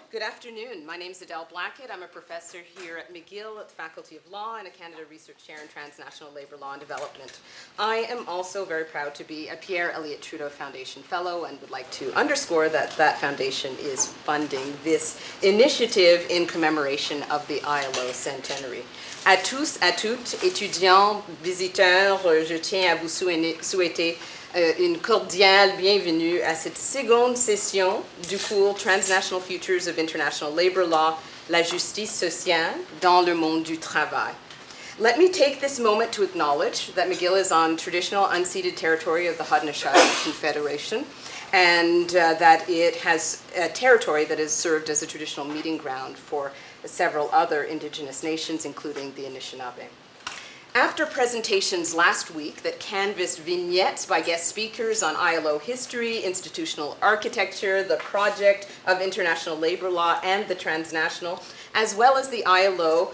Good afternoon. My name is Adele Blackett. I'm a professor here at McGill at the Faculty of Law and a Canada Research Chair in Transnational Labour Law and Development. I am also very proud to be a Pierre-Elliott-Trudeau Foundation Fellow and would like to underscore that that foundation is funding this initiative in commemoration of the ILO centenary. À tous, à toutes, étudiants, visiteurs, je tiens à vous souhaiter une cordiale bienvenue à cette seconde session du cours Transnational Futures of International Labor Law, la justice sociale dans le monde du travail. Let me take this moment to acknowledge that McGill is on traditional unceded territory of the Haudenosaunee Confederation and that it has a territory that has served as a traditional meeting ground for several other Indigenous nations, including the Anishinaabe. After presentations last week that canvassed vignettes by guest speakers on ILO history, institutional architecture, the project of international labor law and the transnational, as well as the ILO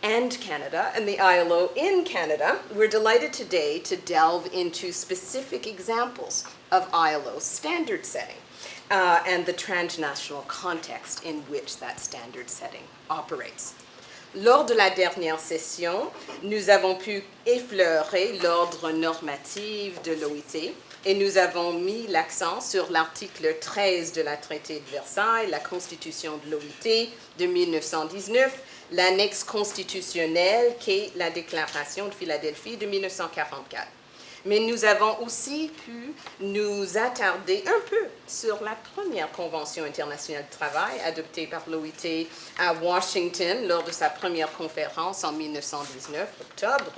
and Canada and the ILO in Canada, we're delighted today to delve into specific examples of ILO standard setting and the transnational context in which that standard setting operates. Lors de la dernière session, nous avons pu effleurer l'ordre normatif de l'OIT et nous avons mis l'accent sur l'article 13 de la Treaty de Versailles, la Constitution de l'OIT de 1919, l'annexe constitutionnelle qu'est la Déclaration de Philadelphie de 1944. Mais nous avons aussi pu nous attarder un peu sur la première Convention internationale du travail adoptée par l'OIT à Washington lors de sa première conférence en 1919, octobre,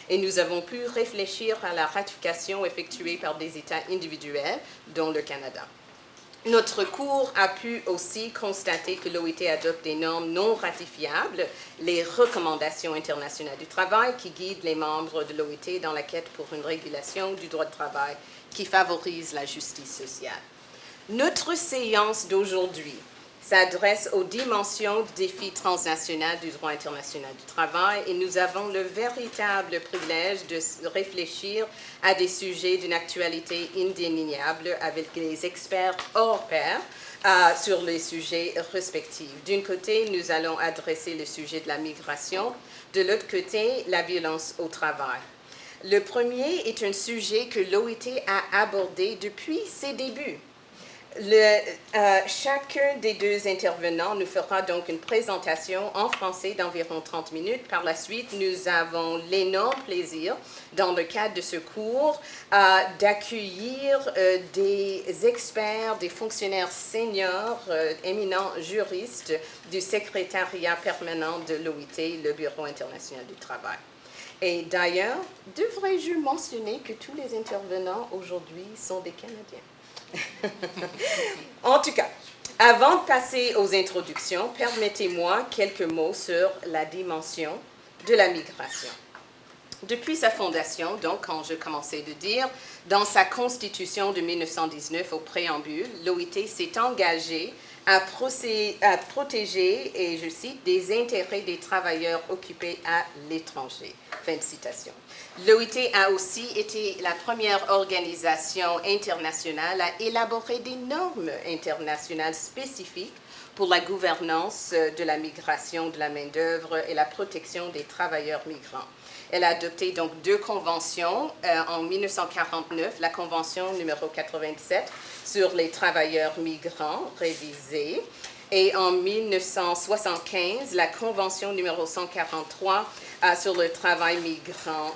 et nous avons pu réfléchir à la ratification effectuée par des États individuels, dont le Canada. Notre cours a pu aussi constater que l'OIT adopte des normes non ratifiables, les recommandations internationales du travail qui guident les membres de l'OIT dans la quête pour une régulation du droit de travail qui favorise la justice sociale. Notre séance d'aujourd'hui s'adresse aux dimensions du défi transnational du droit international du travail et nous avons le véritable privilège de réfléchir à des sujets d'une actualité indéniable avec les experts hors pair sur les sujets respectifs. D'un côté, nous allons adresser le sujet de la migration, de l'autre côté, la violence au travail. Le premier est un sujet que l'OIT a abordé depuis ses débuts. Chacun des deux intervenants nous fera donc une présentation en français d'environ 30 minutes. Par la suite, nous avons l'énorme plaisir, dans le cadre de ce cours, d'accueillir des experts, des fonctionnaires seniors, éminents juristes du secrétariat permanent de l'OIT, le Bureau international du travail. Et d'ailleurs, devrais-je mentionner que tous les intervenants aujourd'hui sont des Canadiens? En tout cas, avant de passer aux introductions, permettez-moi quelques mots sur la dimension de la migration. Depuis sa fondation, donc, quand je commençais de dire, dans sa constitution de 1919 au préambule, l'OIT s'est engagé à protéger, et je cite, des intérêts des travailleurs occupés à l'étranger. Fin de citation. L'OIT a aussi été la première organisation internationale à élaborer des normes internationales spécifiques pour la gouvernance de la migration de la main-d'œuvre et la protection des travailleurs migrants. Elle a adopté donc deux conventions. En 1949, la convention numéro 97 sur les travailleurs migrants révisée. Et en 1975, la convention numéro 143 sur le travail migrant.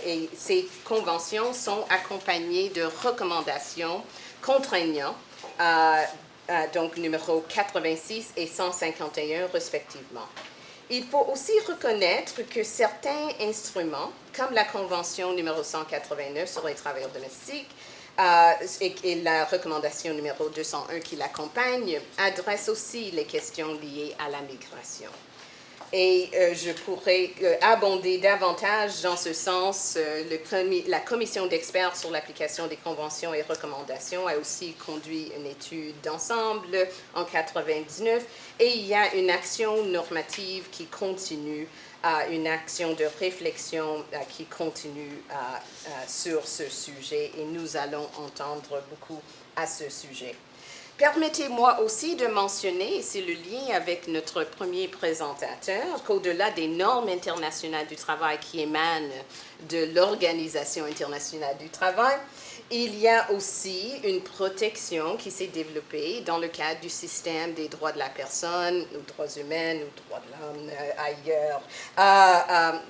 Et ces conventions sont accompagnées de recommandations contraignantes, donc numéro 86 et 151 respectivement. Il faut aussi reconnaître que certains instruments, comme la Convention numéro 189 sur les travailleurs domestiques et la recommandation numéro 201 qui l'accompagne, adressent aussi les questions liées à la migration. Et je pourrais abonder davantage dans ce sens. La commission d'experts sur l'application des conventions et recommandations a aussi conduit une étude d'ensemble en 1999 et il y a une action normative qui continue, une action de réflexion qui continue sur ce sujet et nous allons entendre beaucoup à ce sujet. Permettez-moi aussi de mentionner, et c'est le lien avec notre premier présentateur, qu'au-delà des normes internationales du travail qui émanent de l'Organisation internationale du travail, il y a aussi une protection qui s'est développée dans le cadre du système des droits de la personne, ou droits humains, ou droits de l'homme ailleurs,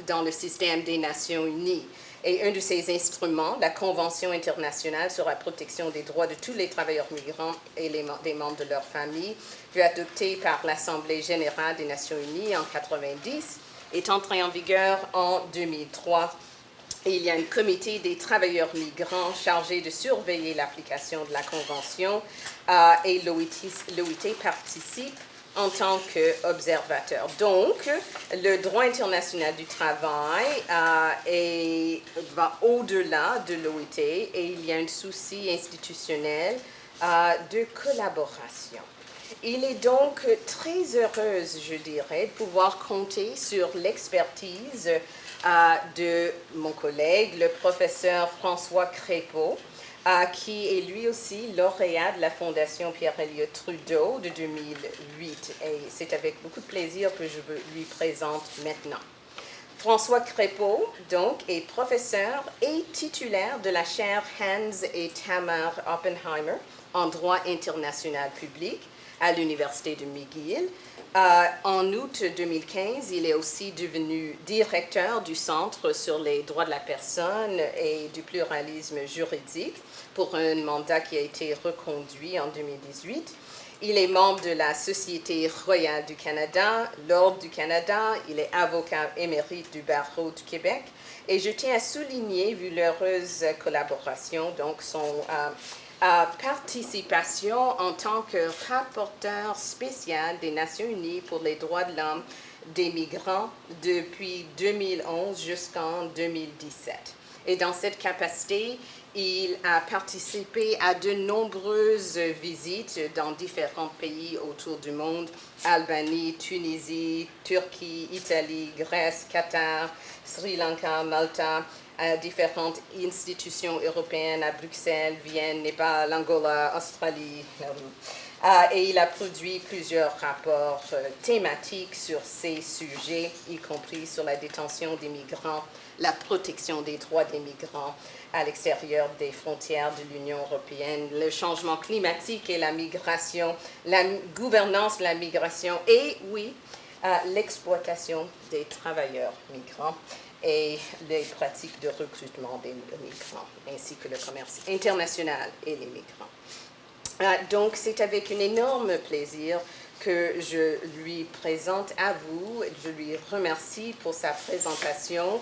dans le système des Nations unies. Et un de ces instruments, la Convention internationale sur la protection des droits de tous les travailleurs migrants et des membres de leur famille, fut adopté par l'Assemblée générale des Nations unies en 1990, est entré en vigueur en 2003. Et il y a un comité des travailleurs migrants chargé de surveiller l'application de la Convention et l'OIT participe en tant qu'observateur. Donc, le droit international du travail va au-delà de l'OIT et il y a un souci institutionnel de collaboration. Il est donc très heureuse, je dirais, de pouvoir compter sur l'expertise de mon collègue, le professeur François Crépeau, qui est lui aussi lauréat de la Fondation Pierre-Elliott-Trudeau de 2008. Et c'est avec beaucoup de plaisir que je lui présente maintenant. François Crépeau, donc, est professeur et titulaire de la chaire Hans et Tamar Oppenheimer en droit international public à l'Université de McGill. En août 2015, il est aussi devenu directeur du Centre sur les droits de la personne et du pluralisme juridique pour un mandat qui a été reconduit en 2018. Il est membre de la Société royale du Canada, l'Ordre du Canada. Il est avocat émérite du barreau du Québec. Et je tiens à souligner, vu l'heureuse collaboration, donc son participation en tant que rapporteur spécial des Nations unies pour les droits de l'homme des migrants depuis 2011 jusqu'en 2017. Et dans cette capacité, il a participé à de nombreuses visites dans différents pays autour du monde, Albanie, Tunisie, Turquie, Italie, Grèce, Qatar, Sri Lanka, Malta, à différentes institutions européennes à Bruxelles, Vienne, Népal, Angola, Australie. Et il a produit plusieurs rapports thématiques sur ces sujets, y compris sur la détention des migrants, la protection des droits des migrants à l'extérieur des frontières de l'Union européenne, le changement climatique et la migration, la gouvernance de la migration et, oui, l'exploitation des travailleurs migrants et les pratiques de recrutement des migrants, ainsi que le commerce international et les migrants. Donc, c'est avec un énorme plaisir que je lui présente à vous. Je lui remercie pour sa présentation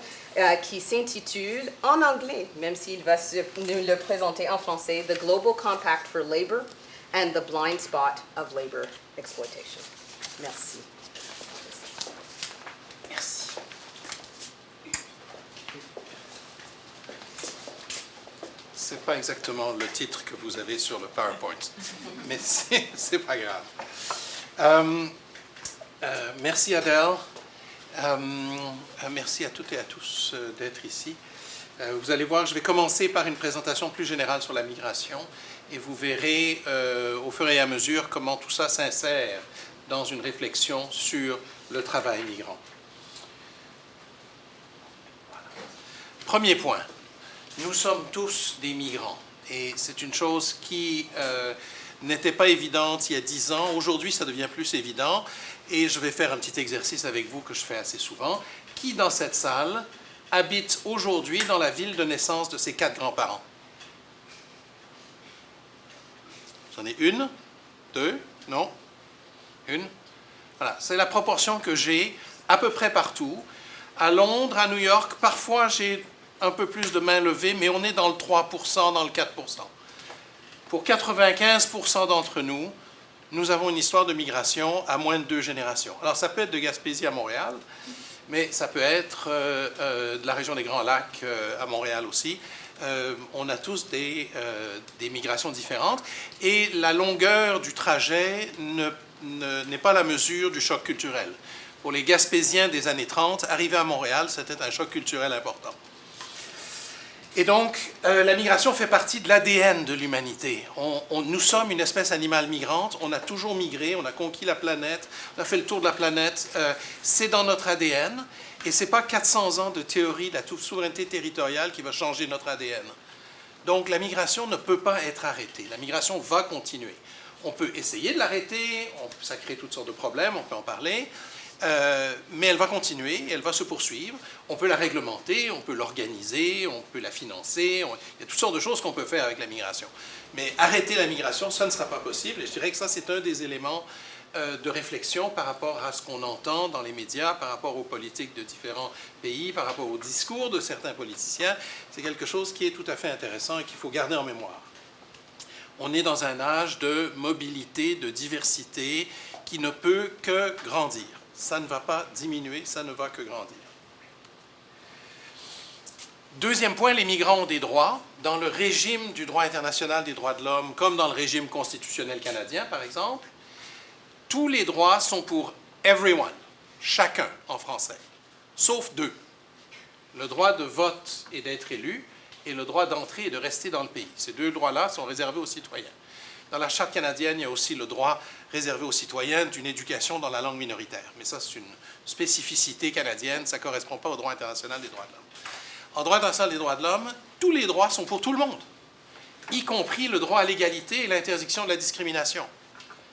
qui s'intitule, en anglais, même s'il va nous le présenter en français, The Global Compact for Labor and the Blind Spot of Labor Exploitation. Merci. Merci. Ce n'est pas exactement le titre que vous avez sur le PowerPoint, mais c'est pas grave. Merci Adèle. Merci à toutes et à tous d'être ici. Vous allez voir, je vais commencer par une présentation plus générale sur la migration et vous verrez au fur et à mesure comment tout ça s'insère dans une réflexion sur le travail migrant. Voilà. Premier point, nous sommes tous des migrants et c'est une chose qui n'était pas évidente il y a 10 ans. Aujourd'hui, ça devient plus évident et je vais faire un petit exercice avec vous que je fais assez souvent. Qui dans cette salle habite aujourd'hui dans la ville de naissance de ses 4 grands-parents? J'en ai une, 2, non? Une? Voilà, c'est la proportion que j'ai à peu près partout. À Londres, à New York, parfois j'ai un peu plus de mains levées, mais on est dans le 3%, dans le 4%. Pour 95% d'entre nous, nous avons une histoire de migration à moins de 2 générations. Alors, ça peut être de Gaspésie à Montréal, mais ça peut être de la région des Grands Lacs à Montréal aussi. On a tous des migrations différentes et la longueur du trajet n'est pas la mesure du choc culturel. Pour les Gaspésiens des années 30, arriver à Montréal, c'était un choc culturel important. Et donc, la migration fait partie de l'ADN de l'humanité. Nous sommes une espèce animale migrante, on a toujours migré, on a conquis la planète, on a fait le tour de la planète, c'est dans notre ADN, et ce n'est pas 400 ans de théorie de la souveraineté territoriale qui va changer notre ADN. Donc, la migration ne peut pas être arrêtée, la migration va continuer. On peut essayer de l'arrêter, ça crée toutes sortes de problèmes, on peut en parler, mais elle va continuer, elle va se poursuivre. On peut la réglementer, on peut l'organiser, on peut la financer. Il y a toutes sortes de choses qu'on peut faire avec la migration. Mais arrêter la migration, ça ne sera pas possible. Et je dirais que ça, c'est un des éléments de réflexion par rapport à ce qu'on entend dans les médias, par rapport aux politiques de différents pays, par rapport aux discours de certains politiciens. C'est quelque chose qui est tout à fait intéressant et qu'il faut garder en mémoire. On est dans un âge de mobilité, de diversité, qui ne peut que grandir. Ça ne va pas diminuer, ça ne va que grandir. Deuxième point, les migrants ont des droits. Dans le régime du droit international des droits de l'homme, comme dans le régime constitutionnel canadien, par exemple, tous les droits sont pour everyone, chacun en français, sauf deux. Le droit de vote et d'être élu et le droit d'entrer et de rester dans le pays. Ces deux droits-là sont réservés aux citoyens. Dans la Charte canadienne, il y a aussi le droit réservé aux citoyens d'une éducation dans la langue minoritaire. Mais ça, c'est une spécificité canadienne, ça ne correspond pas au droit international des droits de l'homme. En droit international des droits de l'homme, tous les droits sont pour tout le monde, y compris le droit à l'égalité et l'interdiction de la discrimination.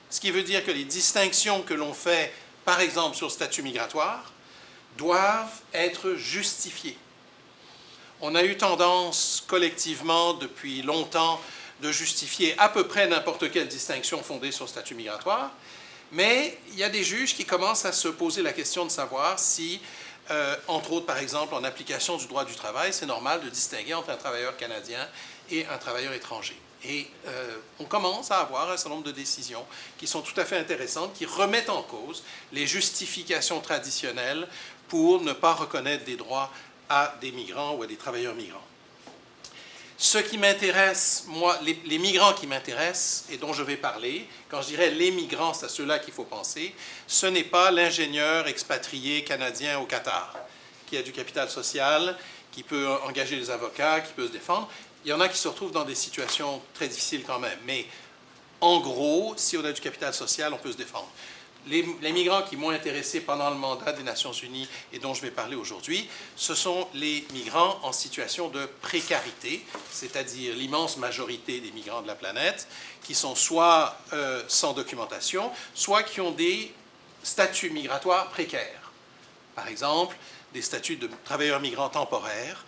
Ce qui veut dire que les distinctions que l'on fait, par exemple sur le statut migratoire, doivent être justifiées. On a eu tendance collectivement depuis longtemps de justifier à peu près n'importe quelle distinction fondée sur le statut migratoire, mais il y a des juges qui commencent à se poser la question de savoir si, entre autres, par exemple, en application du droit du travail, c'est normal de distinguer entre un travailleur canadien et un travailleur étranger. Et on commence à avoir un certain nombre de décisions qui sont tout à fait intéressantes, qui remettent en cause les justifications traditionnelles pour ne pas reconnaître des droits à des migrants ou à des travailleurs migrants. Ce qui m'intéresse, moi, les migrants qui m'intéressent et dont je vais parler, quand je dirais les migrants, c'est à ceux-là qu'il faut penser, ce n'est pas l'ingénieur expatrié canadien au Qatar, qui a du capital social, qui peut engager des avocats, qui peut se défendre. Il y en a qui se retrouvent dans des situations très difficiles quand même, mais en gros, si on a du capital social, on peut se défendre. Les migrants qui m'ont intéressé pendant le mandat des Nations Unies et dont je vais parler aujourd'hui, ce sont les migrants en situation de précarité, c'est-à-dire l'immense majorité des migrants de la planète, qui sont soit sans documentation, soit qui ont des statuts migratoires précaires. Par exemple, des statuts de travailleurs migrants temporaires,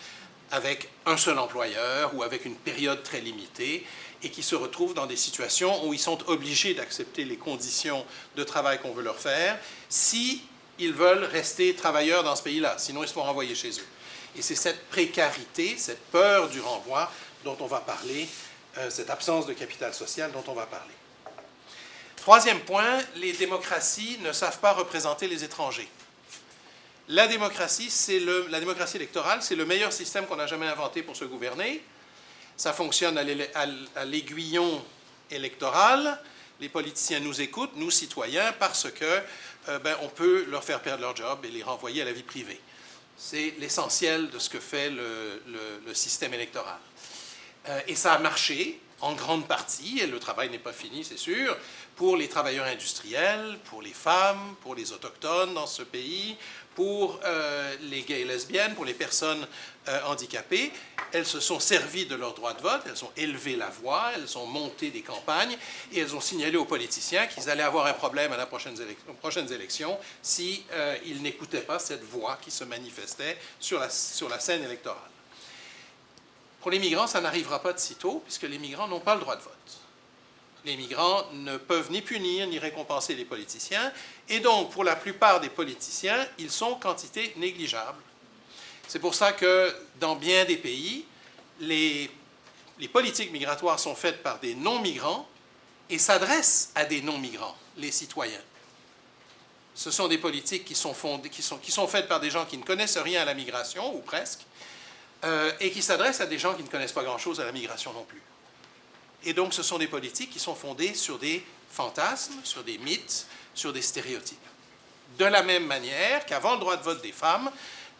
avec un seul employeur ou avec une période très limitée, et qui se retrouvent dans des situations où ils sont obligés d'accepter les conditions de travail qu'on veut leur faire si ils veulent rester travailleurs dans ce pays-là, sinon ils seront renvoyés chez eux. Et c'est cette précarité, cette peur du renvoi dont on va parler, cette absence de capital social dont on va parler. Troisième point, les démocraties ne savent pas représenter les étrangers. La démocratie électorale, c'est le meilleur système qu'on a jamais inventé pour se gouverner. Ça fonctionne à l'aiguillon électoral. Les politiciens nous écoutent, nous citoyens, parce que on peut leur faire perdre leur job et les renvoyer à la vie privée. C'est l'essentiel de ce que fait le système électoral. Et ça a marché en grande partie, et le travail n'est pas fini, c'est sûr, pour les travailleurs industriels, pour les femmes, pour les autochtones dans ce pays, pour les gays et lesbiennes, pour les personnes handicapées. Elles se sont servies de leur droit de vote, elles ont élevé la voix, elles ont monté des campagnes et elles ont signalé aux politiciens qu'ils allaient avoir un problème à la prochaines élections si ils n'écoutaient pas cette voix qui se manifestait sur la scène électorale. Pour les migrants, ça n'arrivera pas de sitôt, puisque les migrants n'ont pas le droit de vote. Les migrants ne peuvent ni punir ni récompenser les politiciens, et donc, pour la plupart des politiciens, ils sont quantité négligeable. C'est pour ça que, dans bien des pays, les politiques migratoires sont faites par des non-migrants et s'adressent à des non-migrants, les citoyens. Ce sont des politiques qui sont faites par des gens qui ne connaissent rien à la migration, ou presque, et qui s'adressent à des gens qui ne connaissent pas grand-chose à la migration non plus. Et donc, ce sont des politiques qui sont fondées sur des fantasmes, sur des mythes, sur des stéréotypes. De la même manière qu'avant le droit de vote des femmes,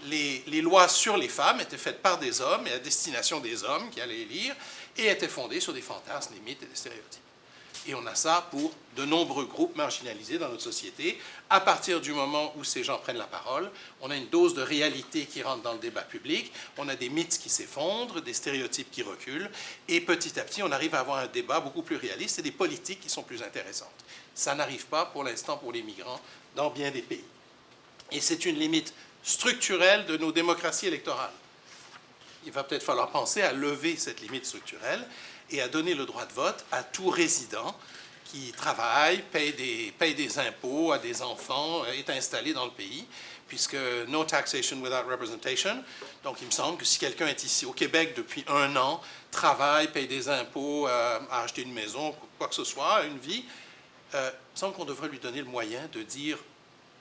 les lois sur les femmes étaient faites par des hommes et à destination des hommes qui allaient les lire et étaient fondées sur des fantasmes, des mythes et des stéréotypes. Et on a ça pour de nombreux groupes marginalisés dans notre société. À partir du moment où ces gens prennent la parole, on a une dose de réalité qui rentre dans le débat public, on a des mythes qui s'effondrent, des stéréotypes qui reculent, et petit à petit, on arrive à avoir un débat beaucoup plus réaliste et des politiques qui sont plus intéressantes. Ça n'arrive pas pour l'instant pour les migrants dans bien des pays. Et c'est une limite structurelle de nos démocraties électorales. Il va peut-être falloir penser à lever cette limite structurelle et à donner le droit de vote à tout résident qui travaille, paye des impôts, a des enfants, est installé dans le pays, puisque no taxation without representation. Donc, il me semble que si quelqu'un est ici au Québec depuis 1 an, travaille, paye des impôts, a acheté une maison, quoi que ce soit, une vie, il me semble qu'on devrait lui donner le moyen de dire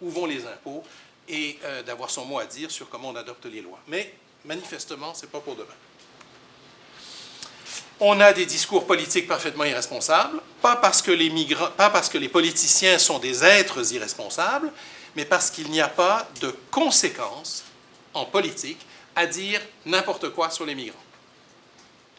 où vont les impôts et d'avoir son mot à dire sur comment on adopte les lois. Mais, manifestement, ce n'est pas pour demain. On a des discours politiques parfaitement irresponsables, pas parce que les politiciens sont des êtres irresponsables, mais parce qu'il n'y a pas de conséquences en politique à dire n'importe quoi sur les migrants.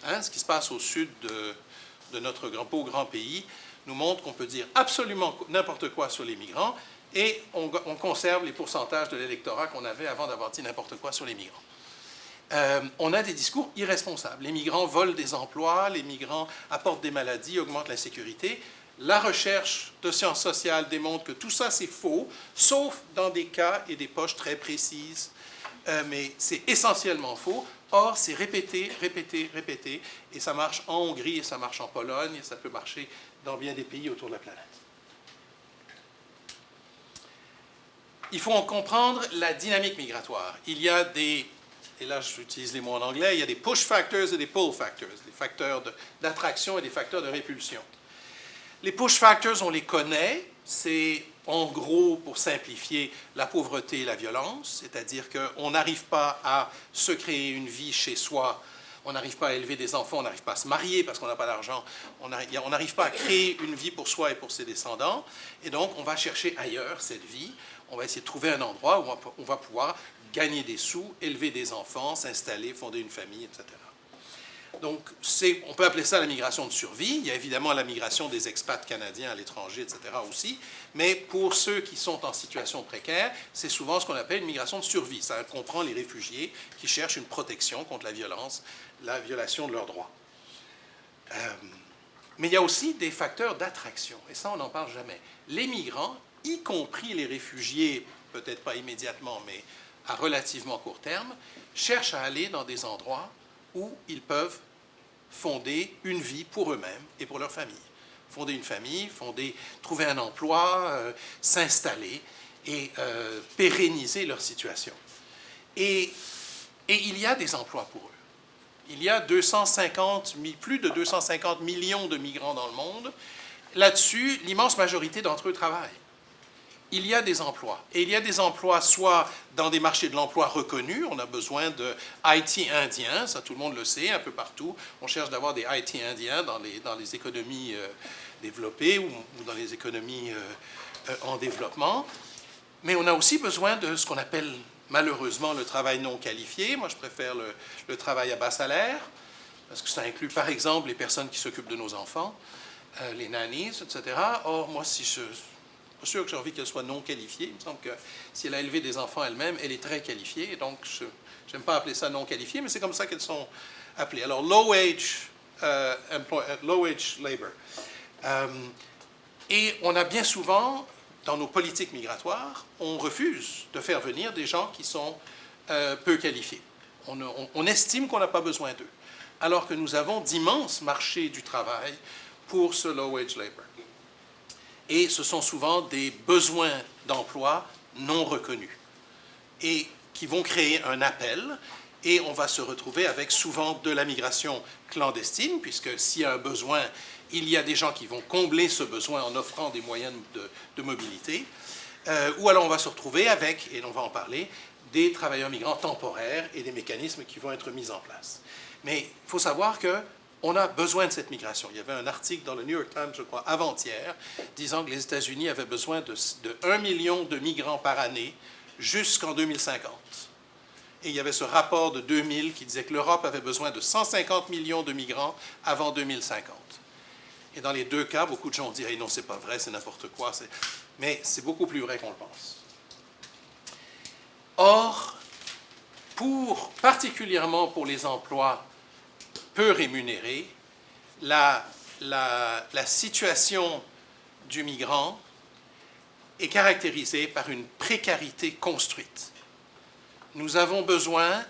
Hein, ce qui se passe au sud de notre beau grand pays nous montre qu'on peut dire absolument n'importe quoi sur les migrants et on conserve les pourcentages de l'électorat qu'on avait avant d'avoir dit n'importe quoi sur les migrants. On a des discours irresponsables. Les migrants volent des emplois, les migrants apportent des maladies, augmentent l'insécurité. La recherche de sciences sociales démontre que tout ça, c'est faux, sauf dans des cas et des poches très précises. Mais c'est essentiellement faux. Or, c'est répété, répété, répété. Et ça marche en Hongrie, et ça marche en Pologne, et ça peut marcher dans bien des pays autour de la planète. Il faut en comprendre la dynamique migratoire. Il y a des... Et là, j'utilise les mots en anglais, il y a des push factors et des pull factors, des facteurs d'attraction et des facteurs de répulsion. Les push factors, on les connaît, c'est en gros, pour simplifier, la pauvreté et la violence, c'est-à-dire qu'on n'arrive pas à se créer une vie chez soi, on n'arrive pas à élever des enfants, on n'arrive pas à se marier parce qu'on n'a pas d'argent, on n'arrive pas à créer une vie pour soi et pour ses descendants, et donc on va chercher ailleurs cette vie, on va essayer de trouver un endroit où on va pouvoir gagner des sous, élever des enfants, s'installer, fonder une famille, etc. Donc, on peut appeler ça la migration de survie. Il y a évidemment la migration des expats canadiens à l'étranger, etc. aussi. Mais pour ceux qui sont en situation précaire, c'est souvent ce qu'on appelle une migration de survie. Ça comprend les réfugiés qui cherchent une protection contre la violence, la violation de leurs droits. Mais il y a aussi des facteurs d'attraction. Et ça, on n'en parle jamais. Les migrants, y compris les réfugiés, peut-être pas immédiatement, mais à relativement court terme, cherchent à aller dans des endroits où ils peuvent fonder une vie pour eux-mêmes et pour leur famille. Fonder une famille, trouver un emploi, s'installer et pérenniser leur situation. Et il y a des emplois pour eux. Il y a plus de 250 millions de migrants dans le monde. Là-dessus, l'immense majorité d'entre eux travaillent. Il y a des emplois. Et il y a des emplois soit dans des marchés de l'emploi reconnus, on a besoin de IT indiens, ça tout le monde le sait, un peu partout. On cherche d'avoir des IT indiens dans les économies développées ou dans les économies en développement. Mais on a aussi besoin de ce qu'on appelle malheureusement le travail non qualifié. Moi, je préfère le travail à bas salaire, parce que ça inclut par exemple les personnes qui s'occupent de nos enfants, les nannies, etc. Or, moi, si je... Pas sûr que j'ai envie qu'elle soit non qualifiée. Il me semble que si elle a élevé des enfants elle-même, elle est très qualifiée. Donc, je n'aime pas appeler ça non qualifié, mais c'est comme ça qu'elles sont appelées. Alors, low wage labor. Et on a bien souvent, dans nos politiques migratoires, on refuse de faire venir des gens qui sont peu qualifiés. On estime qu'on n'a pas besoin d'eux, alors que nous avons d'immenses marchés du travail pour ce low wage labor. Et ce sont souvent des besoins d'emploi non reconnus et qui vont créer un appel et on va se retrouver avec souvent de la migration clandestine puisque s'il y a un besoin, il y a des gens qui vont combler ce besoin en offrant des moyens de mobilité ou alors on va se retrouver avec, et on va en parler, des travailleurs migrants temporaires et des mécanismes qui vont être mis en place. Mais il faut savoir que on a besoin de cette migration. Il y avait un article dans le New York Times, je crois, avant-hier, disant que les États-Unis avaient besoin de 1 million de migrants par année jusqu'en 2050. Et il y avait ce rapport de 2000 qui disait que l'Europe avait besoin de 150 millions de migrants avant 2050. Et dans les deux cas, beaucoup de gens ont dit hey, « non, c'est pas vrai, c'est n'importe quoi ». Mais c'est beaucoup plus vrai qu'on le pense. Or, particulièrement pour les emplois peu rémunérés, la situation du migrant est caractérisée par une précarité construite. Nous avons besoin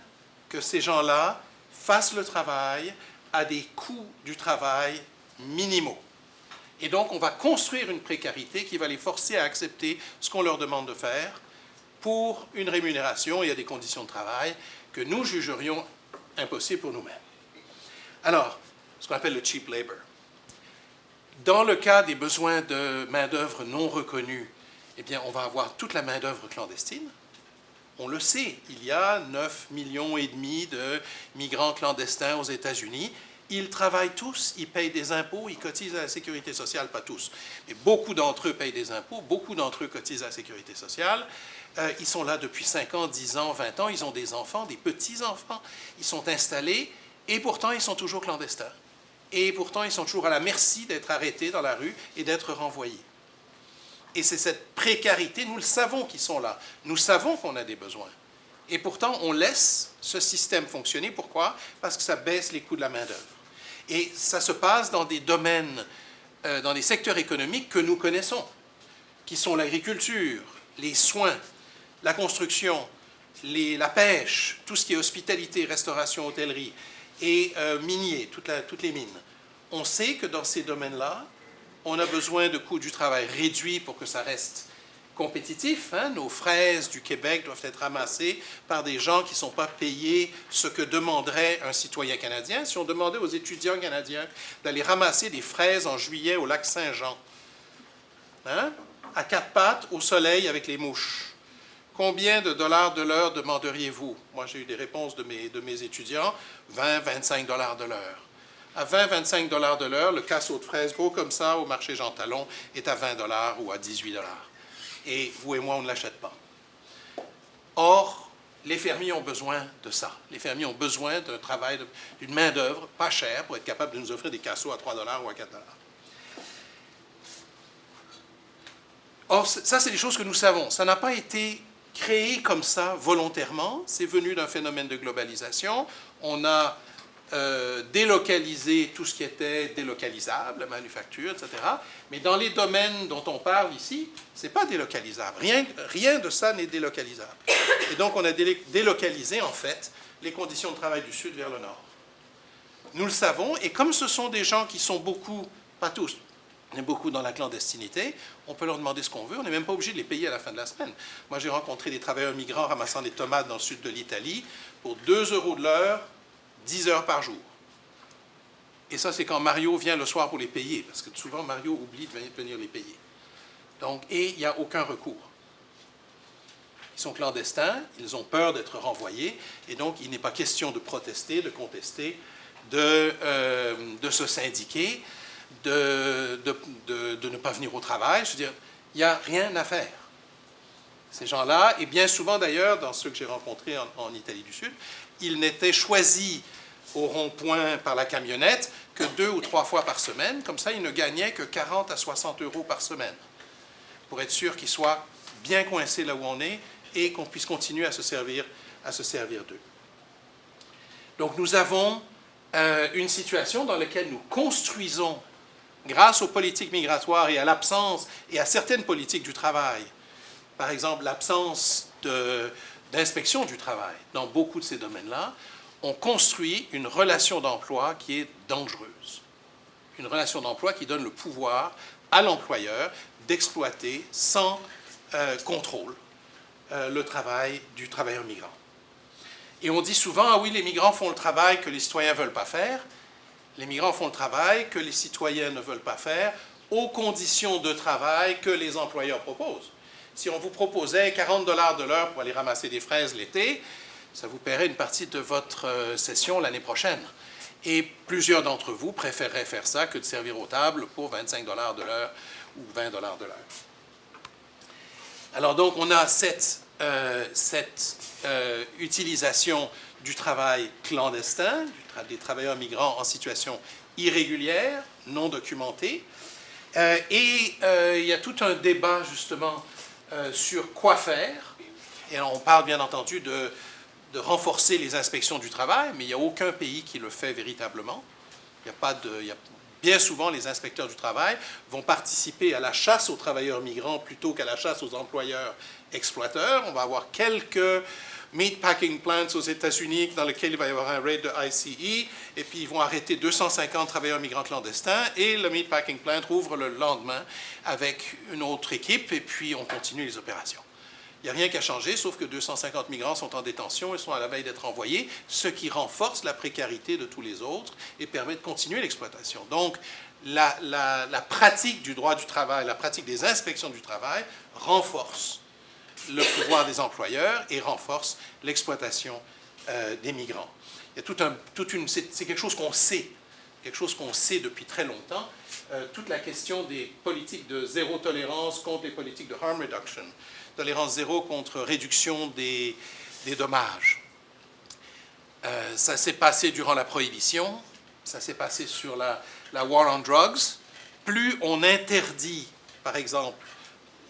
que ces gens-là fassent le travail à des coûts du travail minimaux. Et donc, on va construire une précarité qui va les forcer à accepter ce qu'on leur demande de faire pour une rémunération et à des conditions de travail que nous jugerions impossibles pour nous-mêmes. Alors, ce qu'on appelle le cheap labor. Dans le cas des besoins de main-d'œuvre non reconnue, eh bien, on va avoir toute la main-d'œuvre clandestine. On le sait, il y a 9,5 millions de migrants clandestins aux États-Unis. Ils travaillent tous, ils payent des impôts, ils cotisent à la sécurité sociale, pas tous. Mais beaucoup d'entre eux payent des impôts, beaucoup d'entre eux cotisent à la sécurité sociale. Ils sont là depuis 5 ans, 10 ans, 20 ans, ils ont des enfants, des petits-enfants. Ils sont installés et pourtant ils sont toujours clandestins. Et pourtant ils sont toujours à la merci d'être arrêtés dans la rue et d'être renvoyés. Et c'est cette précarité, nous le savons qu'ils sont là. Nous savons qu'on a des besoins. Et pourtant, on laisse ce système fonctionner. Pourquoi? Parce que ça baisse les coûts de la main-d'œuvre. Et ça se passe dans des domaines, dans des secteurs économiques que nous connaissons, qui sont l'agriculture, les soins, la construction, la pêche, tout ce qui est hospitalité, restauration, hôtellerie, et minier, toutes les mines. On sait que dans ces domaines-là, on a besoin de coûts du travail réduits pour que ça reste compétitif. Hein? Nos fraises du Québec doivent être ramassées par des gens qui ne sont pas payés ce que demanderait un citoyen canadien. Si on demandait aux étudiants canadiens d'aller ramasser des fraises en juillet au lac Saint-Jean, hein? À 4 pattes, au soleil, avec les mouches, combien de dollars de l'heure demanderiez-vous? Moi, j'ai eu des réponses de mes étudiants, 20-25 dollars de l'heure. À 20-25 dollars de l'heure, le casseau de fraises gros comme ça au marché Jean Talon est à 20 dollars ou à 18 dollars. Et vous et moi, on ne l'achète pas. Or, les fermiers ont besoin de ça. Les fermiers ont besoin d'un travail, d'une main-d'œuvre pas chère pour être capable de nous offrir des casseaux à 3 dollars ou à 4 dollars. Or, ça, c'est des choses que nous savons. Ça n'a pas été créé comme ça volontairement. C'est venu d'un phénomène de globalisation. On a délocaliser tout ce qui était délocalisable, la manufacture, etc. Mais dans les domaines dont on parle ici, ce n'est pas délocalisable. Rien de ça n'est délocalisable. Et donc, on a délocalisé, en fait, les conditions de travail du Sud vers le Nord. Nous le savons, et comme ce sont des gens qui sont beaucoup, pas tous, mais beaucoup dans la clandestinité, on peut leur demander ce qu'on veut, on n'est même pas obligé de les payer à la fin de la semaine. Moi, j'ai rencontré des travailleurs migrants ramassant des tomates dans le sud de l'Italie pour 2 € de l'heure, 10 heures par jour. Et ça, c'est quand Mario vient le soir pour les payer, parce que souvent, Mario oublie de venir les payer. Donc, et il n'y a aucun recours. Ils sont clandestins, ils ont peur d'être renvoyés, et donc il n'est pas question de protester, de contester, de se syndiquer, de ne pas venir au travail. Je veux dire, il n'y a rien à faire. Ces gens-là, et bien souvent d'ailleurs, dans ceux que j'ai rencontrés en Italie du Sud, ils n'étaient choisis au rond-point par la camionnette que 2 ou 3 fois par semaine. Comme ça, ils ne gagnaient que 40 à 60 € par semaine pour être sûr qu'ils soient bien coincés là où on est et qu'on puisse continuer à se servir d'eux. Donc nous avons une situation dans laquelle nous construisons, grâce aux politiques migratoires et à l'absence et à certaines politiques du travail, par exemple l'absence d'inspection du travail dans beaucoup de ces domaines-là, on construit une relation d'emploi qui est dangereuse. Une relation d'emploi qui donne le pouvoir à l'employeur d'exploiter sans contrôle le travail du travailleur migrant. Et on dit souvent, ah oui, les migrants font le travail que les citoyens ne veulent pas faire. Les migrants font le travail que les citoyens ne veulent pas faire aux conditions de travail que les employeurs proposent. Si on vous proposait 40 $ de l'heure pour aller ramasser des fraises l'été, ça vous paierait une partie de votre session l'année prochaine. Et plusieurs d'entre vous préféreraient faire ça que de servir aux tables pour 25 $ de l'heure ou 20 $ de l'heure. Alors donc, on a cette cette utilisation du travail clandestin, des travailleurs migrants en situation irrégulière, non documentée. Et il y a tout un débat justement sur quoi faire. Et on parle bien entendu de renforcer les inspections du travail, mais il n'y a aucun pays qui le fait véritablement. Bien souvent, les inspecteurs du travail vont participer à la chasse aux travailleurs migrants plutôt qu'à la chasse aux employeurs exploiteurs. On va avoir quelques meatpacking plants aux États-Unis dans lesquels il va y avoir un raid de ICE, et puis ils vont arrêter 250 travailleurs migrants clandestins, et le meatpacking plant rouvre le lendemain avec une autre équipe, et puis on continue les opérations. Il n'y a rien qu'à changer, sauf que 250 migrants sont en détention et sont à la veille d'être envoyés, ce qui renforce la précarité de tous les autres et permet de continuer l'exploitation. Donc, la pratique du droit du travail, la pratique des inspections du travail renforce le pouvoir des employeurs et renforce l'exploitation des migrants. Il y a c'est quelque chose qu'on sait depuis très longtemps, toute la question des politiques de zéro tolérance contre les politiques de harm reduction, tolérance zéro contre réduction des dommages. Ça s'est passé durant la Prohibition, ça s'est passé sur la war on drugs. Plus on interdit, par exemple,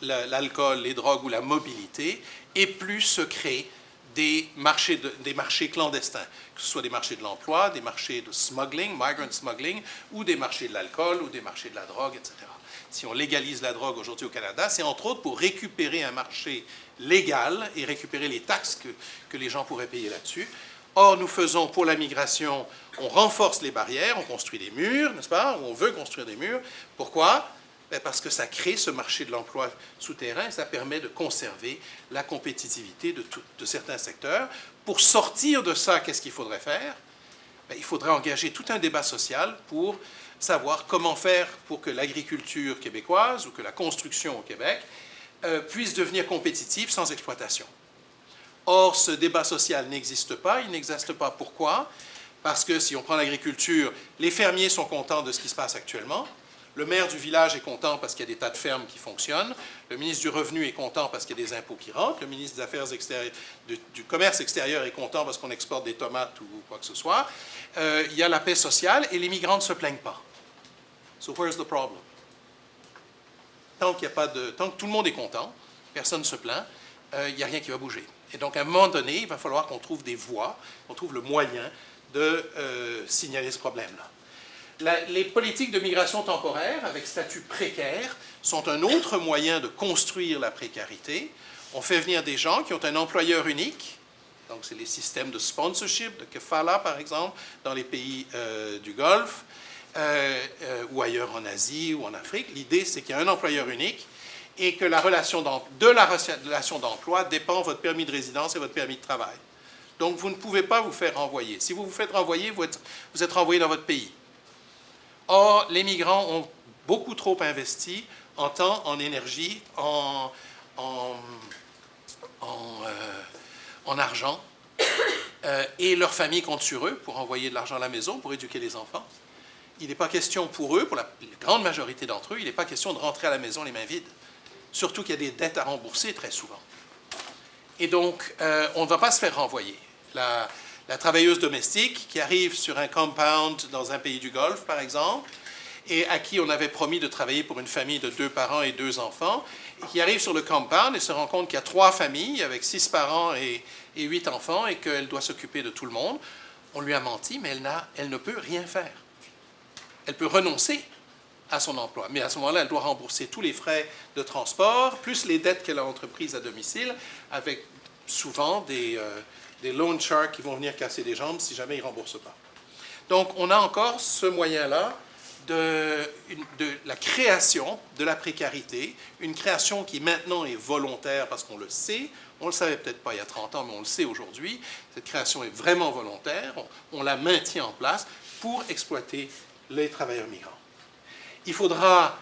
l'alcool, les drogues ou la mobilité, et plus se créent des marchés clandestins, que ce soit des marchés de l'emploi, des marchés de smuggling, migrant smuggling, ou des marchés de l'alcool, ou des marchés de la drogue, etc. Si on légalise la drogue aujourd'hui au Canada, c'est entre autres pour récupérer un marché légal et récupérer les taxes que les gens pourraient payer là-dessus. Or, nous faisons pour la migration, on renforce les barrières, on construit des murs, n'est-ce pas? On veut construire des murs. Pourquoi? Parce que ça crée ce marché de l'emploi souterrain et ça permet de conserver la compétitivité de certains secteurs. Pour sortir de ça, qu'est-ce qu'il faudrait faire? Il faudrait engager tout un débat social pour savoir comment faire pour que l'agriculture québécoise ou que la construction au Québec puisse devenir compétitive sans exploitation. Or, ce débat social n'existe pas. Il n'existe pas pourquoi? Parce que si on prend l'agriculture, les fermiers sont contents de ce qui se passe actuellement. Le maire du village est content parce qu'il y a des tas de fermes qui fonctionnent. Le ministre du Revenu est content parce qu'il y a des impôts qui rentrent. Le ministre des Affaires extérieures, du Commerce extérieur est content parce qu'on exporte des tomates ou quoi que ce soit. Il y a la paix sociale et les migrants ne se plaignent pas. So where's the problem? Tant que tout le monde est content, personne ne se plaint, il n'y a rien qui va bouger. Et donc, à un moment donné, il va falloir qu'on trouve des voies, qu'on trouve le moyen de signaler ce problème-là. Les politiques de migration temporaire, avec statut précaire, sont un autre moyen de construire la précarité. On fait venir des gens qui ont un employeur unique, donc c'est les systèmes de sponsorship, de kefala par exemple, dans les pays du Golfe, ou ailleurs en Asie ou en Afrique. L'idée, c'est qu'il y a un employeur unique et que la relation d'emploi dépend de votre permis de résidence et votre permis de travail. Donc, vous ne pouvez pas vous faire renvoyer. Si vous vous faites renvoyer, vous êtes renvoyé dans votre pays. Or, les migrants ont beaucoup trop investi en temps, en énergie, en argent, et leur famille compte sur eux pour envoyer de l'argent à la maison, pour éduquer les enfants. Il n'est pas question pour eux, pour la grande majorité d'entre eux, il n'est pas question de rentrer à la maison les mains vides. Surtout qu'il y a des dettes à rembourser très souvent. Et donc, on ne va pas se faire renvoyer. La travailleuse domestique qui arrive sur un compound dans un pays du Golfe, par exemple, et à qui on avait promis de travailler pour une famille de 2 parents et 2 enfants, et qui arrive sur le compound et se rend compte qu'il y a 3 familles avec 6 parents et 8 enfants et qu'elle doit s'occuper de tout le monde. On lui a menti, mais elle ne peut rien faire. Elle peut renoncer à son emploi, mais à ce moment-là, elle doit rembourser tous les frais de transport, plus les dettes qu'elle a entreprises à domicile, avec souvent des loan sharks qui vont venir casser des jambes si jamais ils ne remboursent pas. Donc, on a encore ce moyen-là de la création de la précarité, une création qui maintenant est volontaire parce qu'on le sait. On ne le savait peut-être pas il y a 30 ans, mais on le sait aujourd'hui. Cette création est vraiment volontaire. On la maintient en place pour exploiter les travailleurs migrants. Il faudra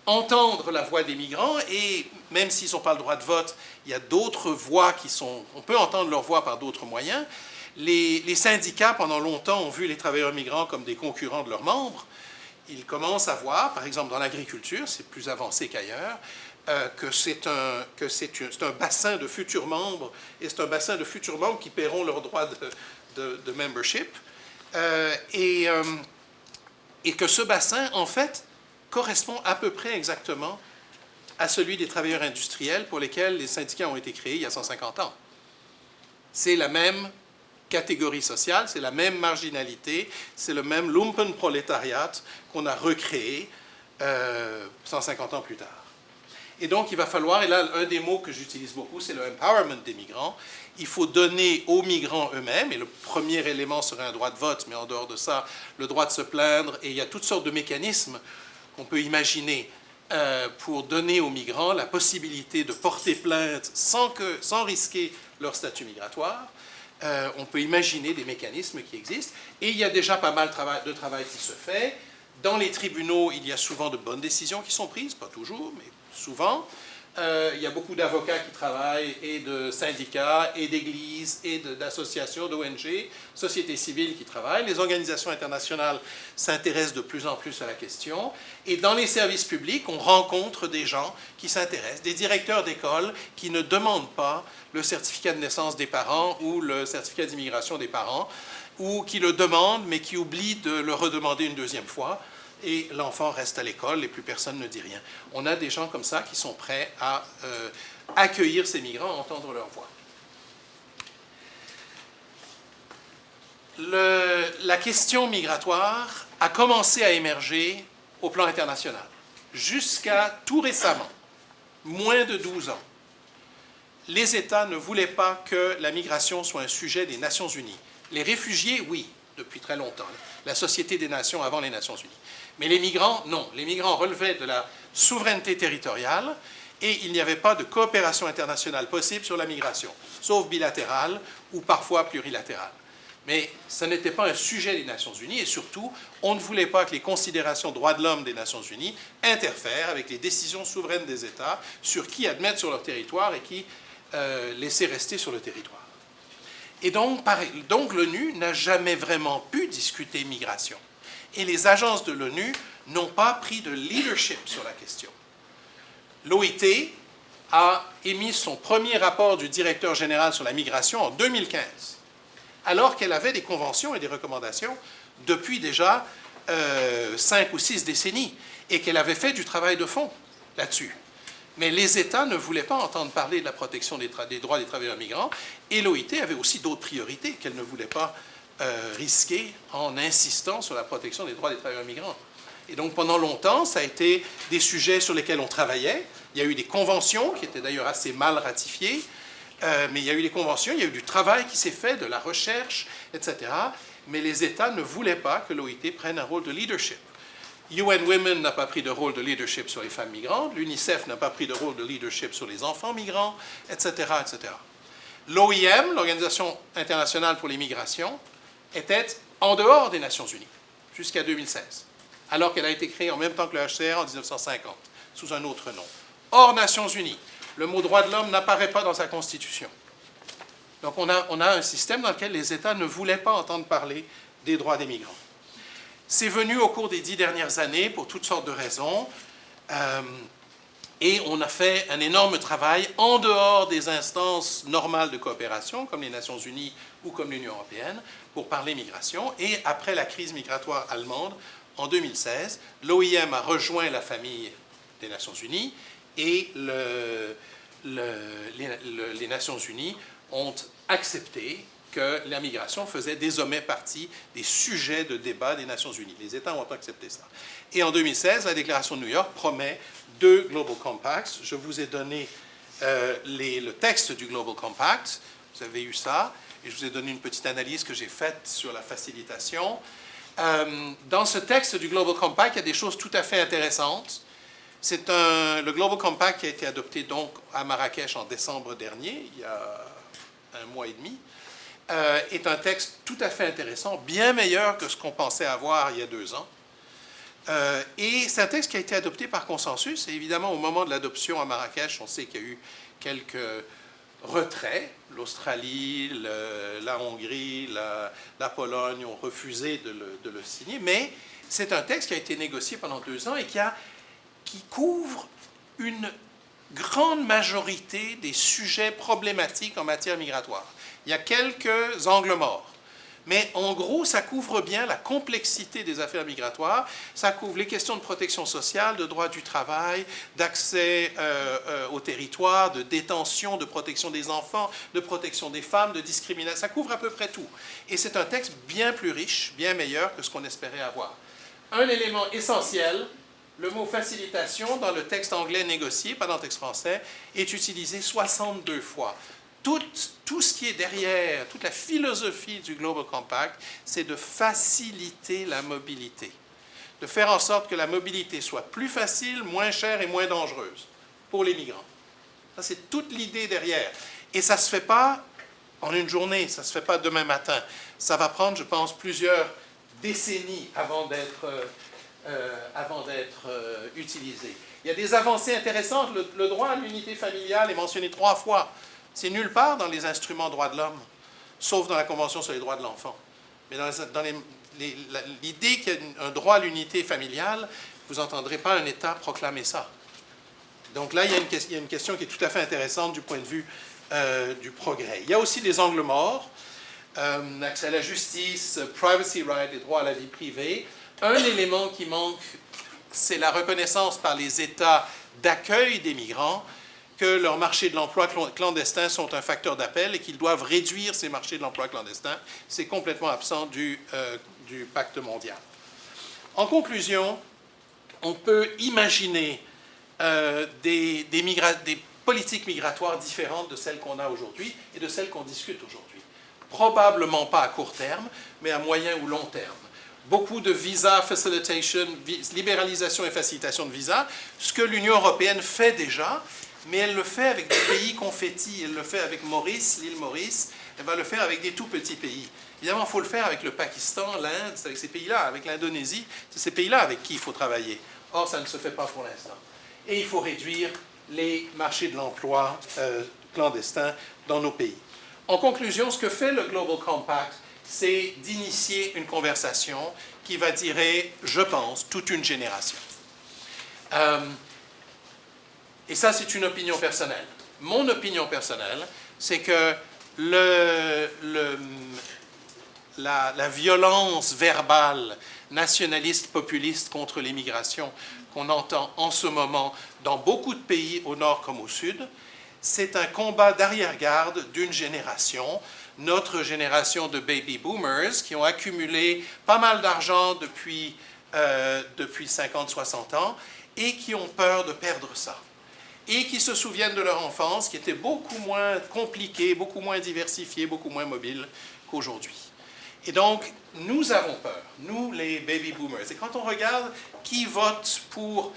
entendre la voix des migrants et même s'ils n'ont pas le droit de vote, il y a d'autres voix qui sont... On peut entendre leur voix par d'autres moyens. Les syndicats, pendant longtemps, ont vu les travailleurs migrants comme des concurrents de leurs membres. ils commencent à voir, par exemple dans l'agriculture, c'est plus avancé qu'ailleurs, que c'est un bassin de futurs membres, et c'est un bassin de futurs membres qui paieront leurs droits de membership, et que ce bassin, en fait, correspond à peu près exactement à celui des travailleurs industriels pour lesquels les syndicats ont été créés il y a 150 ans. C'est la même catégorie sociale, c'est la même marginalité, c'est le même lumpenprolétariat qu'on a recréé 150 ans plus tard. Et donc, il va falloir, et là, un des mots que j'utilise beaucoup, c'est le empowerment des migrants. Il faut donner aux migrants eux-mêmes, et le premier élément serait un droit de vote, mais en dehors de ça, le droit de se plaindre, et il y a toutes sortes de mécanismes qu'on peut imaginer pour donner aux migrants la possibilité de porter plainte sans risquer leur statut migratoire. On peut imaginer des mécanismes qui existent, et il y a déjà pas mal de travail qui se fait. Dans les tribunaux, il y a souvent de bonnes décisions qui sont prises, pas toujours, mais souvent. Il y a beaucoup d'avocats qui travaillent, et de syndicats, et d'églises, et d'associations, d'ONG, sociétés civiles qui travaillent. Les organisations internationales s'intéressent de plus en plus à la question. Et dans les services publics, on rencontre des gens qui s'intéressent, des directeurs d'école qui ne demandent pas le certificat de naissance des parents ou le certificat d'immigration des parents, ou qui le demandent, mais qui oublient de le redemander une deuxième fois. Et l'enfant reste à l'école et plus personne ne dit rien. On a des gens comme ça qui sont prêts à accueillir ces migrants, entendre leur voix. La question migratoire a commencé à émerger au plan international. Jusqu'à tout récemment, moins de 12 ans, les États ne voulaient pas que la migration soit un sujet des Nations Unies. Les réfugiés, oui, depuis très longtemps. La Société des Nations avant les Nations Unies. Mais les migrants, non. Les migrants relevaient de la souveraineté territoriale et il n'y avait pas de coopération internationale possible sur la migration, sauf bilatérale ou parfois plurilatérale. Mais ce n'était pas un sujet des Nations Unies et surtout, on ne voulait pas que les considérations droits de l'homme des Nations Unies interfèrent avec les décisions souveraines des États sur qui admettre sur leur territoire et qui laisser rester sur le territoire. Et donc l'ONU n'a jamais vraiment pu discuter migration. Et les agences de l'ONU n'ont pas pris de leadership sur la question. L'OIT a émis son premier rapport du directeur général sur la migration en 2015, alors qu'elle avait des conventions et des recommandations depuis déjà 5 ou 6 décennies, et qu'elle avait fait du travail de fond là-dessus. Mais les États ne voulaient pas entendre parler de la protection des droits des travailleurs migrants, et l'OIT avait aussi d'autres priorités qu'elle ne voulait pas risquer en insistant sur la protection des droits des travailleurs migrants. Et donc pendant longtemps, ça a été des sujets sur lesquels on travaillait. Il y a eu des conventions qui étaient d'ailleurs assez mal ratifiées, mais il y a eu des conventions, il y a eu du travail qui s'est fait, de la recherche, etc. Mais les États ne voulaient pas que l'OIT prenne un rôle de leadership. UN Women n'a pas pris de rôle de leadership sur les femmes migrantes, l'UNICEF n'a pas pris de rôle de leadership sur les enfants migrants, etc., etc. L'OIM, l'Organisation internationale pour les migrations, était en dehors des Nations Unies jusqu'à 2016, alors qu'elle a été créée en même temps que le HCR en 1950, sous un autre nom. Hors Nations Unies, le mot droit de l'homme n'apparaît pas dans sa constitution. Donc on a un système dans lequel les États ne voulaient pas entendre parler des droits des migrants. C'est venu au cours des 10 dernières années pour toutes sortes de raisons, et on a fait un énorme travail en dehors des instances normales de coopération, comme les Nations Unies ou comme l'Union européenne, pour parler migration. Et après la crise migratoire allemande, en 2016, l'OIM a rejoint la famille des Nations Unies et les Nations Unies ont accepté que la migration faisait désormais partie des sujets de débat des Nations Unies. Les États ont accepté ça. Et en 2016, la déclaration de New York promet 2 Global Compacts. Je vous ai donné le texte du Global Compact. Vous avez eu ça. Et je vous ai donné une petite analyse que j'ai faite sur la facilitation. Dans ce texte du Global Compact, il y a des choses tout à fait intéressantes. C'est le Global Compact qui a été adopté donc à Marrakech en décembre dernier, il y a 1 mois et demi, est un texte tout à fait intéressant, bien meilleur que ce qu'on pensait avoir il y a 2 ans. Et c'est un texte qui a été adopté par consensus. Et évidemment, au moment de l'adoption à Marrakech, on sait qu'il y a eu quelques retraits. L'Australie, la Hongrie, la Pologne ont refusé de le signer. Mais c'est un texte qui a été négocié pendant 2 ans et qui couvre une grande majorité des sujets problématiques en matière migratoire. Il y a quelques angles morts. Mais en gros, ça couvre bien la complexité des affaires migratoires. Ça couvre les questions de protection sociale, de droit du travail, d'accès au territoire, de détention, de protection des enfants, de protection des femmes, de discrimination. Ça couvre à peu près tout. Et c'est un texte bien plus riche, bien meilleur que ce qu'on espérait avoir. Un élément essentiel, le mot facilitation dans le texte anglais négocié, pas dans le texte français, est utilisé 62 fois. Tout ce qui est derrière, toute la philosophie du Global Compact, c'est de faciliter la mobilité, de faire en sorte que la mobilité soit plus facile, moins chère et moins dangereuse pour les migrants. Ça, c'est toute l'idée derrière. Et ça ne se fait pas en une journée, ça ne se fait pas demain matin. Ça va prendre, je pense, plusieurs décennies avant d'être utilisé. Il y a des avancées intéressantes. Le droit à l'unité familiale est mentionné 3 fois. C'est nulle part dans les instruments droits de l'homme, sauf dans la Convention sur les droits de l'enfant. Mais dans l'idée qu'il y a un droit à l'unité familiale, vous n'entendrez pas un État proclamer ça. Donc là, il y a une question qui est tout à fait intéressante du point de vue du progrès. Il y a aussi des angles morts, accès à la justice, privacy rights, les droits à la vie privée. Un élément qui manque, c'est la reconnaissance par les États d'accueil des migrants que leurs marchés de l'emploi clandestins sont un facteur d'appel et qu'ils doivent réduire ces marchés de l'emploi clandestins. C'est complètement absent du pacte mondial. En conclusion, on peut imaginer des politiques migratoires différentes de celles qu'on a aujourd'hui et de celles qu'on discute aujourd'hui. Probablement pas à court terme, mais à moyen ou long terme. Beaucoup de visa facilitation, libéralisation et facilitation de visa, ce que l'Union européenne fait déjà, mais elle le fait avec des pays confettis. Elle le fait avec Maurice, l'île Maurice, elle va le faire avec des tout petits pays. Évidemment, il faut le faire avec le Pakistan, l'Inde, c'est avec ces pays-là, avec l'Indonésie, c'est ces pays-là avec qui il faut travailler. Or, ça ne se fait pas pour l'instant. Et il faut réduire les marchés de l'emploi clandestins dans nos pays. En conclusion, ce que fait le Global Compact, c'est d'initier une conversation qui va durer, je pense, toute une génération. Et ça, c'est une opinion personnelle. Mon opinion personnelle, c'est que la violence verbale nationaliste, populiste contre l'immigration qu'on entend en ce moment dans beaucoup de pays, au nord comme au sud, c'est un combat d'arrière-garde d'une génération, notre génération de baby boomers, qui ont accumulé pas mal d'argent depuis 50-60 ans et qui ont peur de perdre ça. Et qui se souviennent de leur enfance, qui était beaucoup moins compliquée, beaucoup moins diversifiée, beaucoup moins mobile qu'aujourd'hui. Et donc, nous avons peur, nous les baby boomers. Et quand on regarde qui vote pour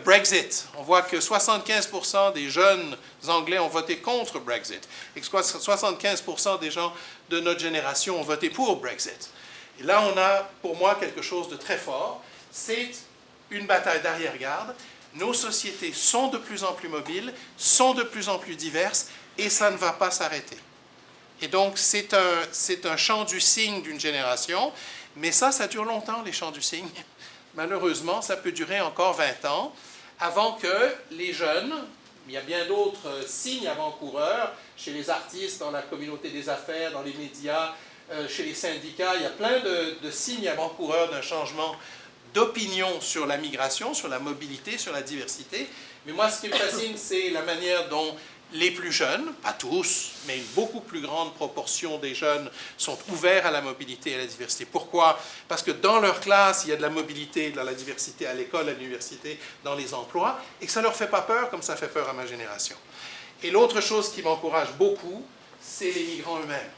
Brexit, on voit que 75% des jeunes Anglais ont voté contre Brexit, et que 75% des gens de notre génération ont voté pour Brexit. Et là, on a, pour moi, quelque chose de très fort. C'est une bataille d'arrière-garde. Nos sociétés sont de plus en plus mobiles, sont de plus en plus diverses, et ça ne va pas s'arrêter. Et donc, c'est un chant du cygne d'une génération, mais ça dure longtemps, les chants du cygne. Malheureusement, ça peut durer encore 20 ans, avant que les jeunes, il y a bien d'autres signes avant-coureurs, chez les artistes, dans la communauté des affaires, dans les médias, chez les syndicats, il y a plein de signes avant-coureurs d'un changement d'opinion sur la migration, sur la mobilité, sur la diversité. Mais moi, ce qui me fascine, c'est la manière dont les plus jeunes, pas tous, mais une beaucoup plus grande proportion des jeunes sont ouverts à la mobilité et à la diversité. Pourquoi? Parce que dans leur classe, il y a de la mobilité, de la diversité à l'école, à l'université, dans les emplois, et que ça ne leur fait pas peur comme ça fait peur à ma génération. Et l'autre chose qui m'encourage beaucoup, c'est les migrants eux-mêmes.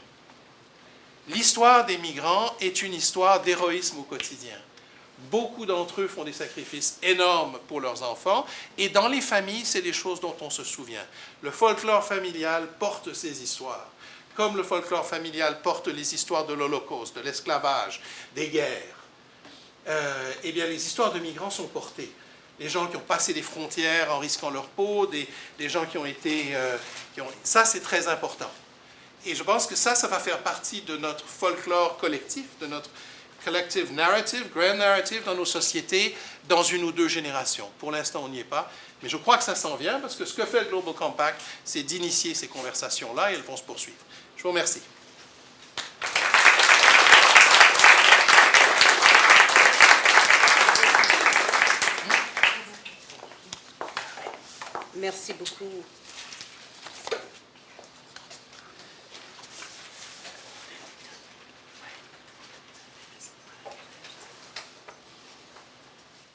L'histoire des migrants est une histoire d'héroïsme au quotidien. Beaucoup d'entre eux font des sacrifices énormes pour leurs enfants, et dans les familles, c'est des choses dont on se souvient. Le folklore familial porte ces histoires, comme le folklore familial porte les histoires de l'Holocauste, de l'esclavage, des guerres. Eh bien, les histoires de migrants sont portées. Les gens qui ont passé des frontières en risquant leur peau, des gens qui ont été... Ça, c'est très important. Et je pense que ça va faire partie de notre folklore collectif, de notre collective narrative, grand narrative dans nos sociétés dans une ou deux générations. Pour l'instant, on n'y est pas, mais je crois que ça s'en vient parce que ce que fait le Global Compact, c'est d'initier ces conversations-là et elles vont se poursuivre. Je vous remercie. Merci beaucoup.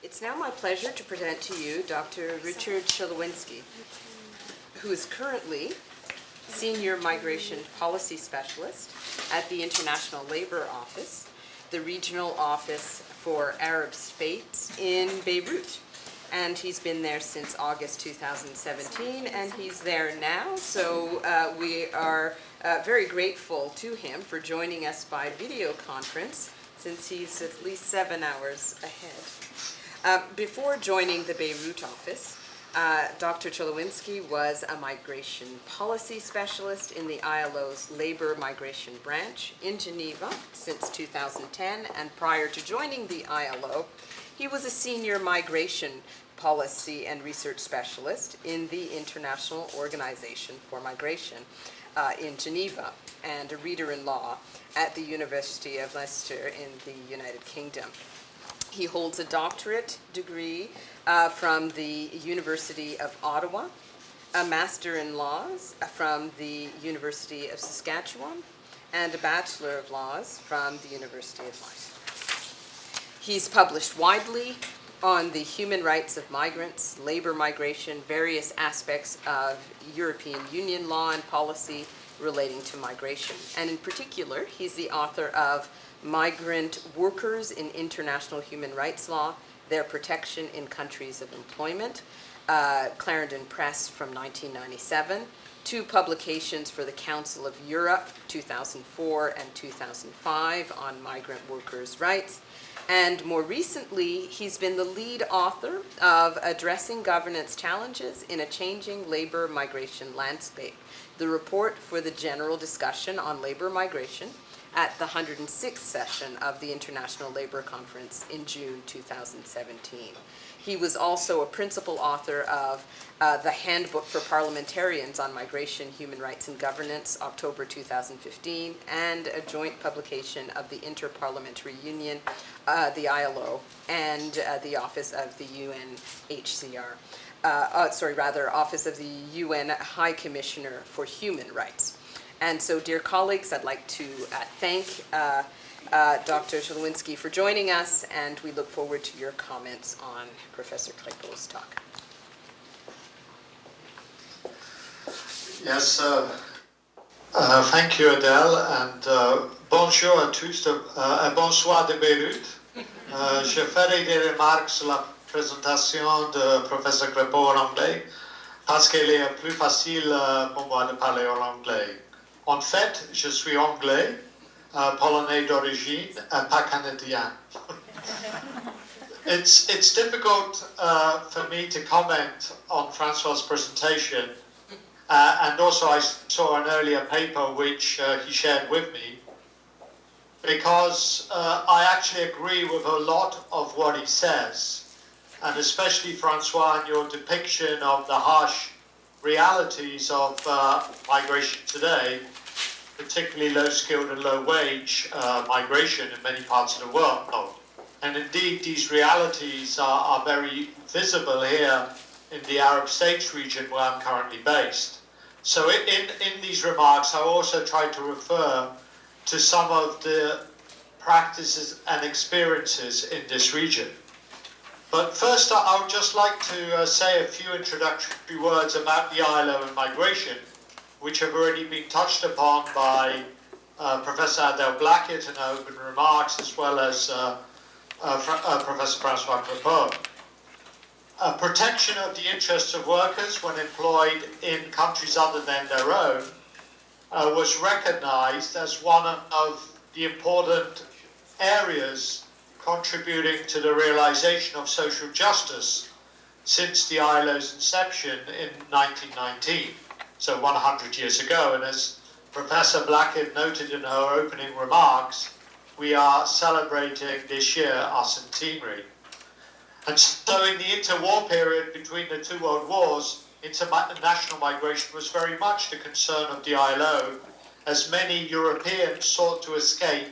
It's now my pleasure to present to you Dr. Richard Winsky, who is currently Senior Migration Policy Specialist at the International Labor Office, the Regional Office for Arab States in Beirut. And he's been there since August 2017, and he's there now. So we are very grateful to him for joining us by video conference, since he's at least 7 hours ahead. Before joining the Beirut office, Dr. Winsky was a migration policy specialist in the ILO's labor migration branch in Geneva since 2010, and prior to joining the ILO, he was a senior migration policy and research specialist in the International Organization for Migration in Geneva, and a reader in law at the University of Leicester in the United Kingdom. He holds a doctorate degree from the University of Ottawa, a master in laws from the University of Saskatchewan, and a bachelor of laws from the University of Leicester. He's published widely on the human rights of migrants, labor migration, various aspects of European Union law and policy relating to migration. And in particular, he's the author of Migrant Workers in International Human Rights Law, Their Protection in Countries of Employment, Clarendon Press from 1997, 2 publications for the Council of Europe, 2004 and 2005, on migrant workers' rights. And more recently, he's been the lead author of Addressing Governance Challenges in a Changing Labor Migration Landscape, the report for the General Discussion on Labor Migration at the 106th session of the International Labor Conference in June 2017. He was also a principal author of the Handbook for Parliamentarians on Migration, Human Rights and Governance, October 2015, and a joint publication of the Inter-Parliamentary Union, the ILO, and the Office of the UNHCR. Office of the UN High Commissioner for Human Rights. And so, dear colleagues, I'd like to thank Dr. Winsky for joining us, and we look forward to your comments on Professor Crépeau's talk. Yes, thank you, Adèle, and bonjour à tous, bonsoir de Beyrouth. Je ferai des remarques sur la présentation de Professeur Crépeau en anglais, parce qu'il est plus facile pour moi de parler en anglais. En fait, je suis anglais, polonais d'origine, pas canadien. It's difficult for me to comment on François' presentation, and also I saw an earlier paper which he shared with me, because I actually agree with a lot of what he says, and especially François and your depiction of the harsh realities of migration today, particularly low-skilled and low-wage migration in many parts of the world. And indeed, these realities are very visible here in the Arab States region where I'm currently based. So in these remarks, I also try to refer to some of the practices and experiences in this region. But first, I would just like to say a few introductory words about the ILO and migration, which have already been touched upon by Professor Adèle Blackett in her open remarks, as well as Professor François Crépeau. Protection of the interests of workers when employed in countries other than their own was recognized as one of the important areas contributing to the realization of social justice since the ILO's inception in 1919, so 100 years ago. And as Professor Blackett noted in her opening remarks, we are celebrating this year our centenary. And so in the interwar period between the two world wars, international migration was very much the concern of the ILO, as many Europeans sought to escape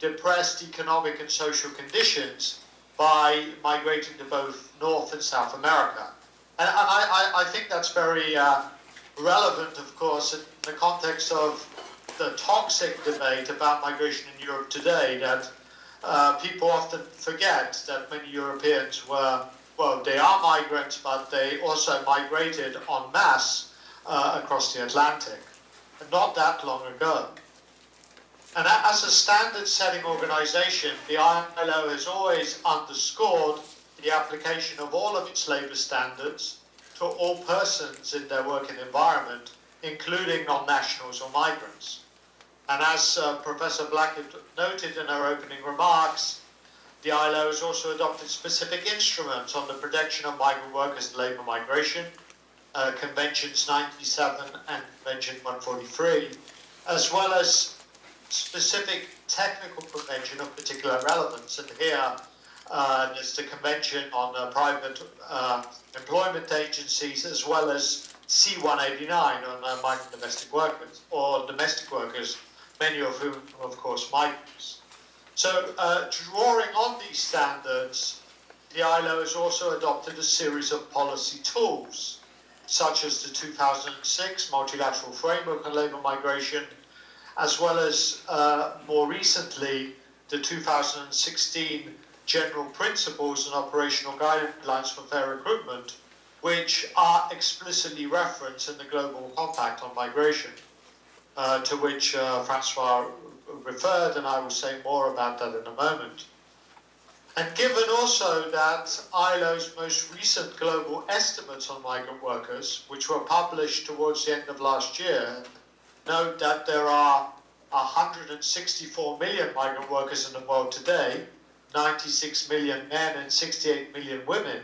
depressed economic and social conditions by migrating to both North and South America. And I think that's very relevant, of course, in the context of the toxic debate about migration in Europe today, that people often forget that many Europeans were, well, they are migrants, but they also migrated en masse across the Atlantic, not that long ago. And as a standard-setting organization, the ILO has always underscored the application of all of its labor standards to all persons in their working environment, including non-nationals or migrants. And as Professor Blackett noted in her opening remarks, the ILO has also adopted specific instruments on the protection of migrant workers and labor migration, Conventions 97 and Convention 143, as well as specific technical prevention of particular relevance. And here, there's the Convention on Private Employment Agencies, as well as C-189 on migrant domestic workers, or domestic workers, many of whom, of course, migrants. So, drawing on these standards, the ILO has also adopted a series of policy tools, such as the 2006 Multilateral Framework on Labour Migration, as well as, more recently, the 2016 General Principles and Operational Guidelines for Fair Recruitment, which are explicitly referenced in the Global Compact on Migration, to which Francois referred, and I will say more about that in a moment. And given also that ILO's most recent global estimates on migrant workers, which were published towards the end of last year, note that there are 164 million migrant workers in the world today, 96 million men and 68 million women.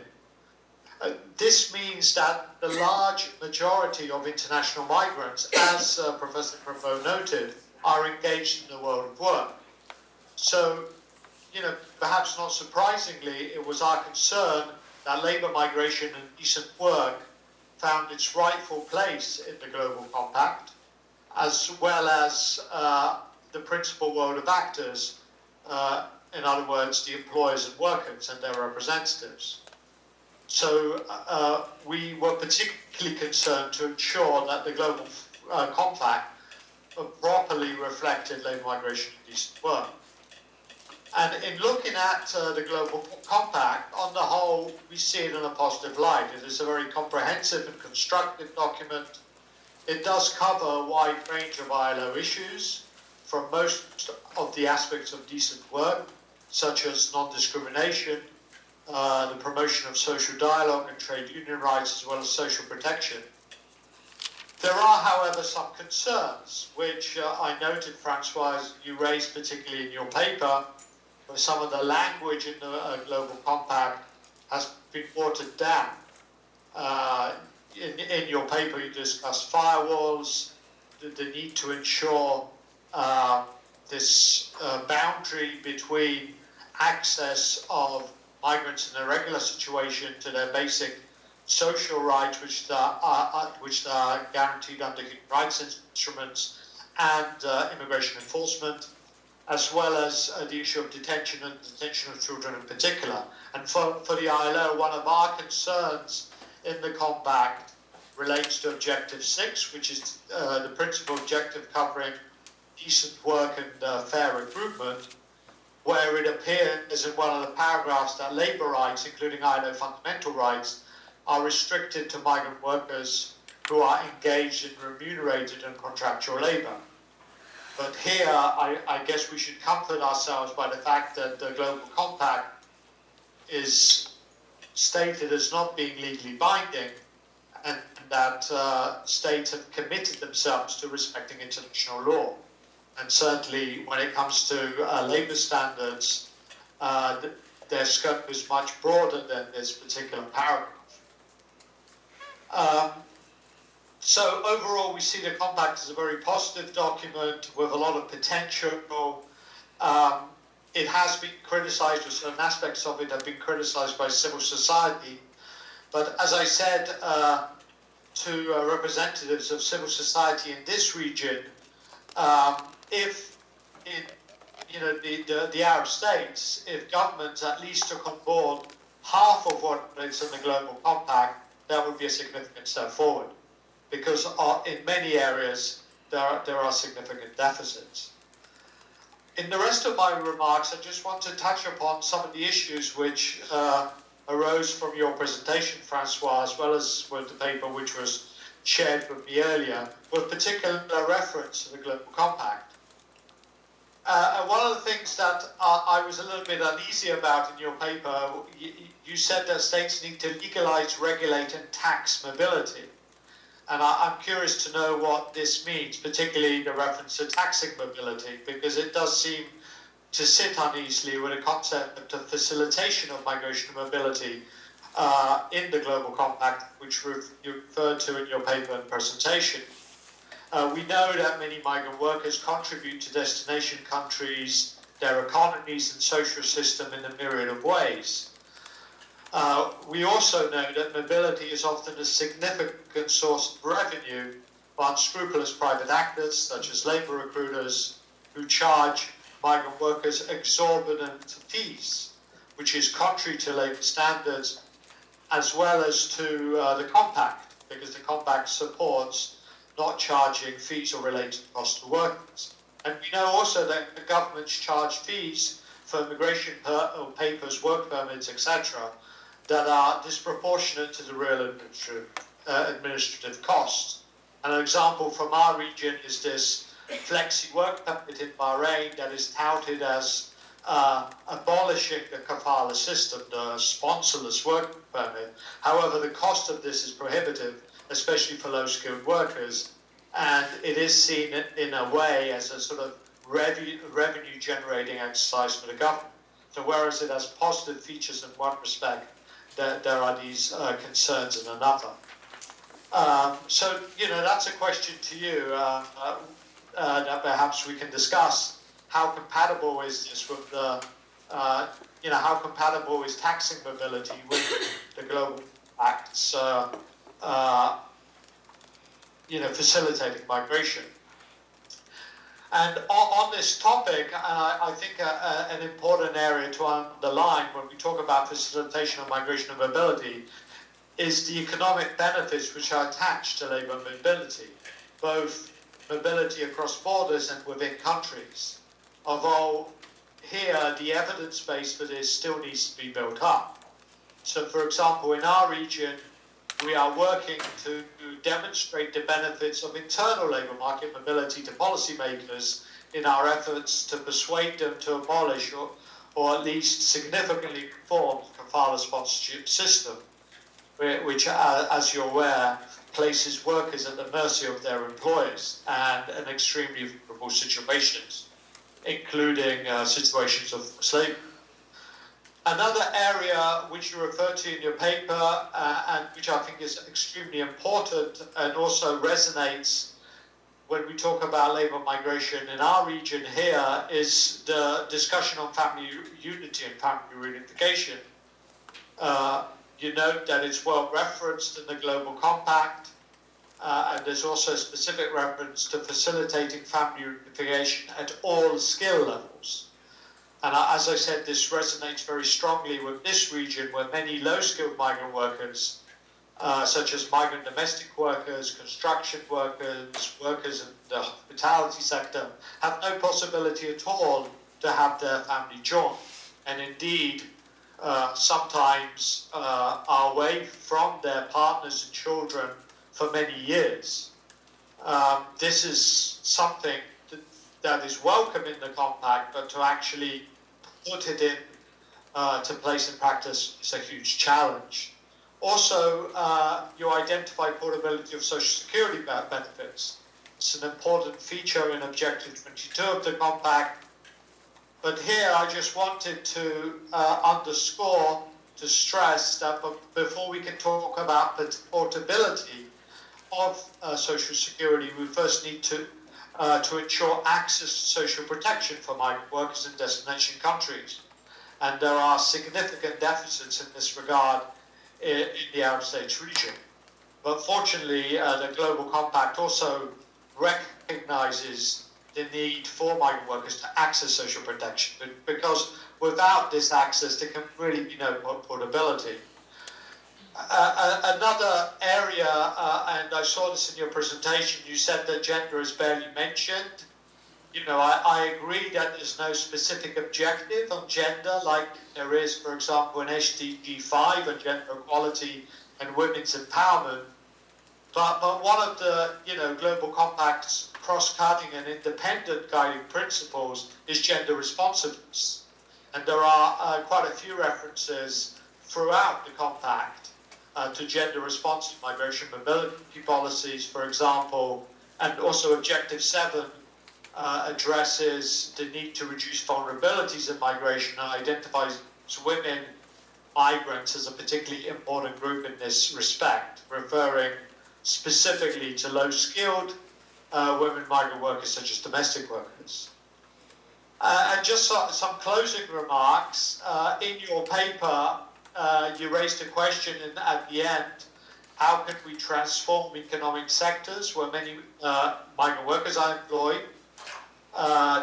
This means that the large majority of international migrants, as Professor Crepeau noted, are engaged in the world of work. So, perhaps not surprisingly, it was our concern that labour migration and decent work found its rightful place in the Global Compact, as well as the principal world of actors, in other words, the employers and workers and their representatives. So we were particularly concerned to ensure that the Global Compact properly reflected labour migration and decent work. And in looking at the Global Compact, on the whole, we see it in a positive light. It is a very comprehensive and constructive document. It does cover a wide range of ILO issues, from most of the aspects of decent work, such as non-discrimination, the promotion of social dialogue and trade union rights, as well as social protection. There are, however, some concerns, which I noted, Francois, you raised particularly in your paper, where some of the language in the Global Compact has been watered down. In your paper, you discuss firewalls, the need to ensure this boundary between access of migrants in a regular situation to their basic social rights, which are guaranteed under human rights instruments, and immigration enforcement, as well as the issue of detention and detention of children in particular. And for the ILO, one of our concerns in the Compact relates to Objective 6, which is the principal objective covering decent work and fair recruitment, where it appears in one of the paragraphs that labour rights, including ILO fundamental rights, are restricted to migrant workers who are engaged in remunerated and contractual labour. But here, I guess we should comfort ourselves by the fact that the Global Compact is stated as not being legally binding, and that states have committed themselves to respecting international law. And certainly when it comes to labour standards, their scope is much broader than this particular paragraph. So overall, we see the Compact as a very positive document with a lot of potential. it has been criticized, or certain aspects of it have been criticized by civil society. But as I said to representatives of civil society in this region, if in the Arab states, if governments at least took on board half of what is in the Global Compact, that would be a significant step forward, because in many areas there are significant deficits. In the rest of my remarks, I just want to touch upon some of the issues which arose from your presentation, Francois, as well as with the paper which was shared with me earlier, with particular reference to the Global Compact. One of the things that I was a little bit uneasy about in your paper, you said that states need to legalize, regulate, and tax mobility. And I'm curious to know what this means, particularly the reference to taxing mobility, because it does seem to sit uneasily with the concept of facilitation of migration and mobility in the Global Compact, which you referred to in your paper and presentation. We know that many migrant workers contribute to destination countries, their economies and social system in a myriad of ways. We also know that mobility is often a significant source of revenue for unscrupulous private actors, such as labour recruiters, who charge migrant workers exorbitant fees, which is contrary to labour standards, as well as to the Compact, because the Compact supports not charging fees or related costs to workers. And we know also that the governments charge fees for immigration papers, work permits, etc., that are disproportionate to the real administrative costs. And an example from our region is this flexi work permit in Bahrain that is touted as abolishing the kafala system, the sponsorless work permit. However, the cost of this is prohibitive, especially for low-skilled workers, and it is seen in a way as a sort of revenue-generating exercise for the government. So whereas it has positive features in one respect, there are these concerns in another. So, that's a question to you that perhaps we can discuss. How compatible is this with the, how compatible is taxing mobility with the Global Act's facilitating migration. And on this topic, I think an important area to underline when we talk about facilitation of migration and mobility is the economic benefits which are attached to labour mobility, both mobility across borders and within countries. Although here, the evidence base for this still needs to be built up. So, for example, in our region, we are working to demonstrate the benefits of internal labour market mobility to policymakers in our efforts to persuade them to abolish or at least significantly reform the kafala sponsorship system, which, as you're aware, places workers at the mercy of their employers and in extremely vulnerable situations, including situations of slavery. Another area which you refer to in your paper and which I think is extremely important and also resonates when we talk about labour migration in our region here is the discussion on family unity and family reunification. You note that it's well referenced in the Global Compact and there's also a specific reference to facilitating family reunification at all skill levels. And as I said, this resonates very strongly with this region where many low-skilled migrant workers, such as migrant domestic workers, construction workers, workers in the hospitality sector, have no possibility at all to have their family join. And indeed, sometimes are away from their partners and children for many years. This is something that is welcome in the Compact, but to actually put it in to place in practice is a huge challenge. Also, you identify portability of social security benefits. It's an important feature in Objective 22 of the Compact. But here I just wanted to underscore, to stress that before we can talk about the portability of Social Security, we first need to to ensure access to social protection for migrant workers in destination countries. And there are significant deficits in this regard in the Arab States region. But fortunately, the Global Compact also recognizes the need for migrant workers to access social protection, because without this access, there can really be no portability. Another area, and I saw this in your presentation, you said that gender is barely mentioned. You know, I agree that there's no specific objective on gender, like there is, for example, in SDG 5 on gender equality and women's empowerment. But one of the, Global Compact's cross-cutting and independent guiding principles is gender responsiveness. And there are quite a few references throughout the Compact to gender responsive migration mobility policies, for example, and also Objective 7 addresses the need to reduce vulnerabilities in migration and identifies women migrants as a particularly important group in this respect, referring specifically to low-skilled women migrant workers such as domestic workers. And just some closing remarks. In your paper, you raised a question at the end, how can we transform economic sectors where many migrant workers are employed,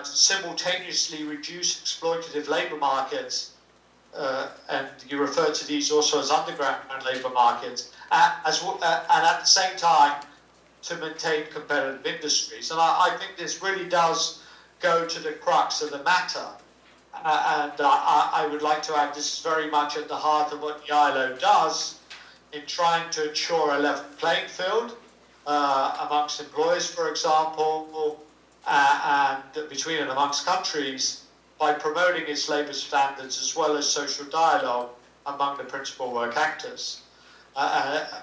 simultaneously reduce exploitative labor markets, and you refer to these also as underground labor markets, and at the same time to maintain competitive industries. And I think this really does go to the crux of the matter. And I would like to add, this is very much at the heart of what the ILO does in trying to ensure a level playing field amongst employers, for example, and between and amongst countries, by promoting its labour standards as well as social dialogue among the principal work actors. But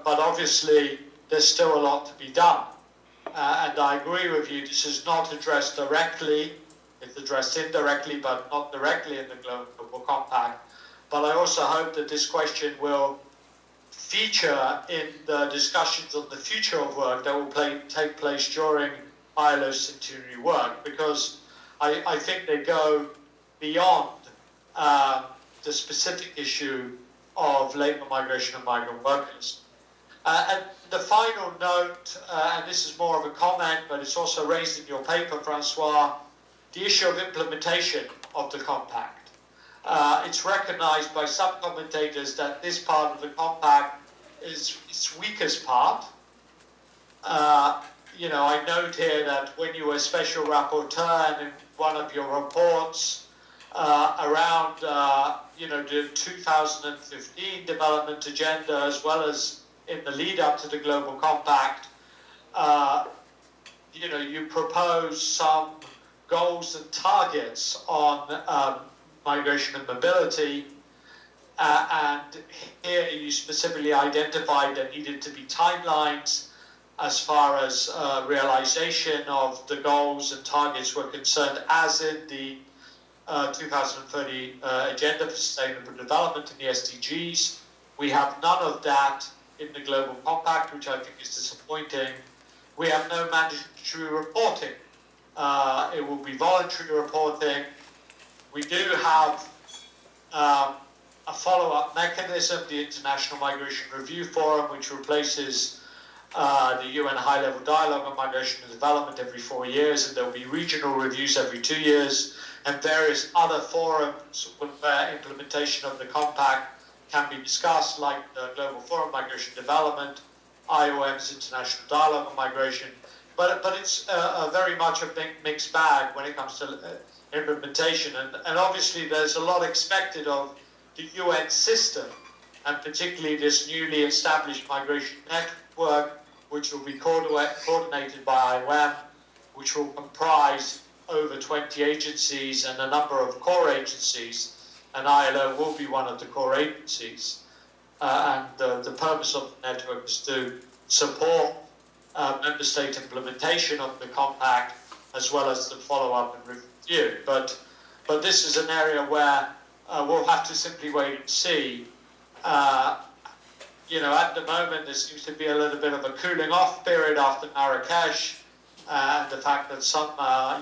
obviously there's still a lot to be done. And I agree with you, this is not addressed directly, it's addressed indirectly, but not directly in the Global Compact. But I also hope that this question will feature in the discussions on the future of work that will take place during ILO's centenary work, because I think they go beyond the specific issue of labour migration and migrant workers. And the final note, and this is more of a comment, but it's also raised in your paper, Francois, the issue of implementation of the Compact. It's recognised by some commentators that this part of the Compact is its weakest part. I note here that when you were Special Rapporteur in one of your reports around, the 2015 development agenda, as well as in the lead up to the Global Compact, you propose some goals and targets on migration and mobility, and here you specifically identified there needed to be timelines as far as realization of the goals and targets were concerned, as in the 2030 Agenda for Sustainable Development and the SDGs. We have none of that in the Global Compact, which I think is disappointing. We have no mandatory reporting. It will be voluntary reporting. We do have a follow-up mechanism, the International Migration Review Forum, which replaces the UN High-Level Dialogue on Migration and Development every 4 years, and there will be regional reviews every 2 years, and various other forums where implementation of the Compact can be discussed, like the Global Forum on Migration and Development, IOM's International Dialogue on Migration. But it's very much a mixed bag when it comes to implementation, and obviously there's a lot expected of the UN system, and particularly this newly established migration network, which will be coordinated by IOM, which will comprise over 20 agencies and a number of core agencies, and ILO will be one of the core agencies. And the purpose of the network is to support member state implementation of the Compact, as well as the follow-up and review. But this is an area where we'll have to simply wait and see. At the moment, there seems to be a little bit of a cooling off period after Marrakesh. and the fact that some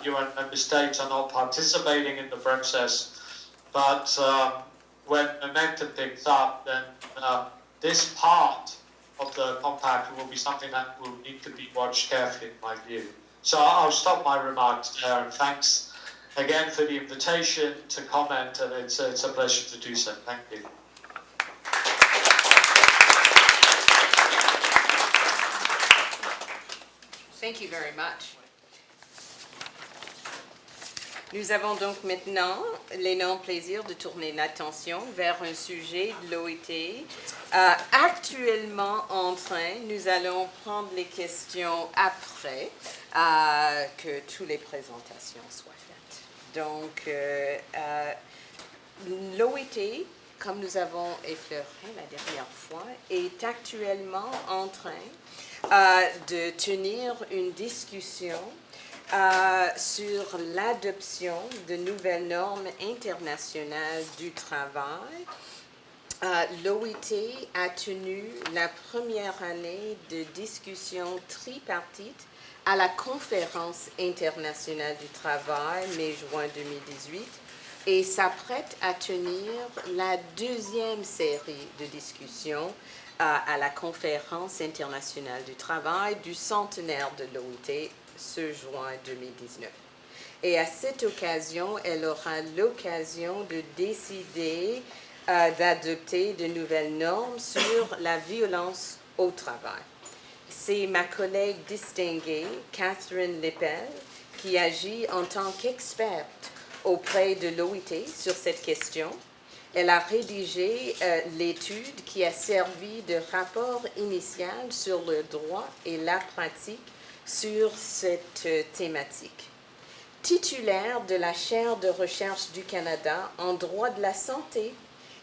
UN member states are not participating in the process. But when momentum picks up, then this part of the compact will be something that will need to be watched carefully, in my view. So I'll stop my remarks there, and thanks again for the invitation to comment, and it's a pleasure to do so. Thank you. Thank you very much. Nous avons donc maintenant l'énorme plaisir de tourner l'attention vers un sujet de l'OIT actuellement en train. Nous allons prendre les questions après que toutes les présentations soient faites. Donc, l'OIT, comme nous avons effleuré la dernière fois, est actuellement en train de tenir une discussion sur l'adoption de nouvelles normes internationales du travail. L'OIT a tenu la première année de discussion tripartite à la Conférence internationale du travail, mai-juin 2018, et s'apprête à tenir la deuxième série de discussions à la Conférence internationale du travail du centenaire de l'OIT, ce juin 2019. Et à cette occasion, elle aura l'occasion de décider d'adopter de nouvelles normes sur la violence au travail. C'est ma collègue distinguée, Catherine Lippel, qui agit en tant qu'experte auprès de l'OIT sur cette question. Elle a rédigé l'étude qui a servi de rapport initial sur le droit et la pratique sur cette thématique. Titulaire de la chaire de recherche du Canada en droit de la santé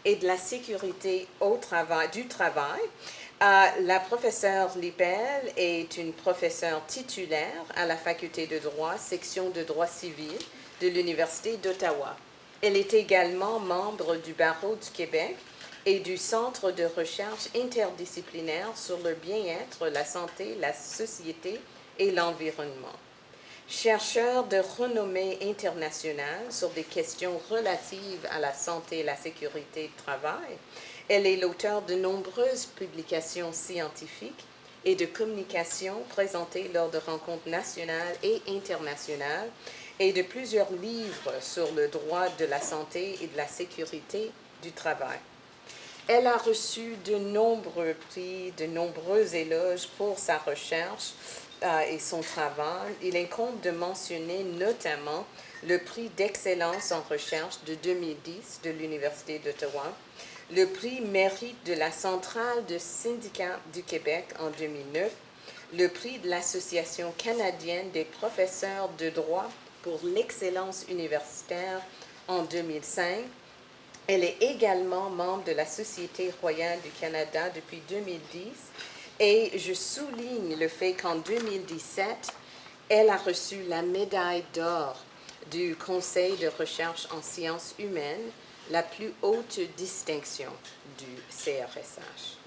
et de la sécurité du travail, la professeure Lippel est une professeure titulaire à la faculté de droit, section de droit civil de l'Université d'Ottawa. Elle est également membre du Barreau du Québec et du Centre de recherche interdisciplinaire sur le bien-être, la santé, la société et l'environnement. Chercheur de renommée internationale sur des questions relatives à la santé et la sécurité du travail, elle est l'auteure de nombreuses publications scientifiques et de communications présentées lors de rencontres nationales et internationales et de plusieurs livres sur le droit de la santé et de la sécurité du travail. Elle a reçu de nombreux prix, de nombreux éloges pour sa recherche et son travail. Il incombe de mentionner notamment le prix d'excellence en recherche de 2010 de l'Université d'Ottawa, le prix mérite de la Centrale de syndicats du Québec en 2009, le prix de l'Association canadienne des professeurs de droit pour l'excellence universitaire en 2005. Elle est également membre de la Société royale du Canada depuis 2010 et je souligne le fait qu'en 2017, elle a reçu la médaille d'or du Conseil de recherche en sciences humaines, la plus haute distinction du CRSH.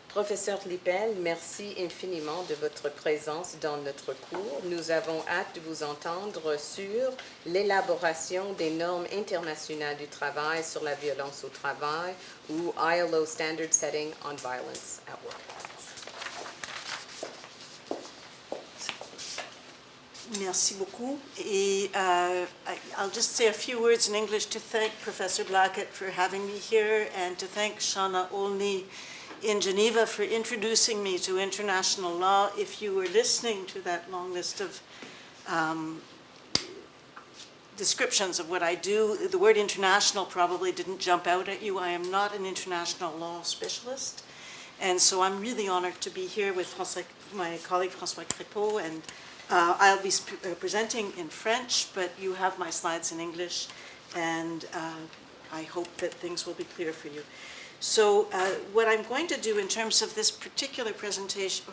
Professeur Lippel, merci infiniment de votre présence dans notre cours. Nous avons hâte de vous entendre sur l'élaboration des normes internationales du travail sur la violence au travail ou ILO Standard Setting on Violence at Work. Merci beaucoup. Et I'll just say a few words in English to thank Professor Blackett for having me here and to thank Israa AlMualim in Geneva for introducing me to international law. If you were listening to that long list of descriptions of what I do, the word international probably didn't jump out at you. I am not an international law specialist. And so I'm really honored to be here with my colleague François Crépeau, and I'll be presenting in French, but you have my slides in English, and I hope that things will be clear for you. So what I'm going to do in terms of this particular presentation,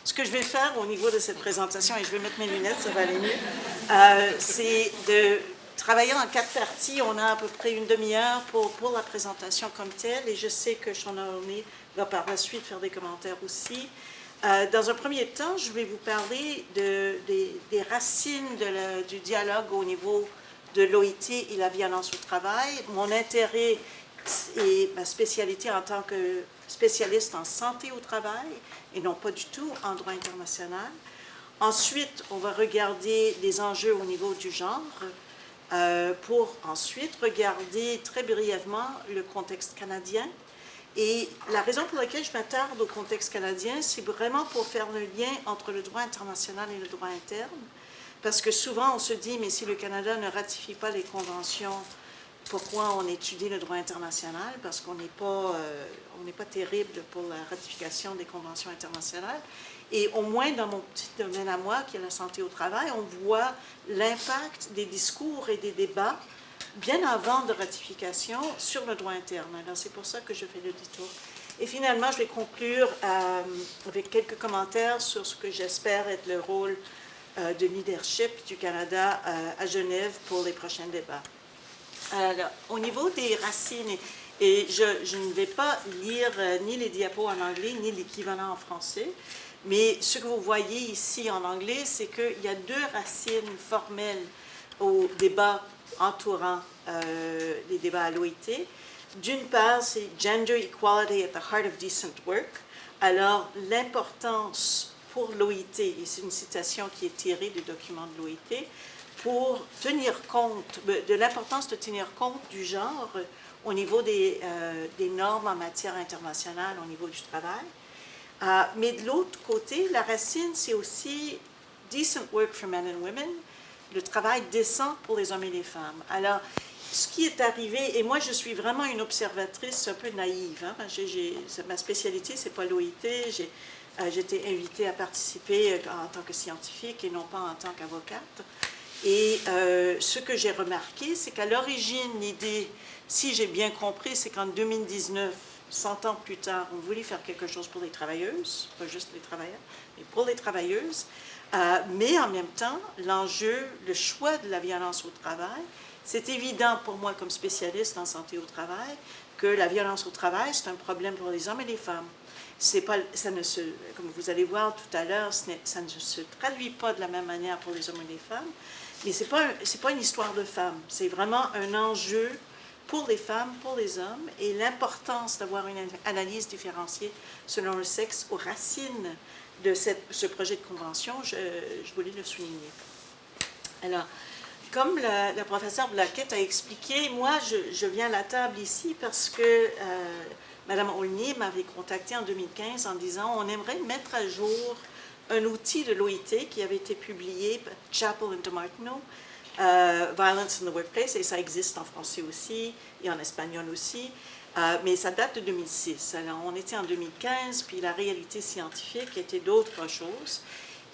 ce que je vais faire au niveau de cette présentation, et je vais mettre mes lunettes, ça va aller mieux, c'est de travailler en 4 parties. On a à peu près une demi-heure pour la présentation comme telle, et je sais que Israa AlMualim va par la suite faire des commentaires aussi. Dans un premier temps, je vais vous parler des racines du dialogue au niveau de l'OIT et la violence au travail. Mon intérêt et ma spécialité en tant que spécialiste en santé au travail et non pas du tout en droit international. Ensuite, on va regarder les enjeux au niveau du genre pour ensuite regarder très brièvement le contexte canadien. Et la raison pour laquelle je m'attarde au contexte canadien, c'est vraiment pour faire le lien entre le droit international et le droit interne. Parce que souvent, on se dit, mais si le Canada ne ratifie pas les conventions, pourquoi on étudie le droit international? Parce qu'on n'est pas terrible pour la ratification des conventions internationales. Et au moins dans mon petit domaine à moi, qui est la santé au travail, on voit l'impact des discours et des débats bien avant de ratification sur le droit interne. Alors, c'est pour ça que je fais le détour. Et finalement, je vais conclure avec quelques commentaires sur ce que j'espère être le rôle de leadership du Canada à Genève pour les prochains débats. Alors, au niveau des racines, et je ne vais pas lire ni les diapos en anglais, ni l'équivalent en français, mais ce que vous voyez ici en anglais, c'est qu'il y a deux racines formelles au débat entourant les débats à l'OIT. D'une part, c'est « Gender equality at the heart of decent work ». Alors, l'importance pour l'OIT, et c'est une citation qui est tirée du document de l'OIT, pour tenir compte de l'importance de tenir compte du genre au niveau des normes en matière internationale, au niveau du travail. Mais de l'autre côté, la racine, c'est aussi « decent work for men and women », le travail décent pour les hommes et les femmes. Alors, ce qui est arrivé, et moi je suis vraiment une observatrice un peu naïve, hein, ma spécialité, c'est pas l'OIT, j'étais invitée à participer en tant que scientifique et non pas en tant qu'avocate. Et ce que j'ai remarqué, c'est qu'à l'origine, l'idée, si j'ai bien compris, c'est qu'en 2019, 100 ans plus tard, on voulait faire quelque chose pour les travailleuses, pas juste les travailleurs, mais pour les travailleuses. Mais en même temps, l'enjeu, le choix de la violence au travail, c'est évident pour moi comme spécialiste en santé au travail que la violence au travail, c'est un problème pour les hommes et les femmes. Comme vous allez voir tout à l'heure, ça ne se traduit pas de la même manière pour les hommes et les femmes, mais ce n'est pas une histoire de femmes, c'est vraiment un enjeu pour les femmes, pour les hommes, et l'importance d'avoir une analyse différenciée selon le sexe aux racines de ce projet de convention, je voulais le souligner. Alors, comme la professeure Blaquette a expliqué, moi, je viens à la table ici parce que Mme Aulnier m'avait contacté en 2015 en disant on aimerait mettre à jour un outil de l'OIT qui avait été publié, Chapel and DeMartino, Violence in the Workplace, et ça existe en français aussi et en espagnol aussi. Mais ça date de 2006. Alors, on était en 2015, puis la réalité scientifique était d'autres choses.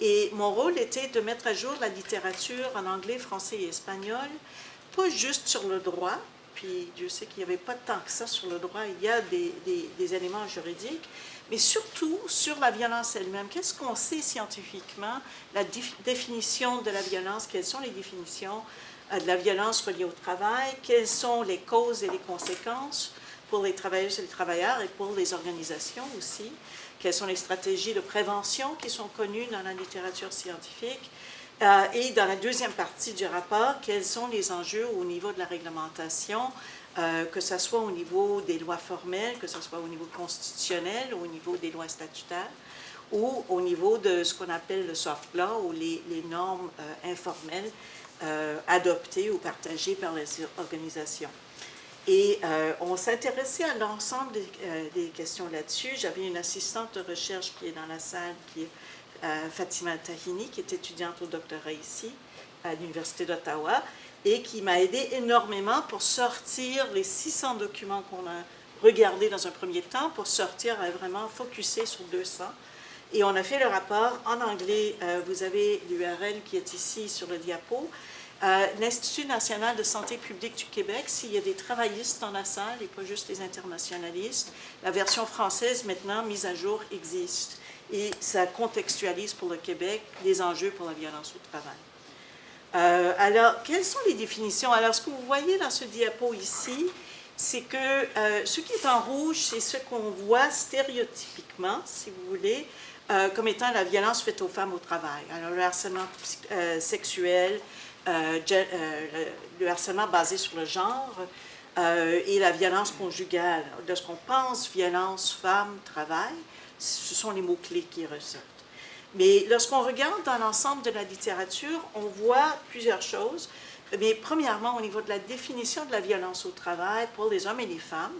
Et mon rôle était de mettre à jour la littérature en anglais, français et espagnol, pas juste sur le droit, puis Dieu sait qu'il n'y avait pas tant que ça sur le droit, il y a des éléments juridiques, mais surtout sur la violence elle-même. Qu'est-ce qu'on sait scientifiquement, la définition de la violence, quelles sont les définitions de la violence reliée au travail, quelles sont les causes et les conséquences pour les travailleuses et les travailleurs et pour les organisations aussi. Quelles sont les stratégies de prévention qui sont connues dans la littérature scientifique. Et dans la deuxième partie du rapport, quels sont les enjeux au niveau de la réglementation, que ce soit au niveau des lois formelles, que ce soit au niveau constitutionnel, au niveau des lois statutaires, ou au niveau de ce qu'on appelle le soft law, ou les normes informelles adoptées ou partagées par les organisations. Et on s'intéressait à l'ensemble des questions là-dessus. J'avais une assistante de recherche qui est dans la salle, qui est Fatima Tahini, qui est étudiante au doctorat ici, à l'Université d'Ottawa, et qui m'a aidé énormément pour sortir les 600 documents qu'on a regardés dans un premier temps, pour sortir à vraiment focusser sur 200. Et on a fait le rapport en anglais. Vous avez l'URL qui est ici sur le diapo. L'Institut national de santé publique du Québec, s'il y a des travaillistes dans la salle et pas juste les internationalistes, la version française maintenant mise à jour existe et ça contextualise pour le Québec les enjeux pour la violence au travail. Alors, quelles sont les définitions? Alors, ce que vous voyez dans ce diapo ici, c'est que ce qui est en rouge, c'est ce qu'on voit stéréotypiquement, si vous voulez, comme étant la violence faite aux femmes au travail. Alors, le harcèlement sexuel, le harcèlement basé sur le genre et la violence conjugale. Lorsqu'on pense violence, femmes, travail, ce sont les mots-clés qui ressortent. Mais lorsqu'on regarde dans l'ensemble de la littérature, on voit plusieurs choses. Mais premièrement, au niveau de la définition de la violence au travail pour les hommes et les femmes,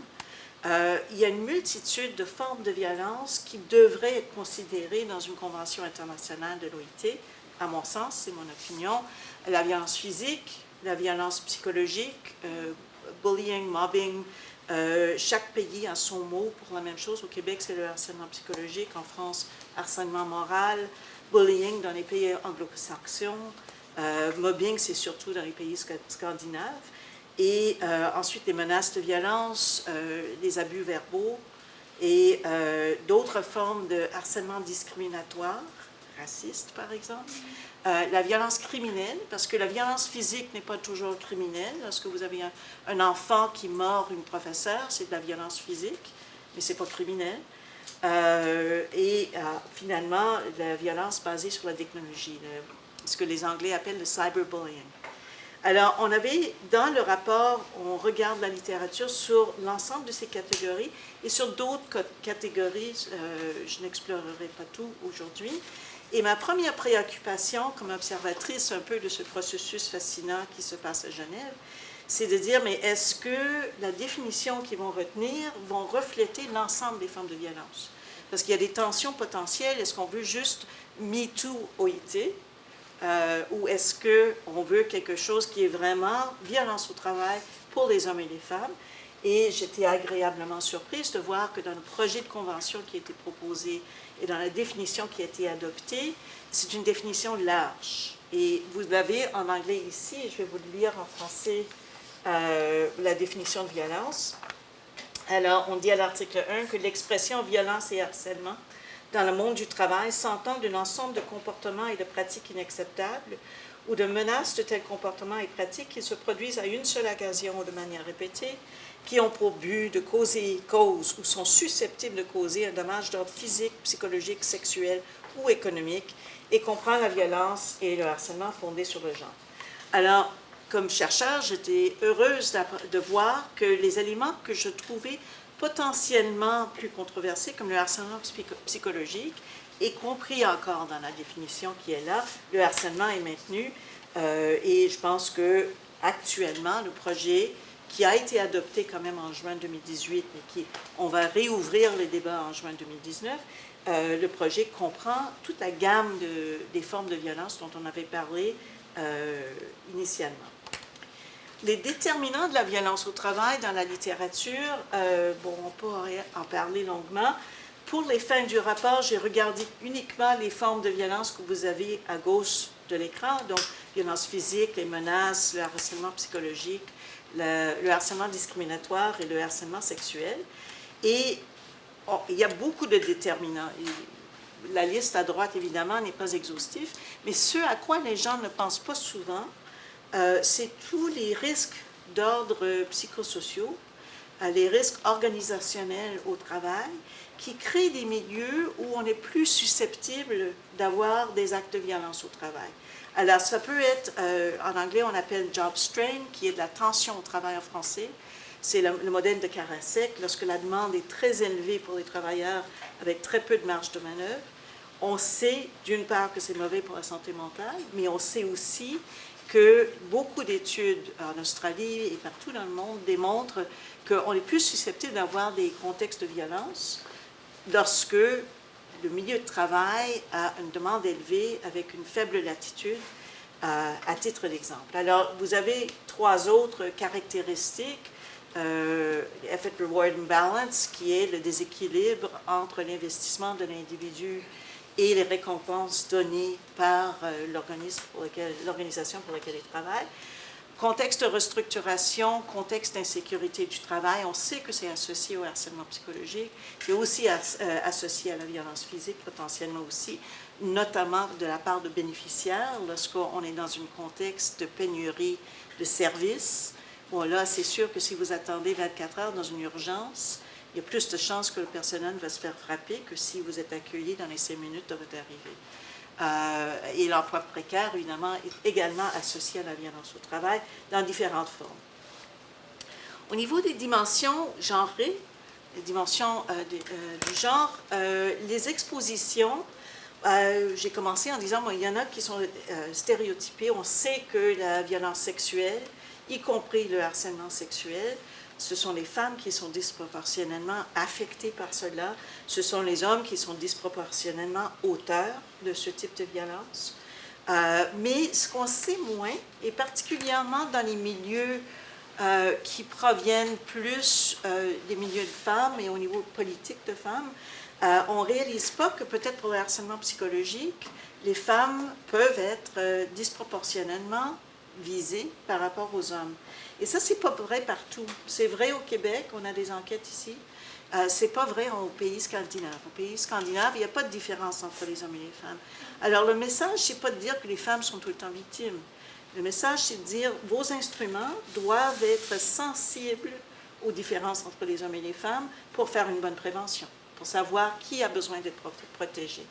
il y a une multitude de formes de violence qui devraient être considérées dans une convention internationale de l'OIT. À mon sens, c'est mon opinion, la violence physique, la violence psychologique, bullying, mobbing. Chaque pays a son mot pour la même chose. Au Québec, c'est le harcèlement psychologique. En France, harcèlement moral. Bullying dans les pays anglo-saxons. Mobbing, c'est surtout dans les pays scandinaves. Et ensuite, les menaces de violence, les abus verbaux et d'autres formes de harcèlement discriminatoire, raciste par exemple. La violence criminelle, parce que la violence physique n'est pas toujours criminelle. Lorsque vous avez un enfant qui mord une professeure, c'est de la violence physique, mais ce n'est pas criminel. Finalement, la violence basée sur la technologie, ce que les Anglais appellent le cyberbullying. Alors, on avait, dans le rapport, on regarde la littérature sur l'ensemble de ces catégories et sur d'autres catégories, je n'explorerai pas tout aujourd'hui. Et ma première préoccupation comme observatrice un peu de ce processus fascinant qui se passe à Genève, c'est de dire, mais est-ce que la définition qu'ils vont retenir vont refléter l'ensemble des formes de violence? Parce qu'il y a des tensions potentielles. Est-ce qu'on veut juste MeToo OIT? Ou est-ce qu'on veut quelque chose qui est vraiment violence au travail pour les hommes et les femmes? Et j'étais agréablement surprise de voir que dans le projet de convention qui a été proposé et dans la définition qui a été adoptée, c'est une définition large. Et vous l'avez en anglais ici, et je vais vous le lire en français, la définition de violence. Alors, on dit à l'article 1 que l'expression violence et harcèlement dans le monde du travail s'entend d'un ensemble de comportements et de pratiques inacceptables ou de menaces de tels comportements et pratiques qui se produisent à une seule occasion ou de manière répétée, qui ont pour but de cause ou sont susceptibles de causer un dommage d'ordre physique, psychologique, sexuel ou économique et comprend la violence et le harcèlement fondés sur le genre. Alors, comme chercheur, j'étais heureuse de voir que les éléments que je trouvais potentiellement plus controversés, comme le harcèlement psychologique, est compris encore dans la définition qui est là. Le harcèlement est maintenu et je pense que actuellement, le projet qui a été adopté quand même en juin 2018, mais on va réouvrir les débats en juin 2019, le projet comprend toute la gamme des formes de violence dont on avait parlé initialement. Les déterminants de la violence au travail dans la littérature, on peut en parler longuement. Pour les fins du rapport, j'ai regardé uniquement les formes de violence que vous avez à gauche de l'écran, donc violence physique, les menaces, le harcèlement psychologique, le harcèlement discriminatoire et le harcèlement sexuel. Et il y a beaucoup de déterminants. La liste à droite, évidemment, n'est pas exhaustive, mais ce à quoi les gens ne pensent pas souvent, c'est tous les risques d'ordre psychosociaux, les risques organisationnels au travail, qui créent des milieux où on est plus susceptible d'avoir des actes de violence au travail. Alors, ça peut être, en anglais, on appelle job strain, qui est de la tension au travail en français. C'est le modèle de Karasek, lorsque la demande est très élevée pour les travailleurs avec très peu de marge de manœuvre. On sait, d'une part, que c'est mauvais pour la santé mentale, mais on sait aussi que beaucoup d'études en Australie et partout dans le monde démontrent qu'on est plus susceptible d'avoir des contextes de violence lorsque le milieu de travail a une demande élevée avec une faible latitude, à titre d'exemple. Alors, vous avez trois autres caractéristiques. Effort Reward Imbalance, qui est le déséquilibre entre l'investissement de l'individu et les récompenses données par l'organisation pour laquelle il travaille. Contexte de restructuration, contexte d'insécurité du travail, on sait que c'est associé au harcèlement psychologique, c'est aussi associé à la violence physique potentiellement aussi, notamment de la part de bénéficiaires lorsqu'on est dans un contexte de pénurie de services Bon, là, c'est sûr que si vous attendez 24 heures dans une urgence, il y a plus de chances que le personnel va se faire frapper que si vous êtes accueilli dans les 5 minutes de votre arrivée. Et l'emploi précaire, évidemment, est également associé à la violence au travail dans différentes formes. Au niveau des dimensions genrées, les dimensions du genre, les expositions, j'ai commencé en disant, il y en a qui sont stéréotypées. On sait que la violence sexuelle, y compris le harcèlement sexuel, ce sont les femmes qui sont disproportionnellement affectées par cela. Ce sont les hommes qui sont disproportionnellement auteurs de ce type de violence. Mais ce qu'on sait moins, et particulièrement dans les milieux qui proviennent plus des milieux de femmes et au niveau politique de femmes, on ne réalise pas que peut-être pour le harcèlement psychologique, les femmes peuvent être disproportionnellement visées par rapport aux hommes. Et ça, c'est pas vrai partout. C'est vrai au Québec, on a des enquêtes ici. C'est pas vrai aux pays scandinaves. Aux pays scandinaves, il n'y a pas de différence entre les hommes et les femmes. Alors, le message, c'est pas de dire que les femmes sont tout le temps victimes. Le message, c'est de dire vos instruments doivent être sensibles aux différences entre les hommes et les femmes pour faire une bonne prévention, pour savoir qui a besoin d'être protégé.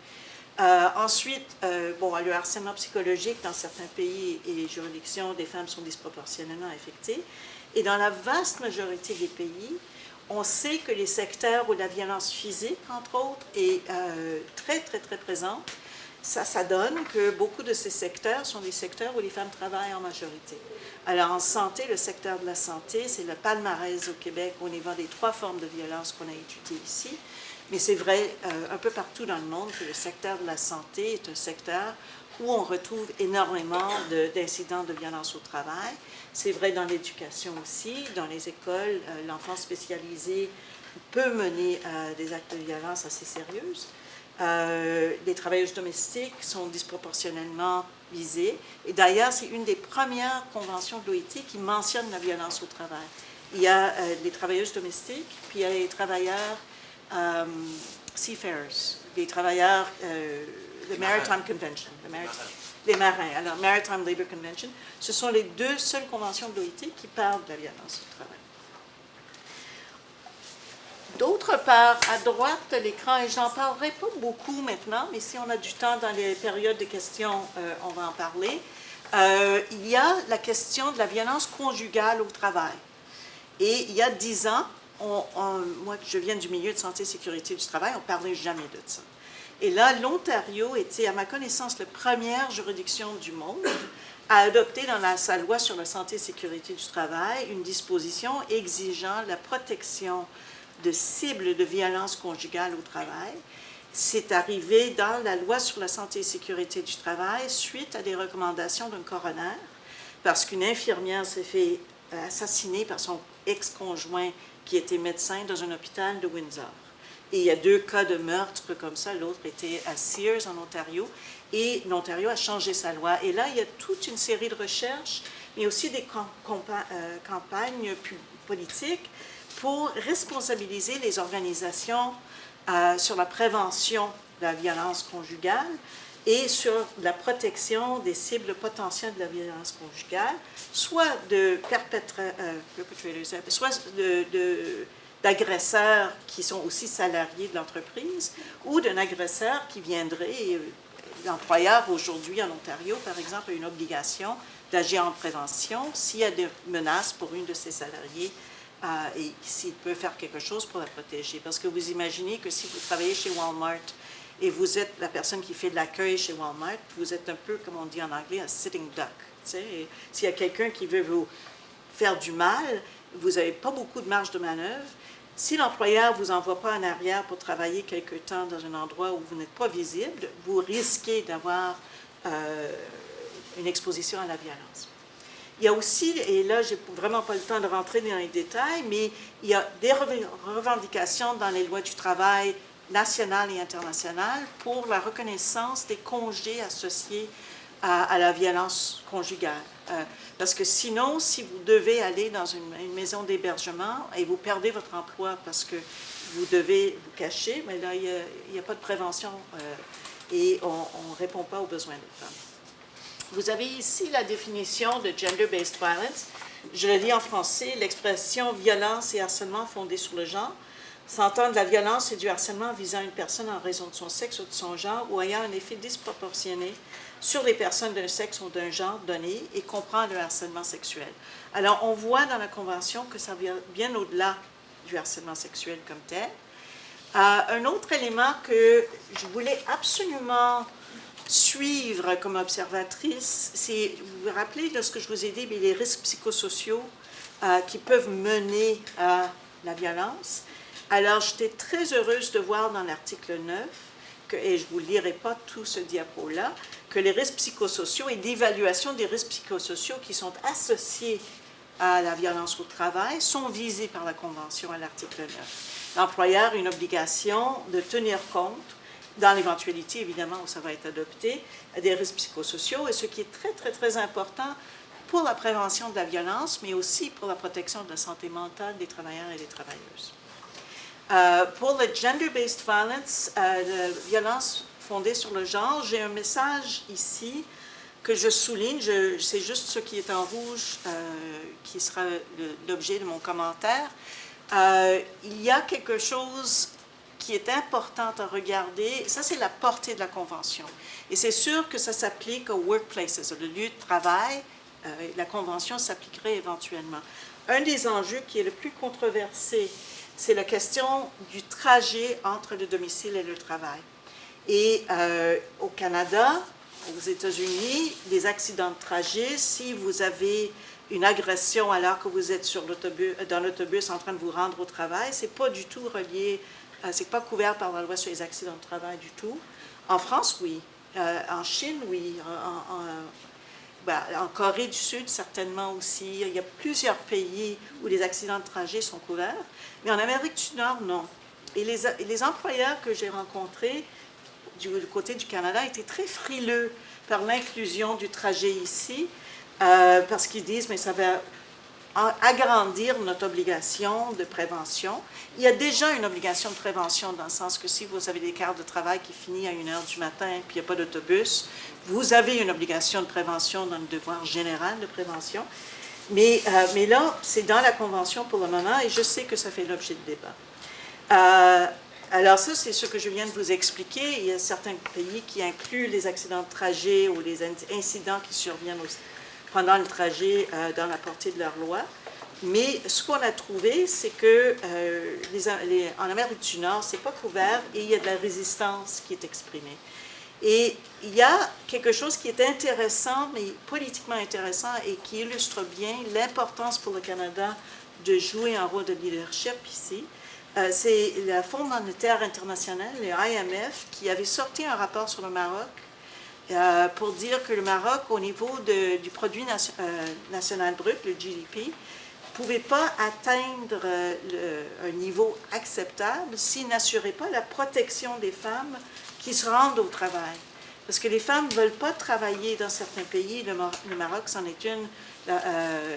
Ensuite, le harcèlement psychologique dans certains pays et juridictions, des femmes sont disproportionnellement affectées. Et dans la vaste majorité des pays, on sait que les secteurs où la violence physique, entre autres, est très, très, très présente. Ça donne que beaucoup de ces secteurs sont des secteurs où les femmes travaillent en majorité. Alors, en santé, le secteur de la santé, c'est le palmarès au Québec au niveau des 3 formes de violence qu'on a étudiées ici. Mais c'est vrai un peu partout dans le monde que le secteur de la santé est un secteur où on retrouve énormément d'incidents de violence au travail. C'est vrai dans l'éducation aussi, dans les écoles, l'enfance spécialisée peut mener à des actes de violence assez sérieuses. Les travailleuses domestiques sont disproportionnellement visées. Et d'ailleurs, c'est une des premières conventions de l'OIT qui mentionne la violence au travail. Il y a les travailleuses domestiques, puis il y a les travailleurs seafarers, les travailleurs, le Maritime Convention, les marins. Alors, Maritime Labor Convention, ce sont les 2 seules conventions de l'OIT qui parlent de la violence au travail. D'autre part, à droite de l'écran, et j'en parlerai pas beaucoup maintenant, mais si on a du temps dans les périodes de questions, on va en parler, il y a la question de la violence conjugale au travail. Et il y a 10 ans, moi, je viens du milieu de santé et sécurité du travail, on ne parlait jamais de ça. Et là, l'Ontario était, à ma connaissance, la première juridiction du monde à adopter dans sa loi sur la santé et sécurité du travail une disposition exigeant la protection de cibles de violence conjugale au travail. C'est arrivé dans la loi sur la santé et sécurité du travail suite à des recommandations d'un coroner, parce qu'une infirmière s'est fait assassiner par son ex-conjoint qui était médecin dans un hôpital de Windsor. Et il y a 2 cas de meurtre comme ça. L'autre était à Sears, en Ontario. Et l'Ontario a changé sa loi. Et là, il y a toute une série de recherches, mais aussi des campagnes politiques pour responsabiliser les organisations sur la prévention de la violence conjugale et sur la protection des cibles potentielles de la violence conjugale, soit de perpetrators, soit d'agresseurs qui sont aussi salariés de l'entreprise, ou d'un agresseur qui viendrait, l'employeur aujourd'hui en Ontario, par exemple, a une obligation d'agir en prévention s'il y a des menaces pour une de ses salariés et s'il peut faire quelque chose pour la protéger. Parce que vous imaginez que si vous travaillez chez Walmart et vous êtes la personne qui fait de l'accueil chez Walmart, vous êtes un peu, comme on dit en anglais, un sitting duck. S'il y a quelqu'un qui veut vous faire du mal, vous n'avez pas beaucoup de marge de manœuvre. Si l'employeur ne vous envoie pas en arrière pour travailler quelque temps dans un endroit où vous n'êtes pas visible, vous risquez d'avoir une exposition à la violence. Il y a aussi, et là, je n'ai vraiment pas le temps de rentrer dans les détails, mais il y a des revendications dans les lois du travail nationales et internationales pour la reconnaissance des congés associés à la violence conjugale. Parce que sinon, si vous devez aller dans une maison d'hébergement et vous perdez votre emploi parce que vous devez vous cacher, mais là, il n'y a pas de prévention et on ne répond pas aux besoins des femmes. Vous avez ici la définition de gender-based violence. Je le lis en français, l'expression violence et harcèlement fondés sur le genre s'entend de la violence et du harcèlement visant une personne en raison de son sexe ou de son genre ou ayant un effet disproportionné sur les personnes d'un sexe ou d'un genre donné et comprend le harcèlement sexuel. Alors, on voit dans la Convention que ça vient bien au-delà du harcèlement sexuel comme tel. Un autre élément que je voulais absolument suivre comme observatrice, c'est, vous vous rappelez de ce que je vous ai dit, les risques psychosociaux qui peuvent mener à la violence. Alors, j'étais très heureuse de voir dans l'article 9, et je ne vous lirai pas tout ce diapo-là, que les risques psychosociaux et l'évaluation des risques psychosociaux qui sont associés à la violence au travail sont visés par la Convention à l'article 9. L'employeur a une obligation de tenir compte, dans l'éventualité évidemment où ça va être adopté, des risques psychosociaux, et ce qui est très, très, très important pour la prévention de la violence, mais aussi pour la protection de la santé mentale des travailleurs et des travailleuses. Pour le gender-based violence, la violence fondée sur le genre, j'ai un message ici que je souligne, c'est juste ce qui est en rouge qui sera l'objet de mon commentaire. Il y a quelque chose qui est important à regarder, ça c'est la portée de la Convention. Et c'est sûr que ça s'applique aux workplaces, aux lieux de travail, la Convention s'appliquerait éventuellement. Un des enjeux qui est le plus controversé, c'est la question du trajet entre le domicile et le travail. Et au Canada, aux États-Unis, les accidents de trajet, si vous avez une agression alors que vous êtes dans l'autobus en train de vous rendre au travail, c'est pas du tout relié, c'est pas couvert par la loi sur les accidents de travail du tout. En France, oui. En Chine, oui. En Corée du Sud, certainement aussi. Il y a plusieurs pays où les accidents de trajet sont couverts. Mais en Amérique du Nord, non. Et les employeurs que j'ai rencontrés du côté du Canada étaient très frileux par l'inclusion du trajet ici, parce qu'ils disent, mais ça va agrandir notre obligation de prévention. Il y a déjà une obligation de prévention dans le sens que si vous avez des quarts de travail qui finissent à 1h du matin et puis il n'y a pas d'autobus, vous avez une obligation de prévention dans le devoir général de prévention. Mais là, c'est dans la Convention pour le moment et je sais que ça fait l'objet de débat. Alors ça, c'est ce que je viens de vous expliquer. Il y a certains pays qui incluent les accidents de trajet ou les incidents qui surviennent pendant le trajet dans la portée de leur loi. Mais ce qu'on a trouvé, c'est que en Amérique du Nord, ce n'est pas couvert et il y a de la résistance qui est exprimée. Et il y a quelque chose qui est intéressant, mais politiquement intéressant et qui illustre bien l'importance pour le Canada de jouer un rôle de leadership ici. C'est le Fonds monétaire international, le IMF, qui avait sorti un rapport sur le Maroc pour dire que le Maroc, au niveau du produit national brut, le GDP, ne pouvait pas atteindre un niveau acceptable s'il n'assurait pas la protection des femmes qui se rendent au travail. Parce que les femmes ne veulent pas travailler dans certains pays, le Maroc c'en est une,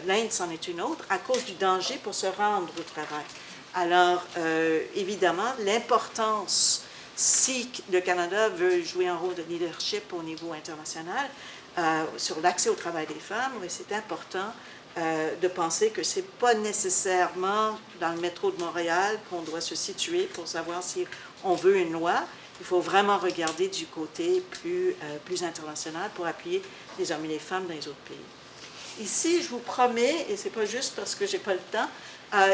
l'Inde c'en est une autre, à cause du danger pour se rendre au travail. Alors, évidemment, l'importance, si le Canada veut jouer un rôle de leadership au niveau international sur l'accès au travail des femmes, c'est important de penser que ce n'est pas nécessairement dans le métro de Montréal qu'on doit se situer pour savoir si on veut une loi. Il faut vraiment regarder du côté plus international pour appuyer les hommes et les femmes dans les autres pays. Ici, je vous promets, et ce n'est pas juste parce que je n'ai pas le temps,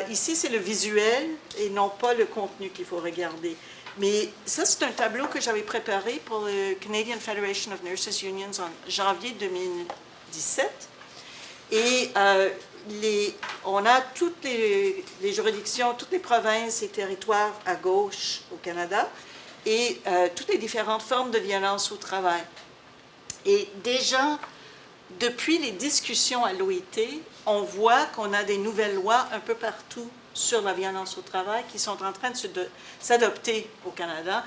ici, c'est le visuel et non pas le contenu qu'il faut regarder. Mais ça, c'est un tableau que j'avais préparé pour le Canadian Federation of Nurses Unions en janvier 2017. Et on a toutes les juridictions, toutes les provinces et territoires à gauche au Canada et toutes les différentes formes de violence au travail. Et déjà, depuis les discussions à l'OIT, on voit qu'on a des nouvelles lois un peu partout sur la violence au travail qui sont en train de s'adopter au Canada.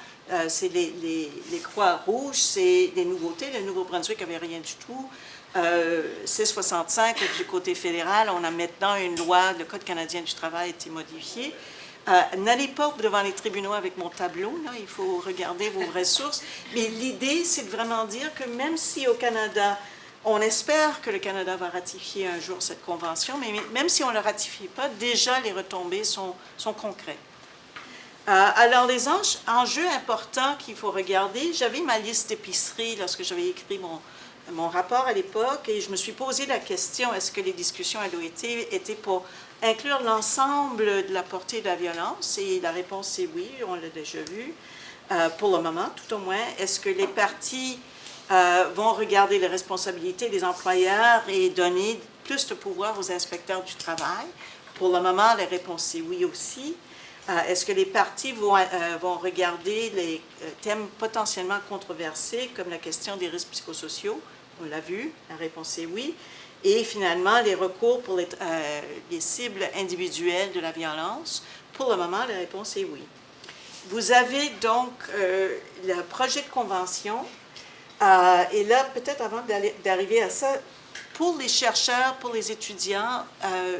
C'est les croix rouges, c'est des nouveautés. Le Nouveau-Brunswick n'avait rien du tout. C-65, du côté fédéral, on a maintenant une loi, le Code canadien du travail a été modifié. N'allez pas devant les tribunaux avec mon tableau, là, il faut regarder vos vraies sources. Mais l'idée, c'est de vraiment dire que même si au Canada, On espère que le Canada va ratifier un jour cette convention, mais même si on ne le ratifie pas, déjà les retombées sont concrètes. Alors, les enjeux importants qu'il faut regarder, j'avais ma liste d'épiceries lorsque j'avais écrit mon rapport à l'époque, et je me suis posé la question, est-ce que les discussions à l'OIT étaient pour inclure l'ensemble de la portée de la violence? Et la réponse est oui, on l'a déjà vu, pour le moment, tout au moins. Est-ce que les partis vont regarder les responsabilités des employeurs et donner plus de pouvoir aux inspecteurs du travail? Pour le moment, la réponse est oui aussi. Est-ce que les partis vont regarder les thèmes potentiellement controversés, comme la question des risques psychosociaux? On l'a vu, la réponse est oui. Et finalement, les recours pour les cibles individuelles de la violence? Pour le moment, la réponse est oui. Vous avez donc le projet de convention. Et là, peut-être avant d'arriver à ça, pour les chercheurs, pour les étudiants,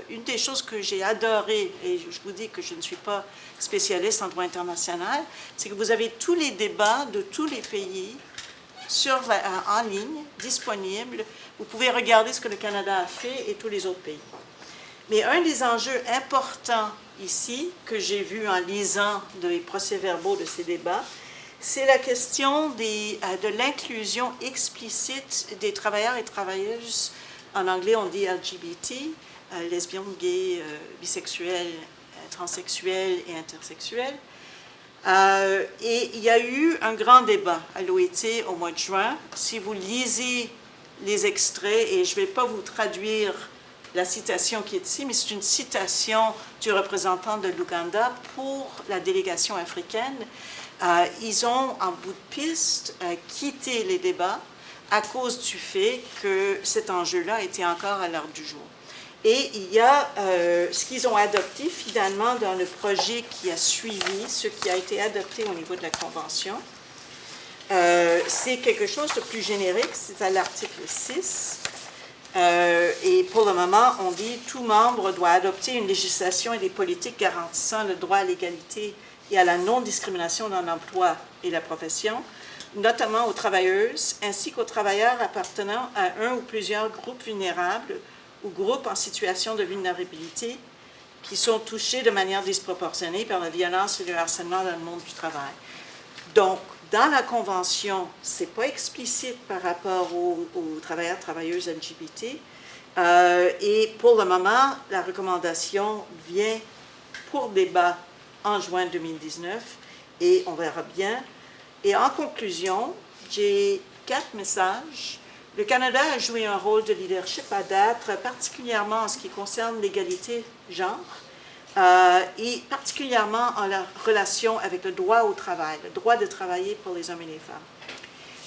une des choses que j'ai adoré, et je vous dis que je ne suis pas spécialiste en droit international, c'est que vous avez tous les débats de tous les pays en ligne, disponibles. Vous pouvez regarder ce que le Canada a fait et tous les autres pays. Mais un des enjeux importants ici, que j'ai vu en lisant les procès-verbaux de ces débats, c'est la question de l'inclusion explicite des travailleurs et travailleuses. En anglais, on dit LGBT, lesbiennes, gays, bisexuels, transsexuels et intersexuels. Et il y a eu un grand débat à l'OIT au mois de juin. Si vous lisez les extraits, et je ne vais pas vous traduire la citation qui est ici, mais c'est une citation du représentant de l'Ouganda pour la délégation africaine. Ils ont, en bout de piste, quitté les débats à cause du fait que cet enjeu-là était encore à l'ordre du jour. Et il y a ce qu'ils ont adopté finalement dans le projet qui a suivi, ce qui a été adopté au niveau de la Convention. C'est quelque chose de plus générique, c'est à l'article 6. Et pour le moment, on dit « Tout membre doit adopter une législation et des politiques garantissant le droit à l'égalité et à la non-discrimination dans l'emploi et la profession, notamment aux travailleuses, ainsi qu'aux travailleurs appartenant à un ou plusieurs groupes vulnérables ou groupes en situation de vulnérabilité qui sont touchés de manière disproportionnée par la violence et le harcèlement dans le monde du travail. » Donc, dans la Convention, ce n'est pas explicite par rapport aux travailleurs, travailleuses LGBT. Et pour le moment, la recommandation vient pour débat en juin 2019 et on verra bien. Et en conclusion, j'ai 4 messages. Le Canada a joué un rôle de leadership à date, particulièrement en ce qui concerne l'égalité genre. Et particulièrement en la relation avec le droit au travail, le droit de travailler pour les hommes et les femmes.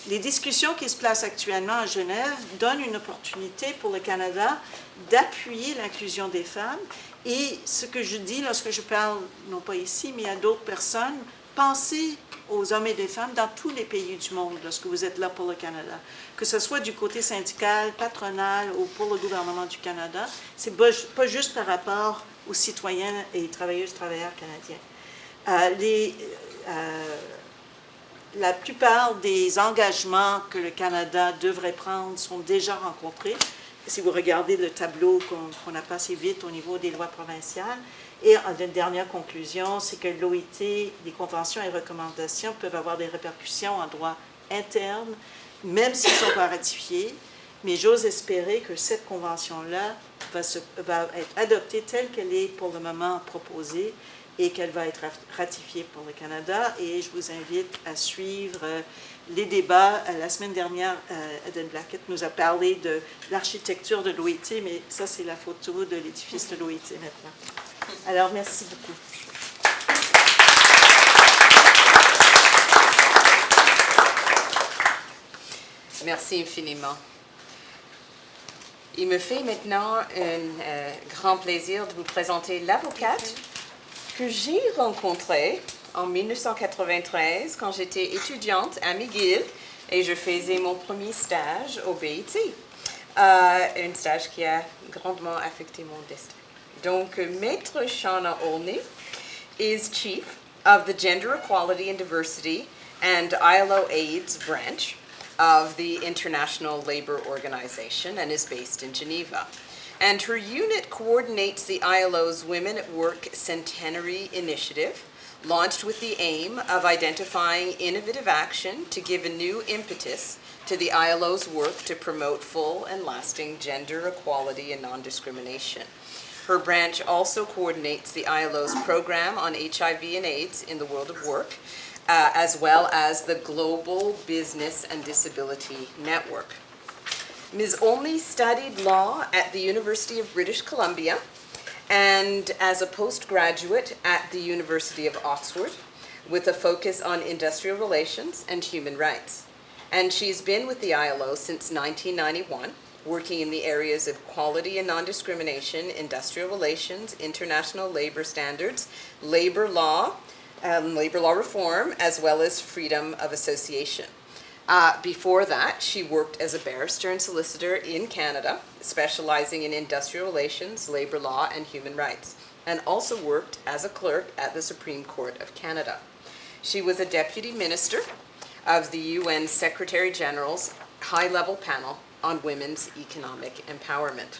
Les discussions qui se placent actuellement à Genève donnent une opportunité pour le Canada d'appuyer l'inclusion des femmes. Et ce que je dis lorsque je parle, non pas ici, mais à d'autres personnes, pensez aux hommes et des femmes dans tous les pays du monde lorsque vous êtes là pour le Canada. Que ce soit du côté syndical, patronal ou pour le gouvernement du Canada, c'est pas juste par rapport aux citoyens et travailleuses, travailleurs canadiens. La plupart des engagements que le Canada devrait prendre sont déjà rencontrés. Si vous regardez le tableau qu'on a passé vite au niveau des lois provinciales. Et une dernière conclusion, c'est que l'OIT, les conventions et recommandations peuvent avoir des répercussions en droit interne, même s'ils ne sont pas ratifiés. Mais j'ose espérer que cette convention-là va être adoptée telle qu'elle est pour le moment proposée et qu'elle va être ratifiée pour le Canada. Et je vous invite à suivre les débats. La semaine dernière, Eden Blackett nous a parlé de l'architecture de l'OIT, mais ça, c'est la photo de l'édifice de l'OIT maintenant. Alors, merci beaucoup. Merci infiniment. Il me fait maintenant un grand plaisir de vous présenter l'avocate que j'ai rencontrée en 1993 quand j'étais étudiante à McGill et je faisais mon premier stage au BIT. Un stage qui a grandement affecté mon destin. Donc, Maître Shauna Olney is Chief of the Gender Equality and Diversity and ILO AIDS branch of the International Labour Organization and is based in Geneva. And her unit coordinates the ILO's Women at Work Centenary Initiative, launched with the aim of identifying innovative action to give a new impetus to the ILO's work to promote full and lasting gender equality and non-discrimination. Her branch also coordinates the ILO's program on HIV and AIDS in the world of work, as well as the Global Business and Disability Network. Ms. Olney studied law at the University of British Columbia and as a postgraduate at the University of Oxford with a focus on industrial relations and human rights. And she's been with the ILO since 1991, working in the areas of equality and non-discrimination, industrial relations, international labor standards, labor law reform, as well as freedom of association. Before that, she worked as a barrister and solicitor in Canada, specializing in industrial relations, labor law, and human rights, and also worked as a clerk at the Supreme Court of Canada. She was a deputy minister of the UN Secretary General's high-level panel on women's economic empowerment.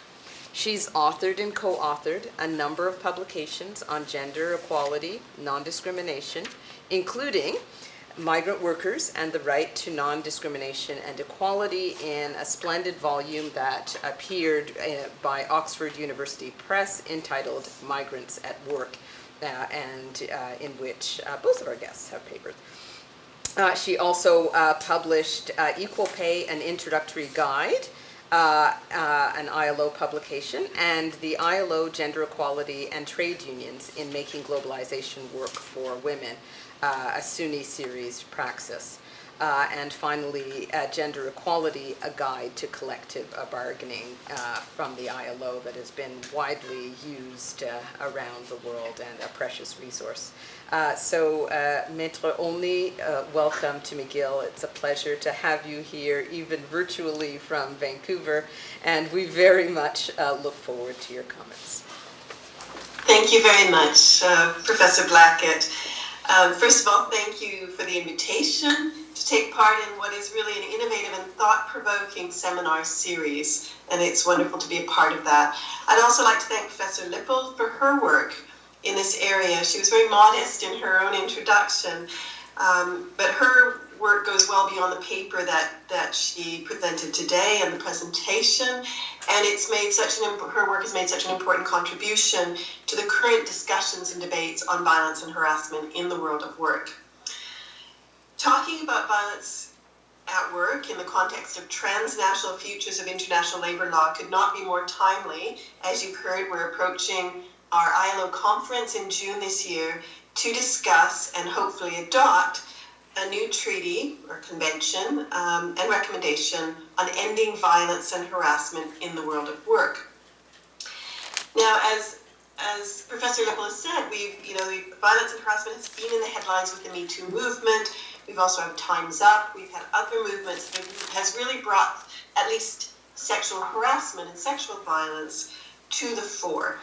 She's authored and co-authored a number of publications on gender equality, non-discrimination, including Migrant Workers and the Right to Non-Discrimination and Equality in a splendid volume that appeared by Oxford University Press entitled Migrants at Work, and in which both of our guests have papered. She also published Equal Pay, an Introductory Guide, an ILO publication, and the ILO Gender Equality and Trade Unions in Making Globalization Work for Women, a SUNY series praxis. And finally, Gender Equality, a Guide to Collective Bargaining from the ILO that has been widely used around the world and a precious resource. So, Maître Olney, welcome to McGill. It's a pleasure to have you here, even virtually from Vancouver, and we very much look forward to your comments. Thank you very much, Professor Blackett. First of all, thank you for the invitation to take part in what is really an innovative and thought-provoking seminar series, and it's wonderful to be a part of that. I'd also like to thank Professor Lipple for her work in this area. She was very modest in her own introduction, but her work goes well beyond the paper that she presented today and the presentation, and it's made her work has made such an important contribution to the current discussions and debates on violence and harassment in the world of work. Talking about violence at work in the context of transnational futures of international labor law could not be more timely. As you've heard, we're approaching our ILO conference in June this year to discuss and hopefully adopt a new treaty or convention and recommendation on ending violence and harassment in the world of work. Now, as Professor Lipple has said, violence and harassment has been in the headlines with the Me Too movement. We've also had Time's Up. We've had other movements that has really brought at least sexual harassment and sexual violence to the fore.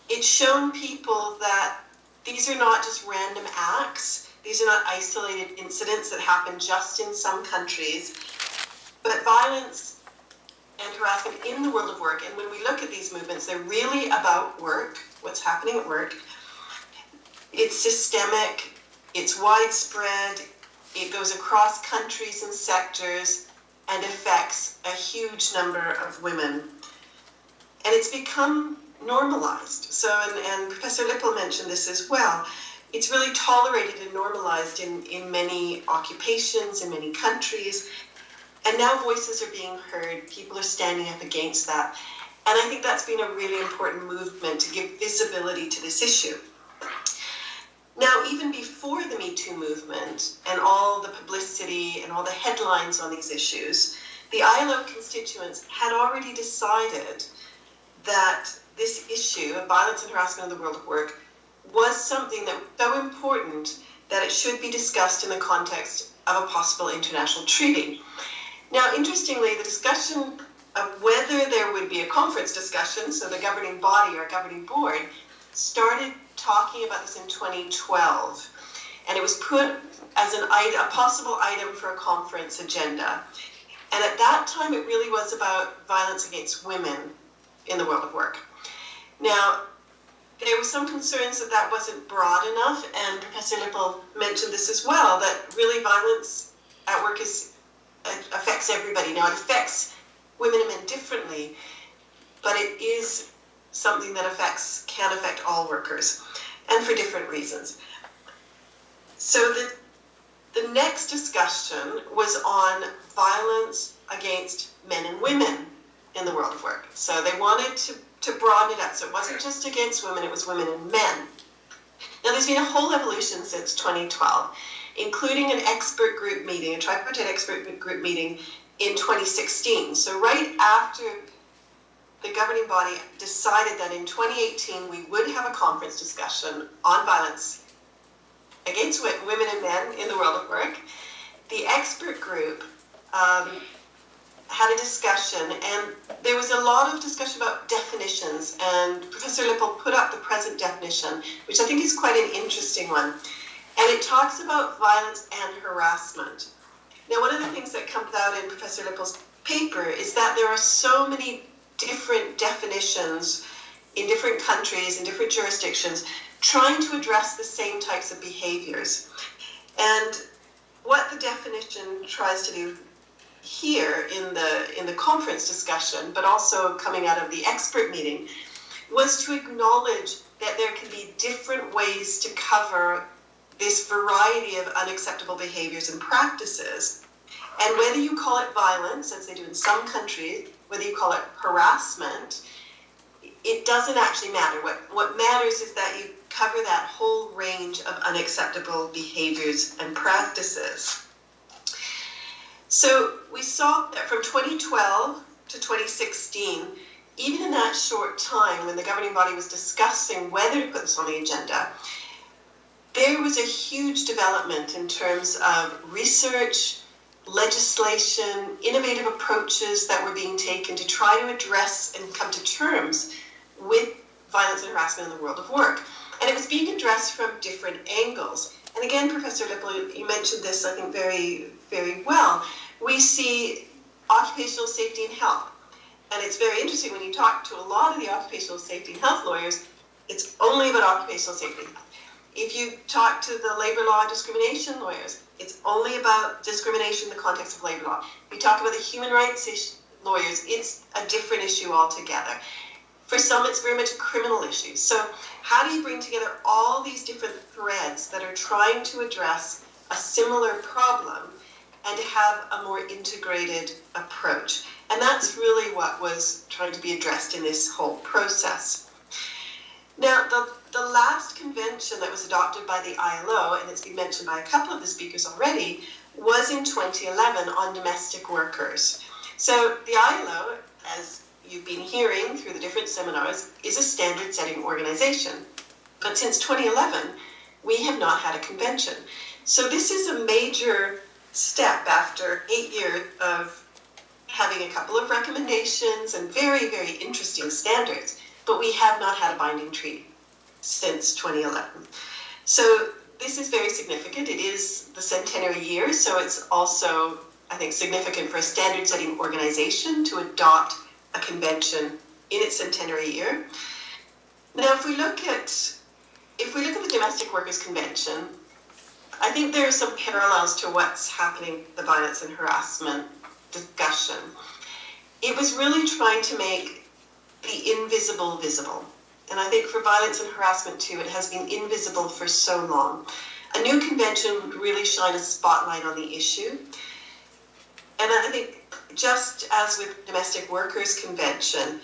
It's shown people that these are not just random acts. These are not isolated incidents that happen just in some countries, but violence and harassment in the world of work. And when we look at these movements, they're really about work, what's happening at work. It's systemic, it's widespread, it goes across countries and sectors and affects a huge number of women. And it's become normalized. So, and Professor Lipple mentioned this as well. It's really tolerated and normalized in many occupations, in many countries. And now voices are being heard. People are standing up against that. And I think that's been a really important movement to give visibility to this issue. Now, even before the Me Too movement and all the publicity and all the headlines on these issues, the ILO constituents had already decided that this issue of violence and harassment in the world of work was something that was so important that it should be discussed in the context of a possible international treaty. Now, interestingly, the discussion of whether there would be a conference discussion, so the governing body or governing board, started talking about this in 2012. and it was put as a possible item for a conference agenda. And at that time, it really was about violence against women in the world of work. Now, there were some concerns that that wasn't broad enough, and Professor Lippel mentioned this as well, that really violence at work affects everybody. Now, it affects women and men differently, but it is something that can affect all workers, and for different reasons. So the next discussion was on violence against men and women in the world of work. So they wanted to broaden it up. So it wasn't just against women, it was women and men. Now there's been a whole evolution since 2012, including an expert group meeting, a tripartite expert group meeting in 2016. So right after the governing body decided that in 2018 we would have a conference discussion on violence against women and men in the world of work, the expert group had a discussion, and there was a lot of discussion about definitions, and Professor Lippel put up the present definition, which I think is quite an interesting one. And it talks about violence and harassment. Now, one of the things that comes out in Professor Lippel's paper is that there are so many different definitions in different countries, in different jurisdictions, trying to address the same types of behaviors. And what the definition tries to do here in the conference discussion, but also coming out of the expert meeting, was to acknowledge that there can be different ways to cover this variety of unacceptable behaviors and practices. And whether you call it violence, as they do in some countries, whether you call it harassment, it doesn't actually matter. What matters is that you cover that whole range of unacceptable behaviors and practices. So we saw that from 2012 to 2016, even in that short time when the governing body was discussing whether to put this on the agenda, there was a huge development in terms of research, legislation, innovative approaches that were being taken to try to address and come to terms with violence and harassment in the world of work. And it was being addressed from different angles. And again, Professor Lippel, you mentioned this, I think, very, very well. We see occupational safety and health. And it's very interesting when you talk to a lot of the occupational safety and health lawyers, it's only about occupational safety and health. If you talk to the labor law and discrimination lawyers, it's only about discrimination in the context of labor law. If you talk about the human rights lawyers, it's a different issue altogether. For some, it's very much a criminal issue. So how do you bring together all these different threads that are trying to address a similar problem and to have a more integrated approach? And that's really what was trying to be addressed in this whole process. Now, the last convention that was adopted by the ILO, and it's been mentioned by a couple of the speakers already, was in 2011 on domestic workers. So the ILO, as you've been hearing through the different seminars, is a standard-setting organization. But since 2011, we have not had a convention. So this is a major step after 8 years of having a couple of recommendations and very, very interesting standards, but we have not had a binding treaty since 2011. So this is very significant. It is the centenary year, so it's also, I think, significant for a standard-setting organization to adopt a convention in its centenary year. Now, if we look at the Domestic Workers Convention, I think there are some parallels to what's happening, the violence and harassment discussion. It was really trying to make the invisible visible. And I think for violence and harassment too, it has been invisible for so long. A new convention would really shine a spotlight on the issue. And I think just as with Domestic Workers Convention,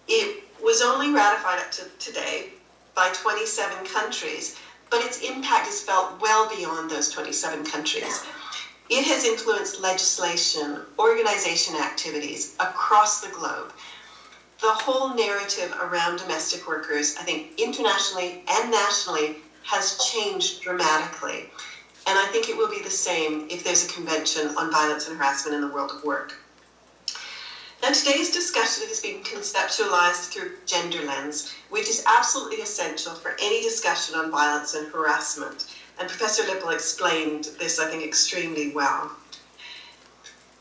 it was only ratified up to today by 27 countries, but its impact is felt well beyond those 27 countries. It has influenced legislation, organization activities across the globe. The whole narrative around domestic workers, I think internationally and nationally, has changed dramatically. And I think it will be the same if there's a convention on violence and harassment in the world of work. Now, today's discussion is being conceptualized through gender lens, which is absolutely essential for any discussion on violence and harassment. And Professor Lippel explained this, I think, extremely well.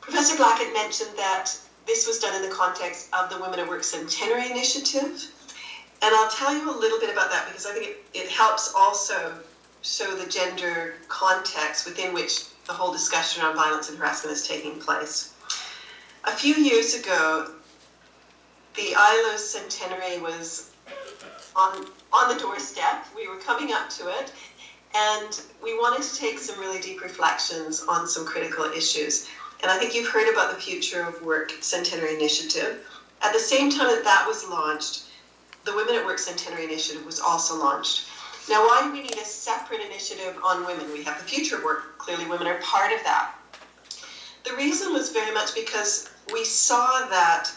Professor Blackett mentioned that this was done in the context of the Women at Work Centenary Initiative. And I'll tell you a little bit about that because I think it helps also show the gender context within which the whole discussion around violence and harassment is taking place. A few years ago, the ILO centenary was on the doorstep. We were coming up to it, and we wanted to take some really deep reflections on some critical issues. And I think you've heard about the Future of Work Centenary Initiative. At the same time that that was launched, the Women at Work Centenary Initiative was also launched. Now, why do we need a separate initiative on women? We have the Future of Work. Clearly, women are part of that. The reason was very much because we saw that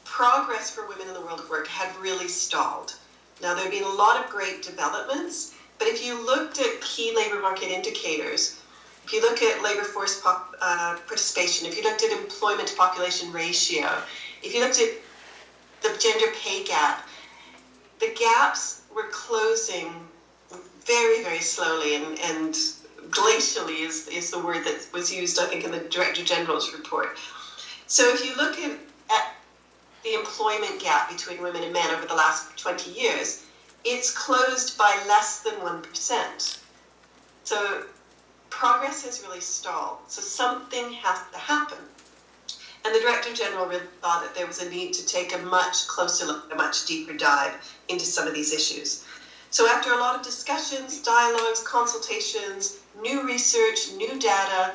progress for women in the world of work had really stalled. Now, there have been a lot of great developments, but if you looked at key labor market indicators, if you look at labor force participation, if you looked at employment to population ratio, if you looked at the gender pay gap, the gaps were closing very, very slowly and glacially is the word that was used, I think, in the Director General's report. So if you look at the employment gap between women and men over the last 20 years, it's closed by less than 1%. So progress has really stalled. So something has to happen. And the Director General really thought that there was a need to take a much closer look, a much deeper dive into some of these issues. So after a lot of discussions, dialogues, consultations, new research, new data,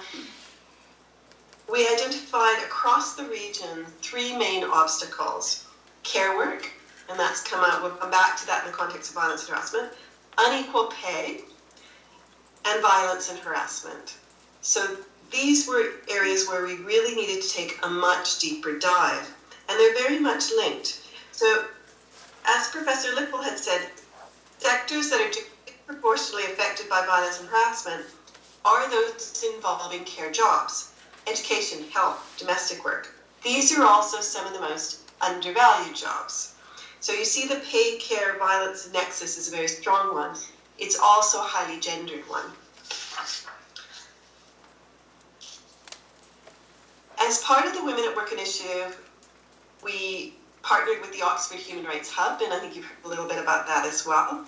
we identified across the region 3 main obstacles: care work, and that's come out, we'll come back to that in the context of violence and harassment, unequal pay, and violence and harassment. So these were areas where we really needed to take a much deeper dive, and they're very much linked. So as Professor Lippel had said, sectors that are disproportionately affected by violence and harassment are those involving care jobs, education, health, domestic work. These are also some of the most undervalued jobs. So you see the pay, care, violence nexus is a very strong one. It's also a highly gendered one. As part of the Women at Work initiative, we partnered with the Oxford Human Rights Hub, and I think you've heard a little bit about that as well.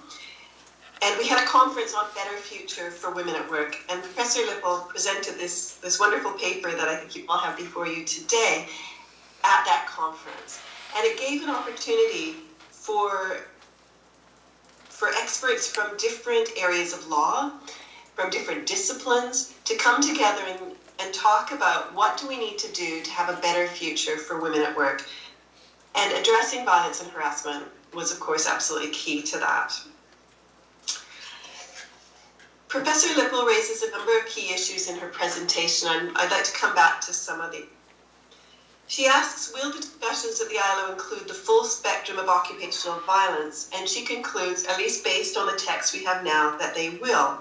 And we had a conference on better future for women at work, and Professor Lippel presented this wonderful paper that I think you all have before you today at that conference. And it gave an opportunity for experts from different areas of law, from different disciplines, to come together and talk about what do we need to do to have a better future for women at work. And addressing violence and harassment was, of course, absolutely key to that. Professor Lippel raises a number of key issues in her presentation, and I'd like to come back to some of them. She asks, will the discussions at the ILO include the full spectrum of occupational violence? And she concludes, at least based on the text we have now, that they will.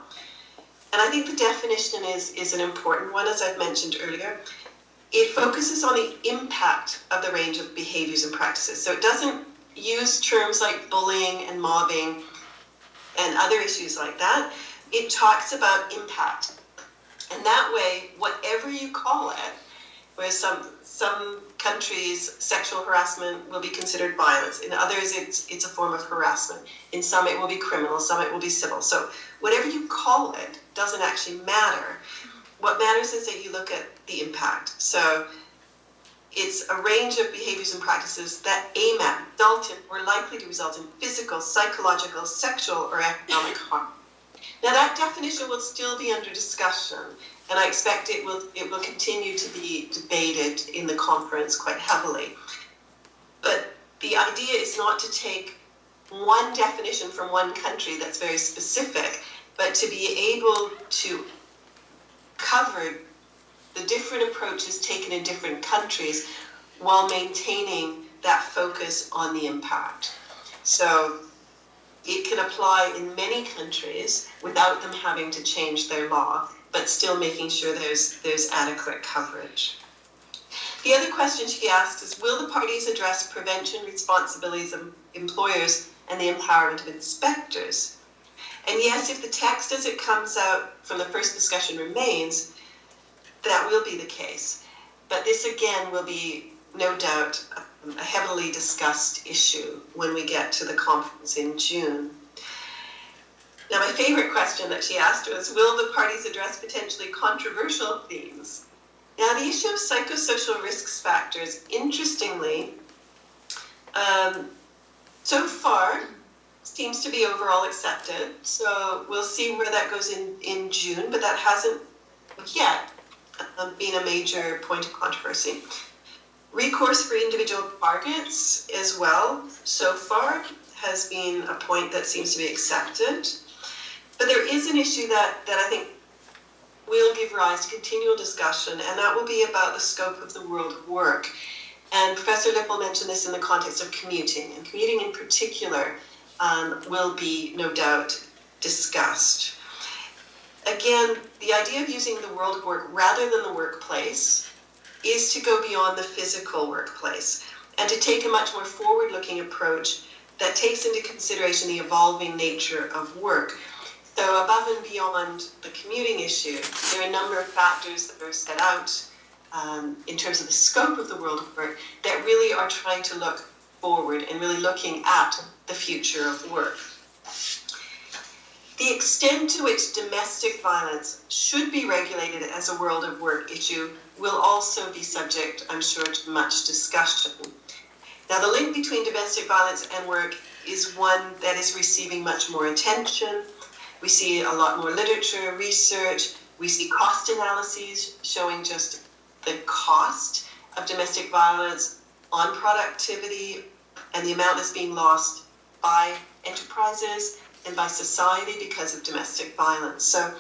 And I think the definition is an important one, as I've mentioned earlier. It focuses on the impact of the range of behaviors and practices. So it doesn't use terms like bullying and mobbing and other issues like that. It talks about impact. And that way, whatever you call it, where some countries, sexual harassment will be considered violence. In others, it's a form of harassment. In some, it will be criminal. Some, it will be civil. So whatever you call it doesn't actually matter. What matters is that you look at the impact. So it's a range of behaviors and practices that aim at, result in, or likely to result in physical, psychological, sexual, or economic harm. Now that definition will still be under discussion, and I expect it will continue to be debated in the conference quite heavily. But the idea is not to take one definition from one country that's very specific, but to be able to cover the different approaches taken in different countries while maintaining that focus on the impact. So it can apply in many countries without them having to change their law, but still making sure there's adequate coverage. The other question she asked is, will the parties address prevention responsibilities of employers and the empowerment of inspectors? And yes, if the text as it comes out from the first discussion remains, that will be the case. But this again will be, no doubt, a heavily discussed issue when we get to the conference in June. Now, my favorite question that she asked was, will the parties address potentially controversial themes? Now, the issue of psychosocial risk factors, interestingly, so far seems to be overall accepted. So we'll see where that goes in June, but that hasn't yet been a major point of controversy. Recourse for individual targets as well, so far, has been a point that seems to be accepted. But there is an issue that I think will give rise to continual discussion, and that will be about the scope of the world of work. And Professor Lippel mentioned this in the context of commuting, and commuting in particular will be, no doubt, discussed. Again, the idea of using the world of work rather than the workplace is to go beyond the physical workplace and to take a much more forward-looking approach that takes into consideration the evolving nature of work. So above and beyond the commuting issue, there are a number of factors that are set out in terms of the scope of the world of work that really are trying to look forward and really looking at the future of work. The extent to which domestic violence should be regulated as a world of work issue will also be subject, I'm sure, to much discussion. Now, the link between domestic violence and work is one that is receiving much more attention. We see a lot more literature, research. We see cost analyses showing just the cost of domestic violence on productivity and the amount that's being lost by enterprises and by society because of domestic violence. So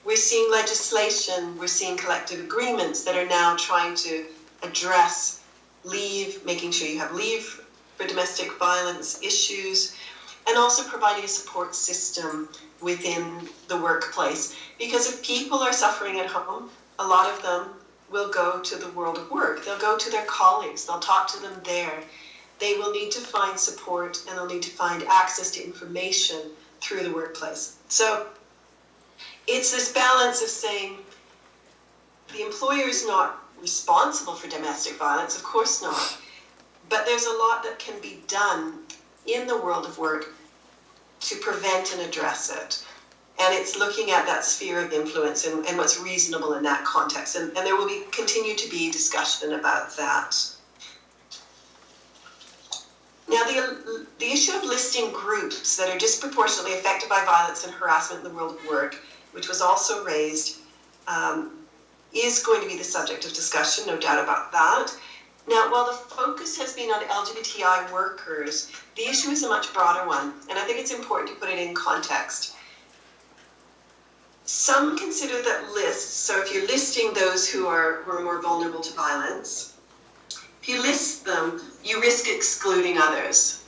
we're seeing legislation, we're seeing collective agreements that are now trying to address leave, making sure you have leave for domestic violence issues, and also providing a support system within the workplace. Because if people are suffering at home, a lot of them will go to the world of work. They'll go to their colleagues, they'll talk to them there. They will need to find support and they'll need to find access to information through the workplace. So it's this balance of saying the employer is not responsible for domestic violence, of course not, but there's a lot that can be done in the world of work to prevent and address it. And it's looking at that sphere of influence and what's reasonable in that context. And there will continue to be discussion about that. Now, the issue of listing groups that are disproportionately affected by violence and harassment in the world of work, which was also raised, is going to be the subject of discussion, no doubt about that. Now, while the focus has been on LGBTI workers, the issue is a much broader one, and I think it's important to put it in context. Some consider that lists, so if you're listing those who are more vulnerable to violence, if you list them, you risk excluding others.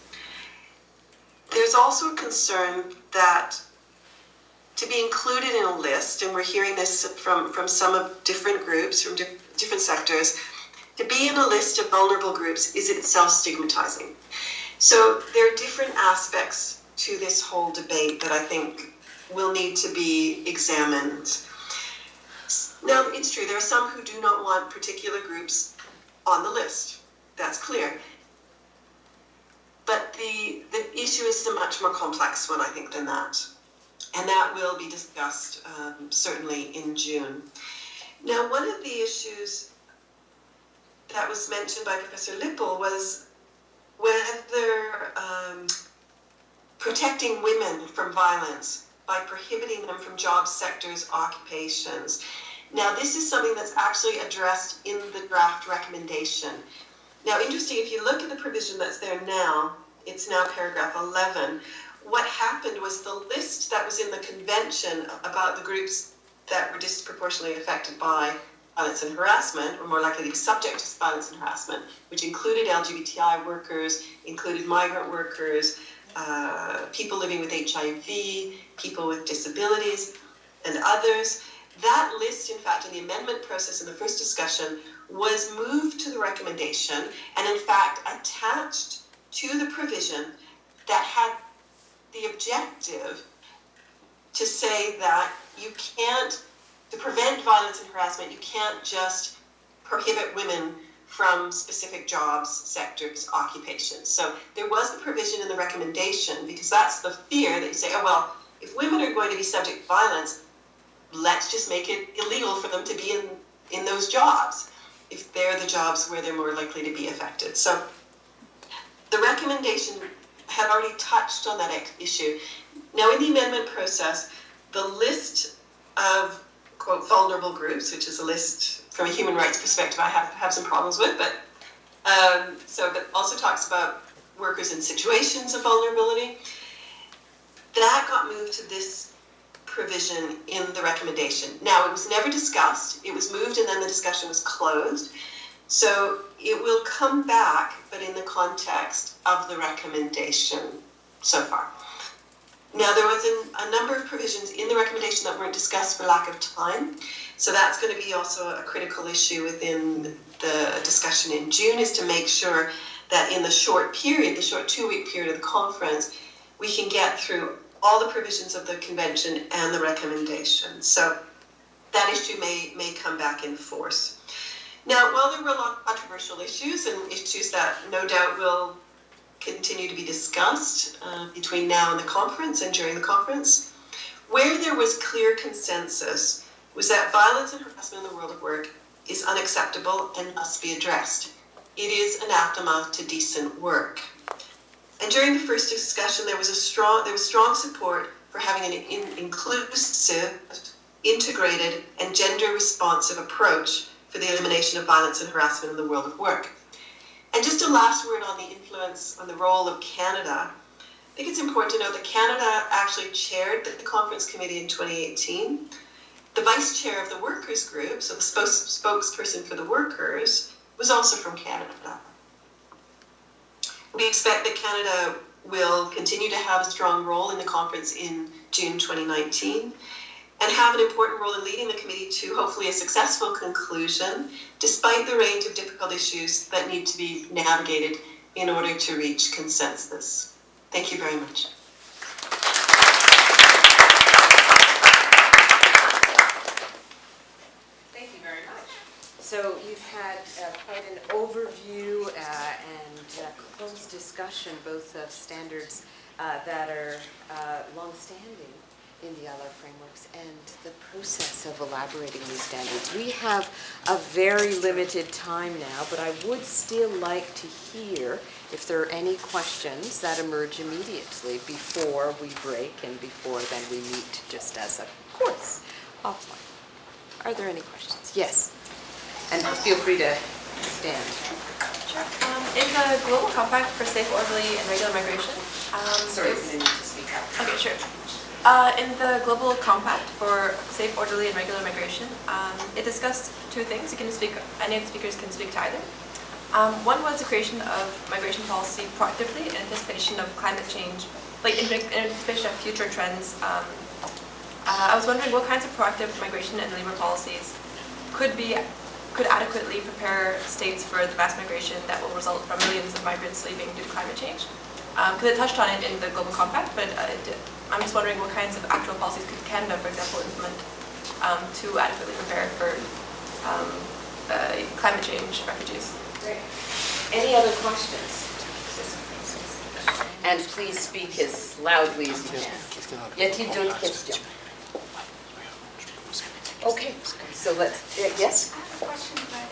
There's also a concern that to be included in a list, and we're hearing this from some of different groups, from different sectors, to be in a list of vulnerable groups is itself stigmatizing. So there are different aspects to this whole debate that I think will need to be examined. Now, it's true, there are some who do not want particular groups on the list. That's clear. But the issue is a much more complex one, I think, than that. And that will be discussed certainly in June. Now, one of the issues that was mentioned by Professor Lippel was whether protecting women from violence by prohibiting them from job sectors, occupations. Now, this is something that's actually addressed in the draft recommendation. Now, interesting, if you look at the provision that's there now, it's now paragraph 11. What happened was the list that was in the convention about the groups that were disproportionately affected by violence and harassment, or more likely to be subject to violence and harassment, which included LGBTI workers, included migrant workers, people living with HIV, people with disabilities, and others. That list, in fact, in the amendment process in the first discussion, was moved to the recommendation and, in fact, attached to the provision that had the objective to say that you can't, to prevent violence and harassment, you can't just prohibit women from specific jobs, sectors, occupations. So there was the provision in the recommendation, because that's the fear that you say, oh, well, if women are going to be subject to violence, let's just make it illegal for them to be in those jobs, if they're the jobs where they're more likely to be affected. So the recommendation had already touched on that issue. Now, in the amendment process, the list of, quote, vulnerable groups, which is a list from a human rights perspective I have some problems with, but that also talks about workers in situations of vulnerability. That got moved to this provision in the recommendation. Now, it was never discussed. It was moved and then the discussion was closed. So it will come back, but in the context of the recommendation so far. Now, there was a number of provisions in the recommendation that weren't discussed for lack of time. So that's going to be also a critical issue within the discussion in June, is to make sure that in the short period, the short 2-week period of the conference, we can get through all the provisions of the convention and the recommendation. So that issue may come back in force. Now, while there were a lot of controversial issues and issues that no doubt will continue to be discussed between now and the conference and during the conference, where there was clear consensus was that violence and harassment in the world of work is unacceptable and must be addressed. It is anathema to decent work. And during the first discussion, there was strong support for having an inclusive, integrated, and gender-responsive approach for the elimination of violence and harassment in the world of work. And just a last word on the influence, on the role of Canada. I think it's important to note that Canada actually chaired the conference committee in 2018. The vice chair of the workers group, so the spokesperson for the workers, was also from Canada. We expect that Canada will continue to have a strong role in the conference in June 2019 and have an important role in leading the committee to hopefully a successful conclusion, despite the range of difficult issues that need to be navigated in order to reach consensus. Thank you very much. Thank you very much. So you've had quite an overview and close discussion, both of standards that are long-standing in the ILO frameworks and the process of elaborating these standards. We have a very limited time now, but I would still like to hear if there are any questions that emerge immediately before we break and before then we meet just as a course offline. Are there any questions? Yes. And feel free to stand. Sure. In the Global Compact for Safe, Orderly, and Regular Migration... Sorry, you need to speak up. Okay, sure. In the Global Compact for Safe, Orderly, and Regular Migration, it discussed two things. You can speak, any of the speakers can speak to either. One was the creation of migration policy proactively in anticipation of climate change, like in anticipation of future trends. I was wondering what kinds of proactive migration and labor policies could adequately prepare states for the mass migration that will result from millions of migrants leaving due to climate change. Because it touched on it in the Global Compact, but I'm just wondering what kinds of actual policies could Canada, for example, implement to adequately prepare for climate change refugees. Great. Any other questions? And please speak as loudly as you can. Y a-t-il d'autres questions? Okay, so let's, yes? I have a question, but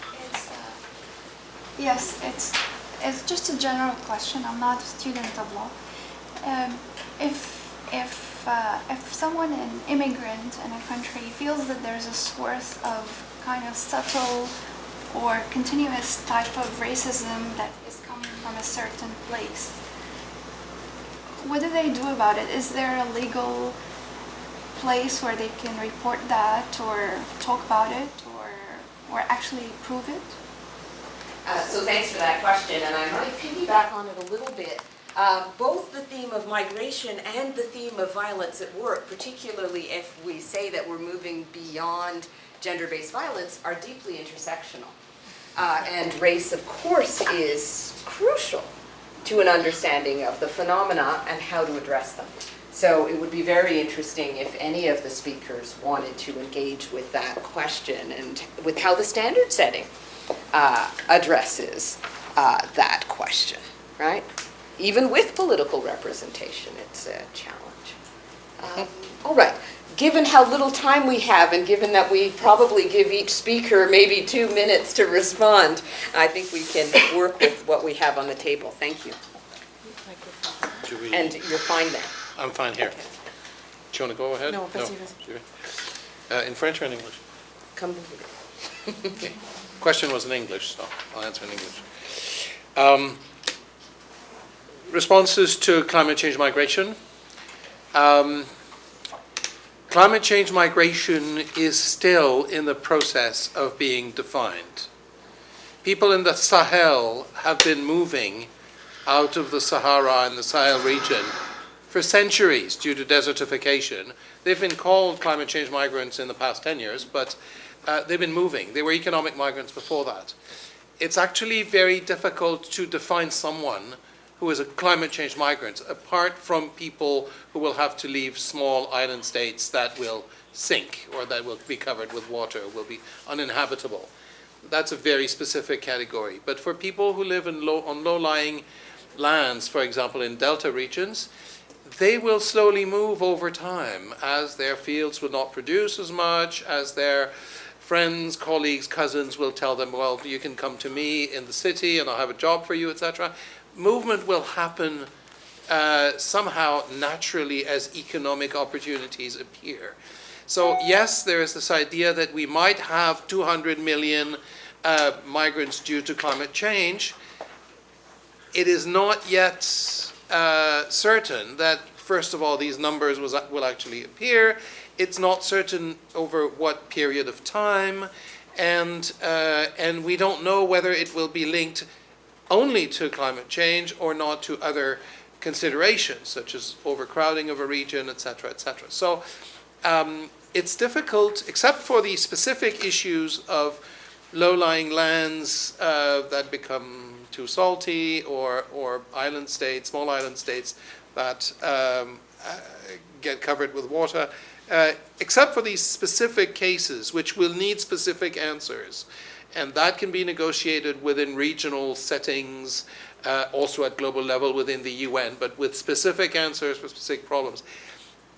it's just a general question. I'm not a student of law. If someone, an immigrant in a country, feels that there's a source of kind of subtle or continuous type of racism that is coming from a certain place, what do they do about it? Is there a legal place where they can report that or talk about it or actually prove it? So thanks for that question, and I might piggyback on it a little bit. Both the theme of migration and the theme of violence at work, particularly if we say that we're moving beyond gender-based violence, are deeply intersectional. And race, of course, is crucial to an understanding of the phenomena and how to address them. So it would be very interesting if any of the speakers wanted to engage with that question and with how the standard setting addresses that question, right? Even with political representation, it's a challenge. All right. Given how little time we have, and given that we probably give each speaker maybe 2 minutes to respond, I think we can work with what we have on the table. Thank you. And you're fine there. I'm fine here. Okay. Do you want to go ahead? No, vas-y. In French or in English? Come to me. Okay. Question was in English, so I'll answer in English. Responses to climate change migration. Climate change migration is still in the process of being defined. People in the Sahel have been moving out of the Sahara and the Sahel region for centuries due to desertification. They've been called climate change migrants in the past 10 years, but they've been moving. They were economic migrants before that. It's actually very difficult to define someone who is a climate change migrant, apart from people who will have to leave small island states that will sink or that will be covered with water, will be uninhabitable. That's a very specific category. But for people who live on low-lying lands, for example, in delta regions, they will slowly move over time as their fields will not produce as much, as their friends, colleagues, cousins will tell them, well, you can come to me in the city and I'll have a job for you, etc. Movement will happen somehow naturally as economic opportunities appear. So yes, there is this idea that we might have 200 million migrants due to climate change. It is not yet certain that, first of all, these numbers will actually appear. It's not certain over what period of time, and we don't know whether it will be linked only to climate change or not to other considerations, such as overcrowding of a region, etc., etc. So it's difficult, except for the specific issues of low-lying lands that become too salty, or island states, small island states that get covered with water, except for these specific cases, which will need specific answers. And that can be negotiated within regional settings, also at global level within the UN, but with specific answers for specific problems.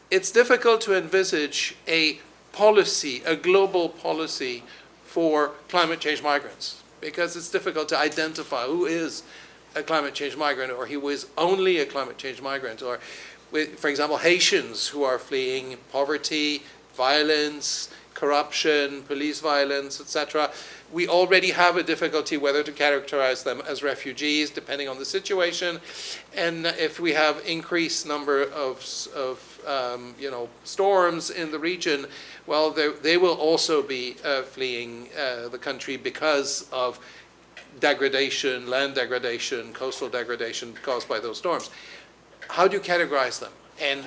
It's difficult to envisage a policy, a global policy for climate change migrants, because it's difficult to identify who is a climate change migrant or who is only a climate change migrant, or, for example, Haitians who are fleeing poverty, violence, corruption, police violence, etc. We already have a difficulty whether to characterize them as refugees, depending on the situation. And if we have increased number of storms in the region, well, they will also be fleeing the country because of degradation, land degradation, coastal degradation caused by those storms. How do you categorize them? And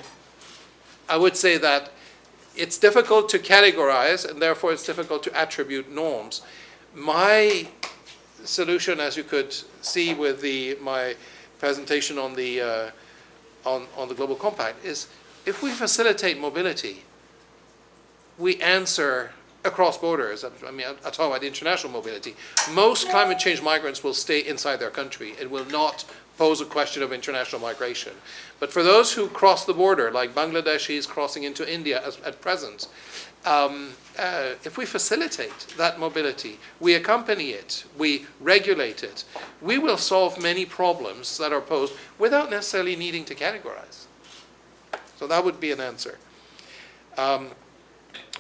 I would say that it's difficult to categorize, and therefore it's difficult to attribute norms. My solution, as you could see with my presentation on the Global Compact, is if we facilitate mobility, we answer across borders. I mean, I talk about international mobility. Most climate change migrants will stay inside their country. It will not pose a question of international migration. But for those who cross the border, like Bangladeshis crossing into India at present, if we facilitate that mobility, we accompany it, we regulate it, we will solve many problems that are posed without necessarily needing to categorize. So that would be an answer.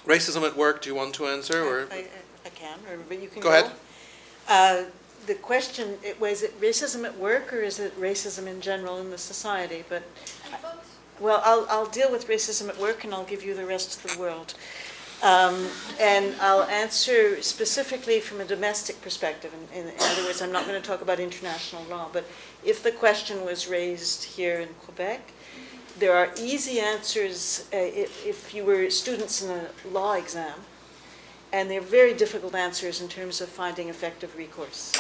Racism at work, do you want to answer? Or? I can, but you can go ahead. The question, was it racism at work or is it racism in general in the society? But well, I'll deal with racism at work and I'll give you the rest of the world. And I'll answer specifically from a domestic perspective. In other words, I'm not going to talk about international law, but if the question was raised here in Quebec, there are easy answers if you were students in a law exam, and they're very difficult answers in terms of finding effective recourse.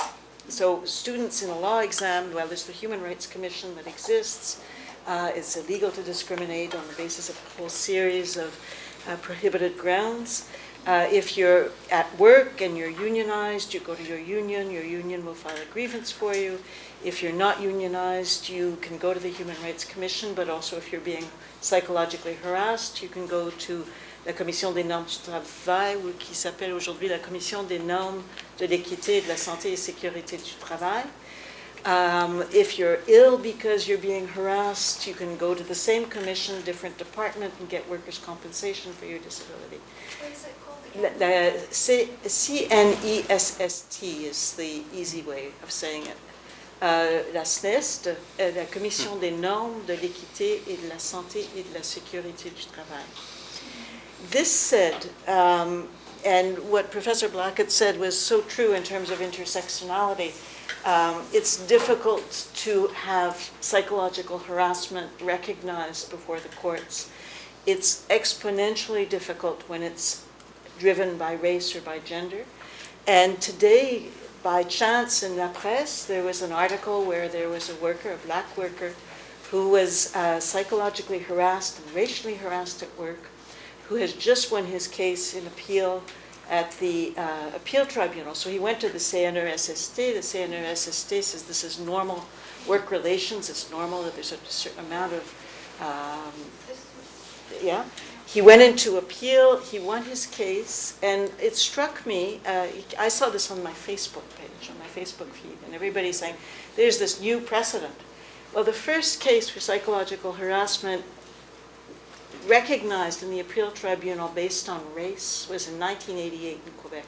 So students in a law exam, well, there's the Human Rights Commission that exists. It's illegal to discriminate on the basis of a whole series of prohibited grounds. If you're at work and you're unionized, you go to your union will file a grievance for you. If you're not unionized, you can go to the Human Rights Commission, but also if you're being psychologically harassed, you can go to la Commission des normes du travail, ou qui s'appelle aujourd'hui la Commission des normes de l'équité, de la santé et sécurité du travail. If you're ill because you're being harassed, you can go to the same commission, different department, and get workers' compensation for your disability. What is it called again? CNESST is the easy way of saying it. La SNEST, la Commission des normes de l'équité et de la santé et de la sécurité du travail. This said, and what Professor Blackett said was so true in terms of intersectionality, it's difficult to have psychological harassment recognized before the courts. It's exponentially difficult when it's driven by race or by gender. And today, by chance in La Presse, there was an article where there was a worker, a black worker, who was psychologically harassed and racially harassed at work, who has just won his case in appeal at the appeal tribunal. So he went to the CNRSST. The CNRSST says this is normal work relations. It's normal that there's a certain amount of, yeah. He went into appeal, he won his case, and it struck me, I saw this on my Facebook page, on my Facebook feed, and everybody's saying, there's this new precedent. Well, the first case for psychological harassment recognized in the appeal tribunal based on race was in 1988 in Quebec.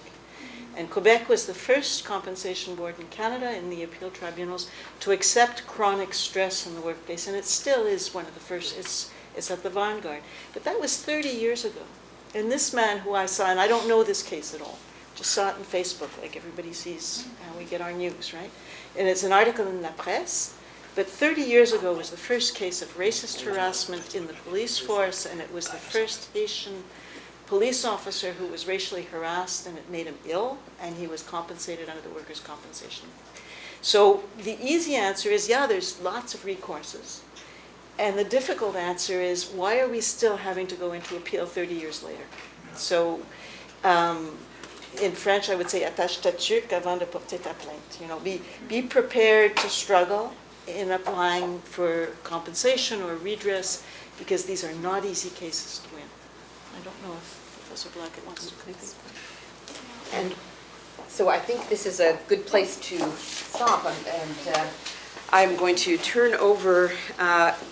And Quebec was the first compensation board in Canada in the appeal tribunals to accept chronic stress in the workplace, and it still is one of the first, it's at the vanguard. But that was 30 years ago. And this man who I saw, and I don't know this case at all, just saw it on Facebook like everybody sees how we get our news, right? And it's an article in La Presse. But 30 years ago was the first case of racist harassment in the police force, and it was the first Haitian police officer who was racially harassed, and it made him ill, and he was compensated under the workers' compensation. So the easy answer is, yeah, there's lots of recourses. And the difficult answer is, why are we still having to go into appeal 30 years later? So in French, I would say, attache ta tuque avant de porter ta plainte. You know, be prepared to struggle in applying for compensation or redress, because these are not easy cases to win. I don't know if Professor Blackett wants to comment. And so I think this is a good place to stop, and I'm going to turn over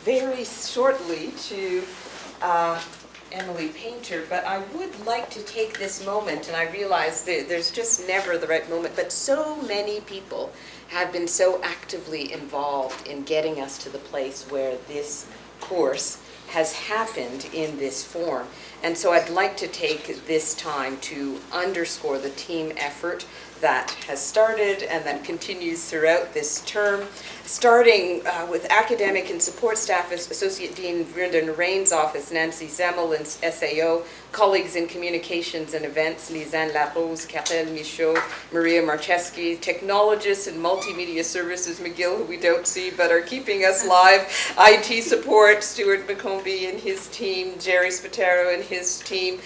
very shortly to Emily Painter, but I would like to take this moment, and I realize that there's just never the right moment, but so many people have been so actively involved in getting us to the place where this course has happened in this form. And so I'd like to take this time to underscore the team effort that has started and that continues throughout this term, starting with academic and support staff, Associate Dean Brendan Rain's office, Nancy Zemmel and SAO, colleagues in communications and events, Lisanne Larose, Karel Michaud, Maria Marcheski, technologists and multimedia services, McGill, who we don't see but are keeping us live, IT support, Stuart McCombie and his team, Jerry Spataro and his team,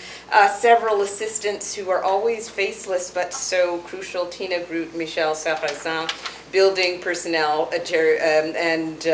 several assistants who are always faceless but so crucial, Tina Groot, Michelle Sarrazin, building personnel, and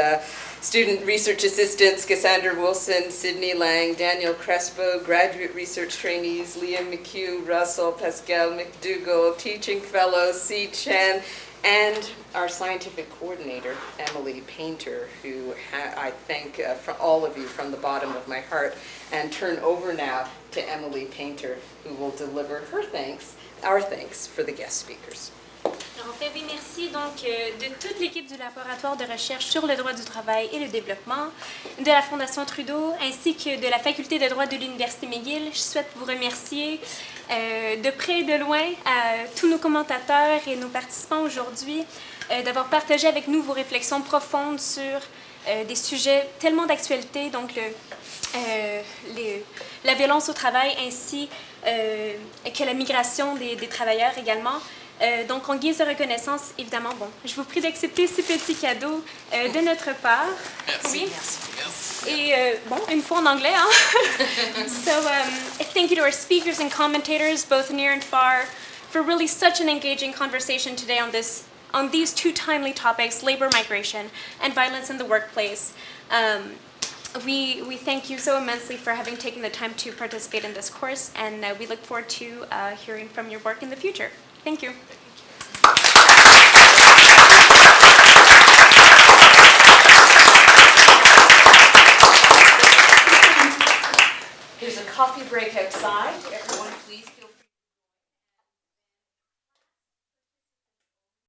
student research assistants, Cassandra Wilson, Sydney Lang, Daniel Crespo, graduate research trainees, Liam McHugh, Russell, Pascal McDougall, teaching fellows, C. Chen, and our scientific coordinator, Emily Painter, who I thank for all of you from the bottom of my heart, and turn over now to Emily Painter, who will deliver her thanks, our thanks for the guest speakers. Alors, on fait oui, merci donc de toute l'équipe du laboratoire de recherche sur le droit du travail et le développement, de la Fondation Trudeau, ainsi que de la Faculté de droit de l'Université McGill. Je souhaite vous remercier de près et de loin à tous nos commentateurs et nos participants aujourd'hui d'avoir partagé avec nous vos réflexions profondes sur des sujets tellement d'actualité, donc la violence au travail ainsi que la migration des travailleurs également. Donc, en guise de reconnaissance, évidemment, bon, je vous prie d'accepter ces petits cadeaux de notre part. Merci. Oui. Merci. Et bon, une fois en anglais, hein? So, thank you to our speakers and commentators, both near and far, for really such an engaging conversation today on these two timely topics, labor migration and violence in the workplace. We thank you so immensely for having taken the time to participate in this course, and we look forward to hearing from your work in the future. Thank you.